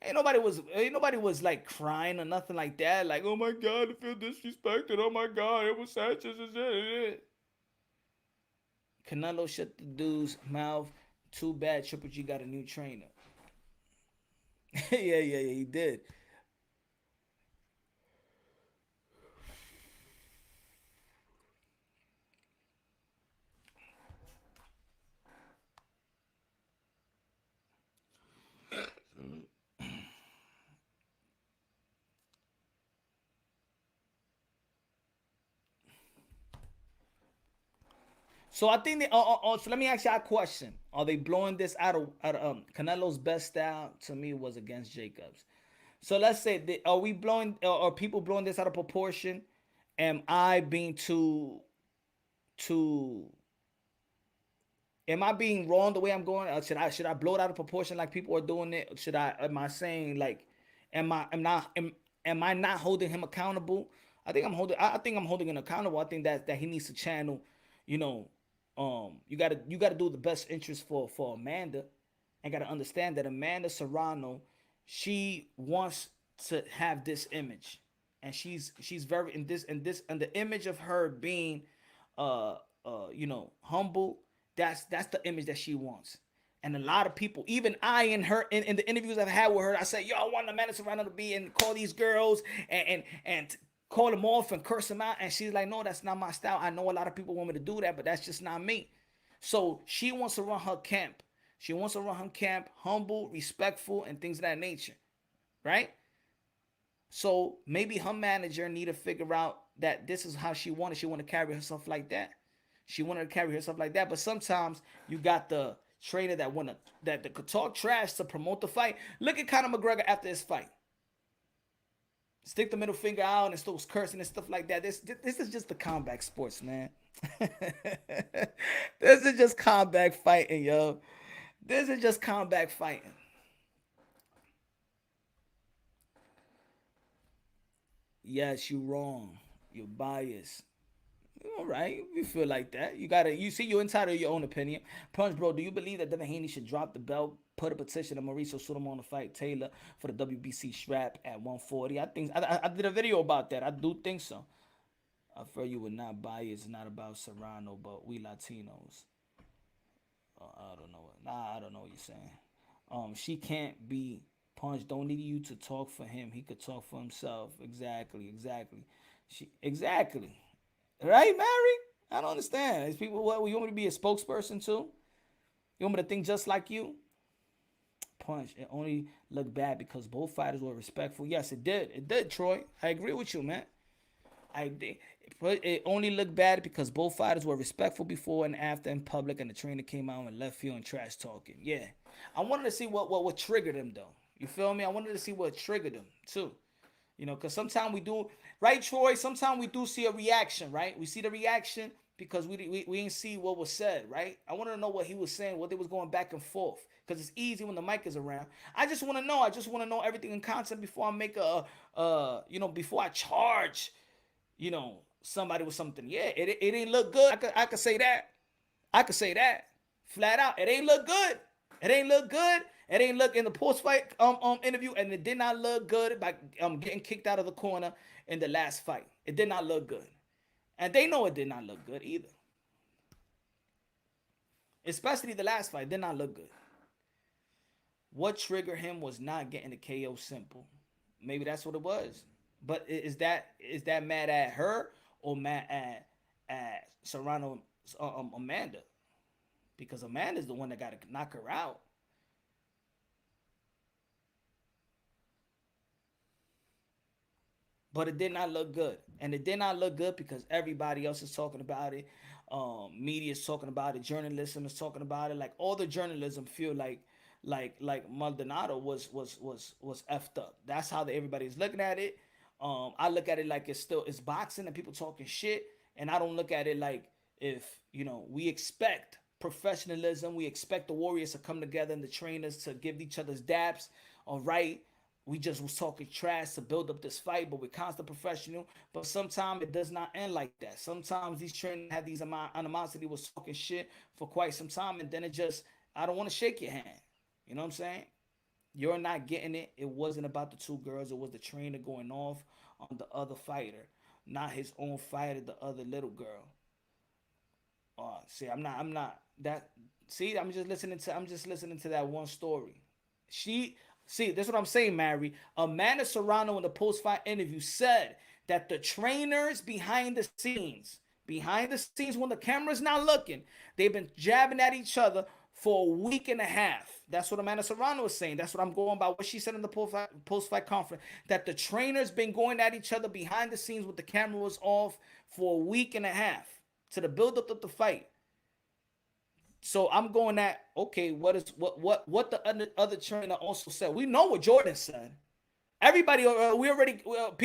Ain't nobody was like crying or nothing like that. Like, oh my God, I feel disrespected. Oh my God, Abel Sanchez is it. Canelo shut the dude's mouth. Too bad Triple G got a new trainer. yeah, he did. So I think so let me ask you a question. Are they blowing this out of Canelo's best style to me was against Jacobs. So let's say are people blowing this out of proportion? Am I being am I being wrong the way I'm going? Or should I blow it out of proportion like people are doing it? Or am I saying like am I not holding him accountable? I think I'm holding him accountable. I think that he needs to channel, you gotta do the best interest for Amanda, and gotta understand that Amanda Serrano, she wants to have this image, and she's very in the image of her being humble. That's the image that she wants. And a lot of people, even I in the interviews I've had with her, I say, yo, I want Amanda Serrano to be and call these girls and call them off and curse them out. And she's like, no, that's not my style. I know a lot of people want me to do that, but that's just not me. So she wants to run her camp. She wants to run her camp humble, respectful, and things of that nature. Right? So maybe her manager need to figure out that this is how she wanted. She want to carry herself like that. She wanted to carry herself like that. But sometimes you got the trainer that could talk trash to promote the fight. Look at Conor McGregor after his fight. Stick the middle finger out and still was cursing and stuff like that. This is just the combat sports, man. This is just combat fighting, yo. This is just combat fighting. Yes, you wrong. You're biased. All right, you feel like that. You see, you're entitled to your own opinion. Punch, bro, do you believe that Devin Haney should drop the belt, put a petition to Mauricio Sulaimon to fight Taylor for the WBC strap at 140? I did a video about that. I do think so. I feel you were not biased. It's not about Serrano, but we Latinos. I don't know. I don't know what you're saying. She can't be Punch. Don't need you to talk for him. He could talk for himself. Exactly. Exactly. Right, Mary? I don't understand. Is people what you want me to be a spokesperson too? You want me to think just like you? Punch. It only looked bad because both fighters were respectful. Yes, it did. It did, Troy. I agree with you, man. I did. It only looked bad because both fighters were respectful before and after in public, and the trainer came out and left field and trash talking. Yeah, I wanted to see what triggered him though. You feel me? I wanted to see what triggered him too. You know, because sometimes we do, right, Troy? Sometimes we do see a reaction, right? We see the reaction because we didn't see what was said, right? I want to know what he was saying, what they was going back and forth, because it's easy when the mic is around. I just want to know. I just want to know everything in content before I make before I charge, somebody with something. Yeah, it didn't look good. I could say that. I could say that flat out. It ain't look good. It ain't look good. It ain't look in the post-fight interview, and it did not look good by getting kicked out of the corner in the last fight. It did not look good. And they know it did not look good either. Especially the last fight. It did not look good. What triggered him was not getting the KO simple. Maybe that's what it was. But is that mad at her or mad at Serrano, Amanda? Because Amanda's the one that got to knock her out. But it did not look good. And it did not look good because everybody else is talking about it. Media is talking about it. Journalism is talking about it. Like all the journalism feel like Maldonado was effed up. That's how everybody's looking at it. I look at it like it's boxing and people talking shit. And I don't look at it like if, we expect professionalism. We expect the warriors to come together and the trainers to give each other's daps. All right. We just was talking trash to build up this fight, but we're constant professional. But sometimes it does not end like that. Sometimes these trainers have these animosity, was talking shit for quite some time, and then I don't want to shake your hand. You know what I'm saying? You're not getting it. It wasn't about the two girls. It was the trainer going off on the other fighter, not his own fighter, the other little girl. I'm just listening to that one story. That's what I'm saying, Mary. Amanda Serrano in the post-fight interview said that the trainers behind the scenes when the camera's not looking, they've been jabbing at each other for a week and a half. That's what Amanda Serrano is saying. That's what I'm going by, what she said in the post-fight conference, that the trainers been going at each other behind the scenes with the camera was off for a week and a half to the build-up of the fight. So I'm going at, okay, what the other trainer also said. We know what Jordan said. Everybody,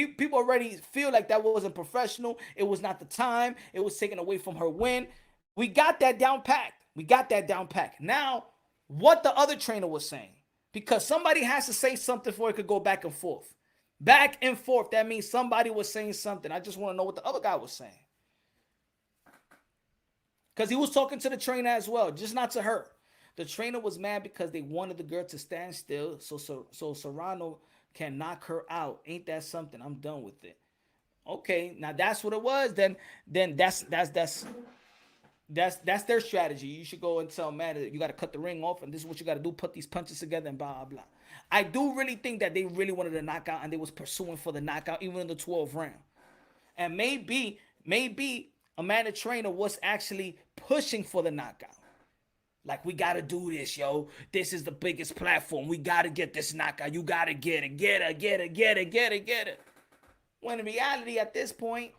people already feel like that wasn't professional. It was not the time. It was taken away from her win. We got that down packed. Now, what the other trainer was saying, because somebody has to say something before it could go back and forth. Back and forth. That means somebody was saying something. I just want to know what the other guy was saying. Because he was talking to the trainer as well, just not to her. The trainer was mad because they wanted the girl to stand still so Serrano can knock her out. Ain't that something? I'm done with it. Okay, now that's what it was. Then that's their strategy. You should go and tell man that you got to cut the ring off, and this is what you got to do: put these punches together and blah blah blah. I do really think that they really wanted a knockout, and they was pursuing for the knockout even in the 12th round. And maybe Amanda Trainer was actually pushing for the knockout. Like, we got to do this, yo. This is the biggest platform. We got to get this knockout. You got to get it. Get it. When in reality, at this point,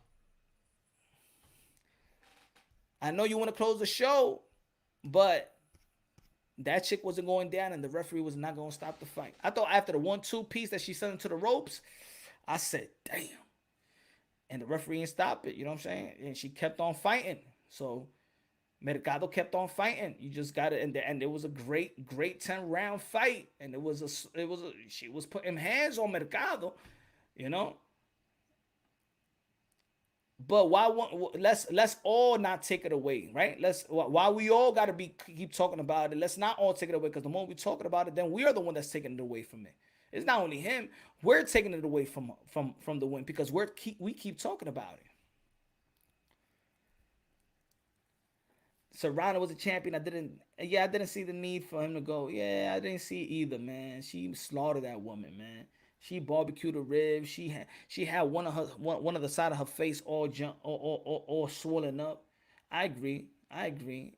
I know you want to close the show, but that chick wasn't going down and the referee was not going to stop the fight. I thought after the 1-2 piece that she sent into the ropes, I said, damn. And the referee didn't stop it, you know what I'm saying? And she kept on fighting. So Mercado kept on fighting. You just got it, and it was a great 10-round fight. And she was putting hands on Mercado, you know. But let's all not take it away, right? While we all gotta keep talking about it, let's not all take it away, because the moment we're talking about it, then we are the one that's taking it away from it. It's not only him. We're taking it away from the win because we keep talking about it. Serrano was a champion. I didn't see the need for him to go. Yeah, I didn't see it either, man. She slaughtered that woman, man. She barbecued her ribs. She had one of the side of her face all swollen up. I agree.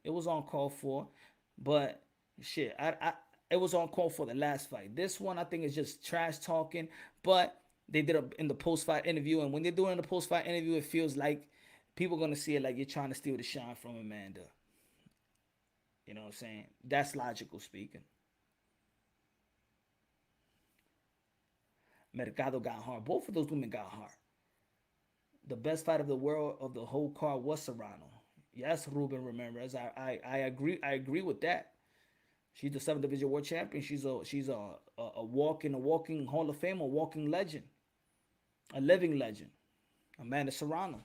It was uncalled for, but Shit, it was on call for the last fight. This one, I think, is just trash talking. But they did it in the post fight interview, and when they're doing the post fight interview, it feels like people are gonna see it like you're trying to steal the shine from Amanda. You know what I'm saying? That's logical speaking. Mercado got hard. Both of those women got hard. The best fight of the world of the whole card was Serrano. Yes, Ruben Ramirez. I agree. I agree with that. She's the 7th division world champion. She's a walking Hall of Fame, a walking legend, a living legend. Amanda Serrano.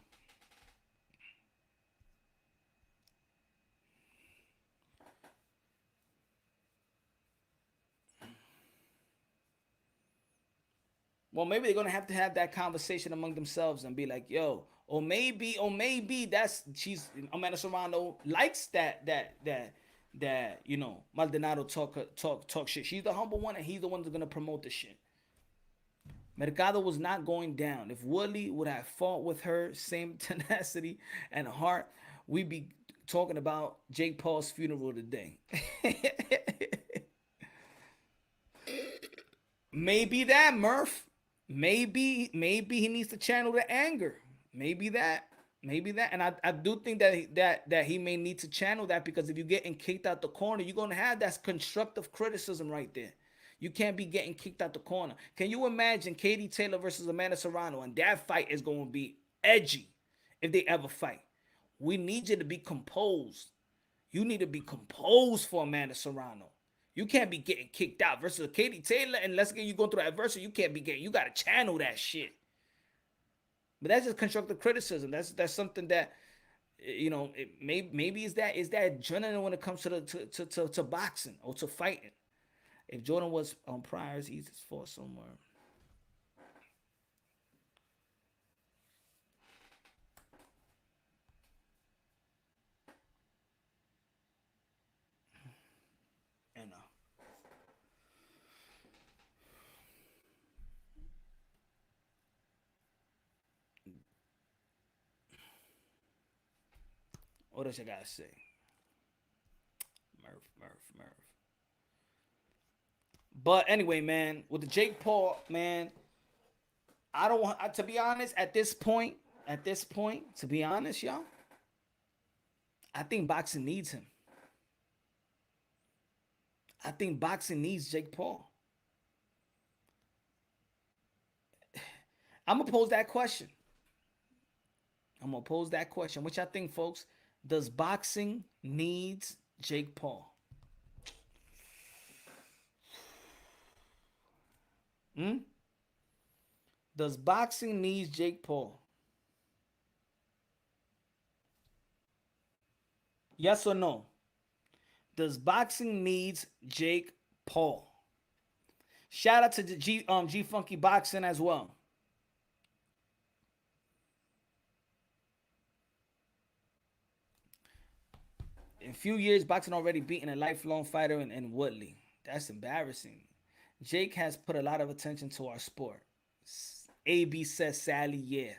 Well, maybe they're gonna have to have that conversation among themselves and be like, "Yo," or maybe that's she's Amanda Serrano likes that Maldonado talk shit. She's the humble one, and he's the one that's gonna promote the shit. Mercado was not going down. If Woodley would have fought with her same tenacity and heart, we'd be talking about Jake Paul's funeral today. Maybe that, Murph. Maybe he needs to channel the anger. Maybe that. And I do think that he may need to channel that, because if you're getting kicked out the corner, you're gonna have that constructive criticism right there. You can't be getting kicked out the corner. Can you imagine Katie Taylor versus Amanda Serrano, and that fight is going to be edgy if they ever fight? We need you to be composed. You need to be composed for Amanda Serrano. You can't be getting kicked out versus Katie Taylor, and let's get you going through adversity. You can't be getting. You got to channel that shit. But that's just constructive criticism. That's something that, maybe is that adrenaline when it comes to boxing or to fighting. If Jordan was on priors, he's fought somewhere. And what else I gotta say? Murph. But anyway, man, with the Jake Paul, man, I don't want to be honest at this point, to be honest, y'all, I think boxing needs him. I think boxing needs Jake Paul. I'm gonna pose that question. Which I think, folks, does boxing needs Jake Paul? Does boxing needs Jake Paul? Yes or no? Does boxing needs Jake Paul? Shout out to the G Funky Boxing as well. In a few years, boxing already beaten a lifelong fighter in Woodley. That's embarrassing. Jake has put a lot of attention to our sport. AB says Sally, yeah.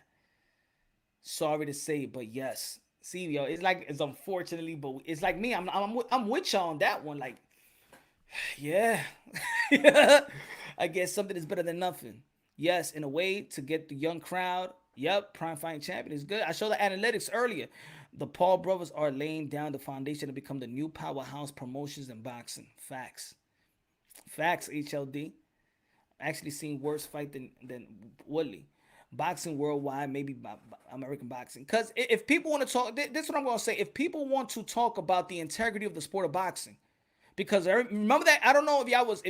Sorry to say, but yes. See, yo, it's unfortunately, but it's like me. I'm with y'all on that one. Like, yeah. I guess something is better than nothing. Yes, in a way, to get the young crowd. Yep, prime fighting champion is good. I showed the analytics earlier. The Paul brothers are laying down the foundation to become the new powerhouse promotions in boxing. Facts, HLD. Actually seen worse fight than Woodley. Boxing worldwide, maybe American boxing. Because if people want to talk, this is what I'm going to say. If people want to talk about the integrity of the sport of boxing, because remember that, I don't know if y'all was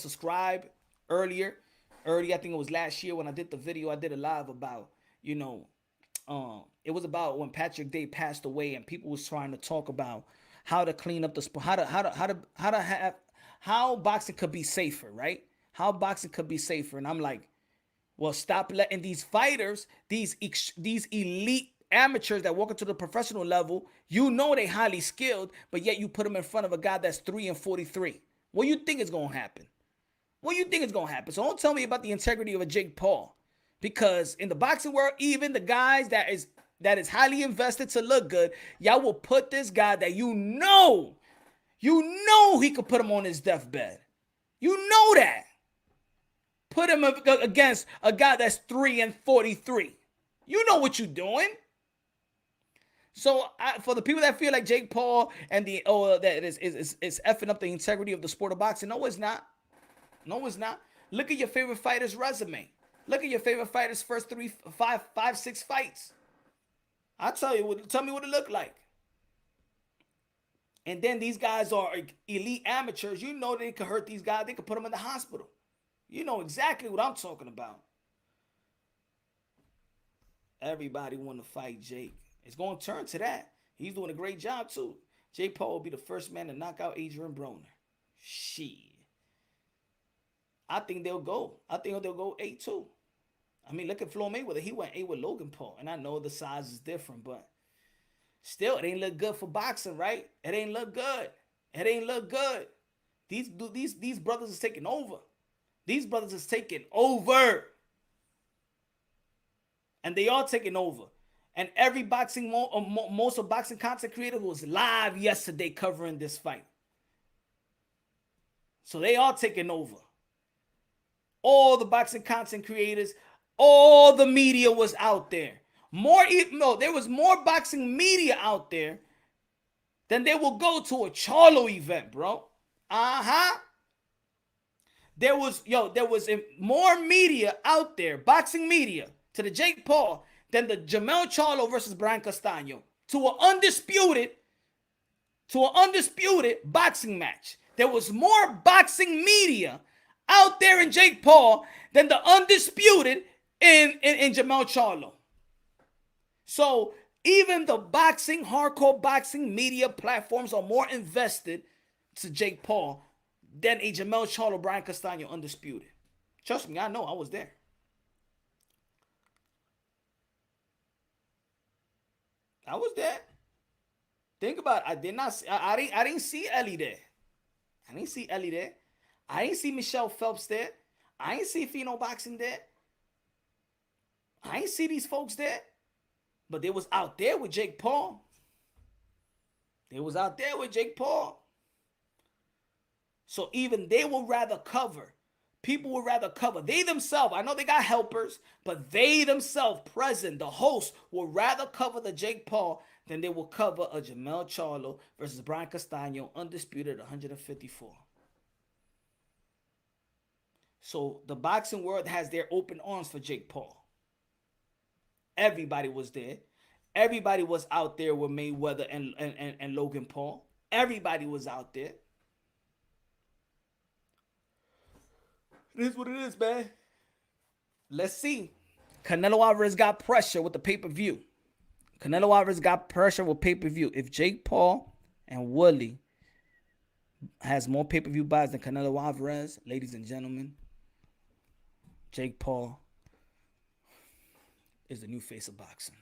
subscribed earlier. I think it was last year when I did the video. I did a live about, it was about when Patrick Day passed away, and people was trying to talk about how to clean up the sport, how boxing could be safer, right? How boxing could be safer. And I'm like, well, stop letting these fighters, these elite amateurs that walk into the professional level, they highly skilled, but yet you put them in front of a guy that's 3-43. What do you think is going to happen? So don't tell me about the integrity of a Jake Paul. Because in the boxing world, even the guys that is that is highly invested to look good, y'all will put this guy that you know he could put him on his deathbed. You know that. Put him against a guy that's 3-43. You know what you're doing. So for the people that feel like Jake Paul and that is effing up the integrity of the sport of boxing, no, it's not. No, it's not. Look at your favorite fighter's resume. Look at your favorite fighter's first 6 fights. I'll tell me what it looked like. And then these guys are elite amateurs. You know they could hurt these guys. They could put them in the hospital. You know exactly what I'm talking about. Everybody want to fight Jake. It's going to turn to that. He's doing a great job too. Jake Paul will be the first man to knock out Adrian Broner. Shit. I think they'll go. I think they'll go 8-2. I mean, look at Floyd Mayweather. He went 8 with Logan Paul. And I know the size is different, but still, it ain't look good for boxing, right? It ain't look good. It ain't look good. These brothers is taking over. These brothers is taking over. And they are taking over. And every boxing, most of boxing content creators was live yesterday covering this fight. So they are taking over. All the boxing content creators, all the media was out there. There was more boxing media out there than they will go to a Charlo event, bro. There was more media out there, boxing media, to the Jake Paul than the Jamel Charlo versus Brian Castaño to an undisputed boxing match. There was more boxing media out there in Jake Paul than the undisputed in Jamel Charlo. So even the hardcore boxing media platforms are more invested to Jake Paul than a Jamel Charlo, Brian Castaño undisputed. Trust me, I know, I was there. I was there. Think about it. I didn't see Ellie there. I didn't see Ellie there. I didn't see Michelle Phelps there. I didn't see Pheno Boxing there. I didn't see these folks there. But they was out there with Jake Paul. So even they will rather cover. People will rather cover. They themselves, I know they got helpers, but they themselves present, the host, will rather cover the Jake Paul than they will cover a Jamel Charlo versus Brian Castaño, undisputed 154. So the boxing world has their open arms for Jake Paul. Everybody was there. Everybody was out there with Mayweather and Logan Paul. Everybody was out there. It is what it is, man. Let's see. Canelo Alvarez got pressure with the pay-per-view. If Jake Paul and Woodley has more pay-per-view buys than Canelo Alvarez, ladies and gentlemen, Jake Paul is the new face of boxing.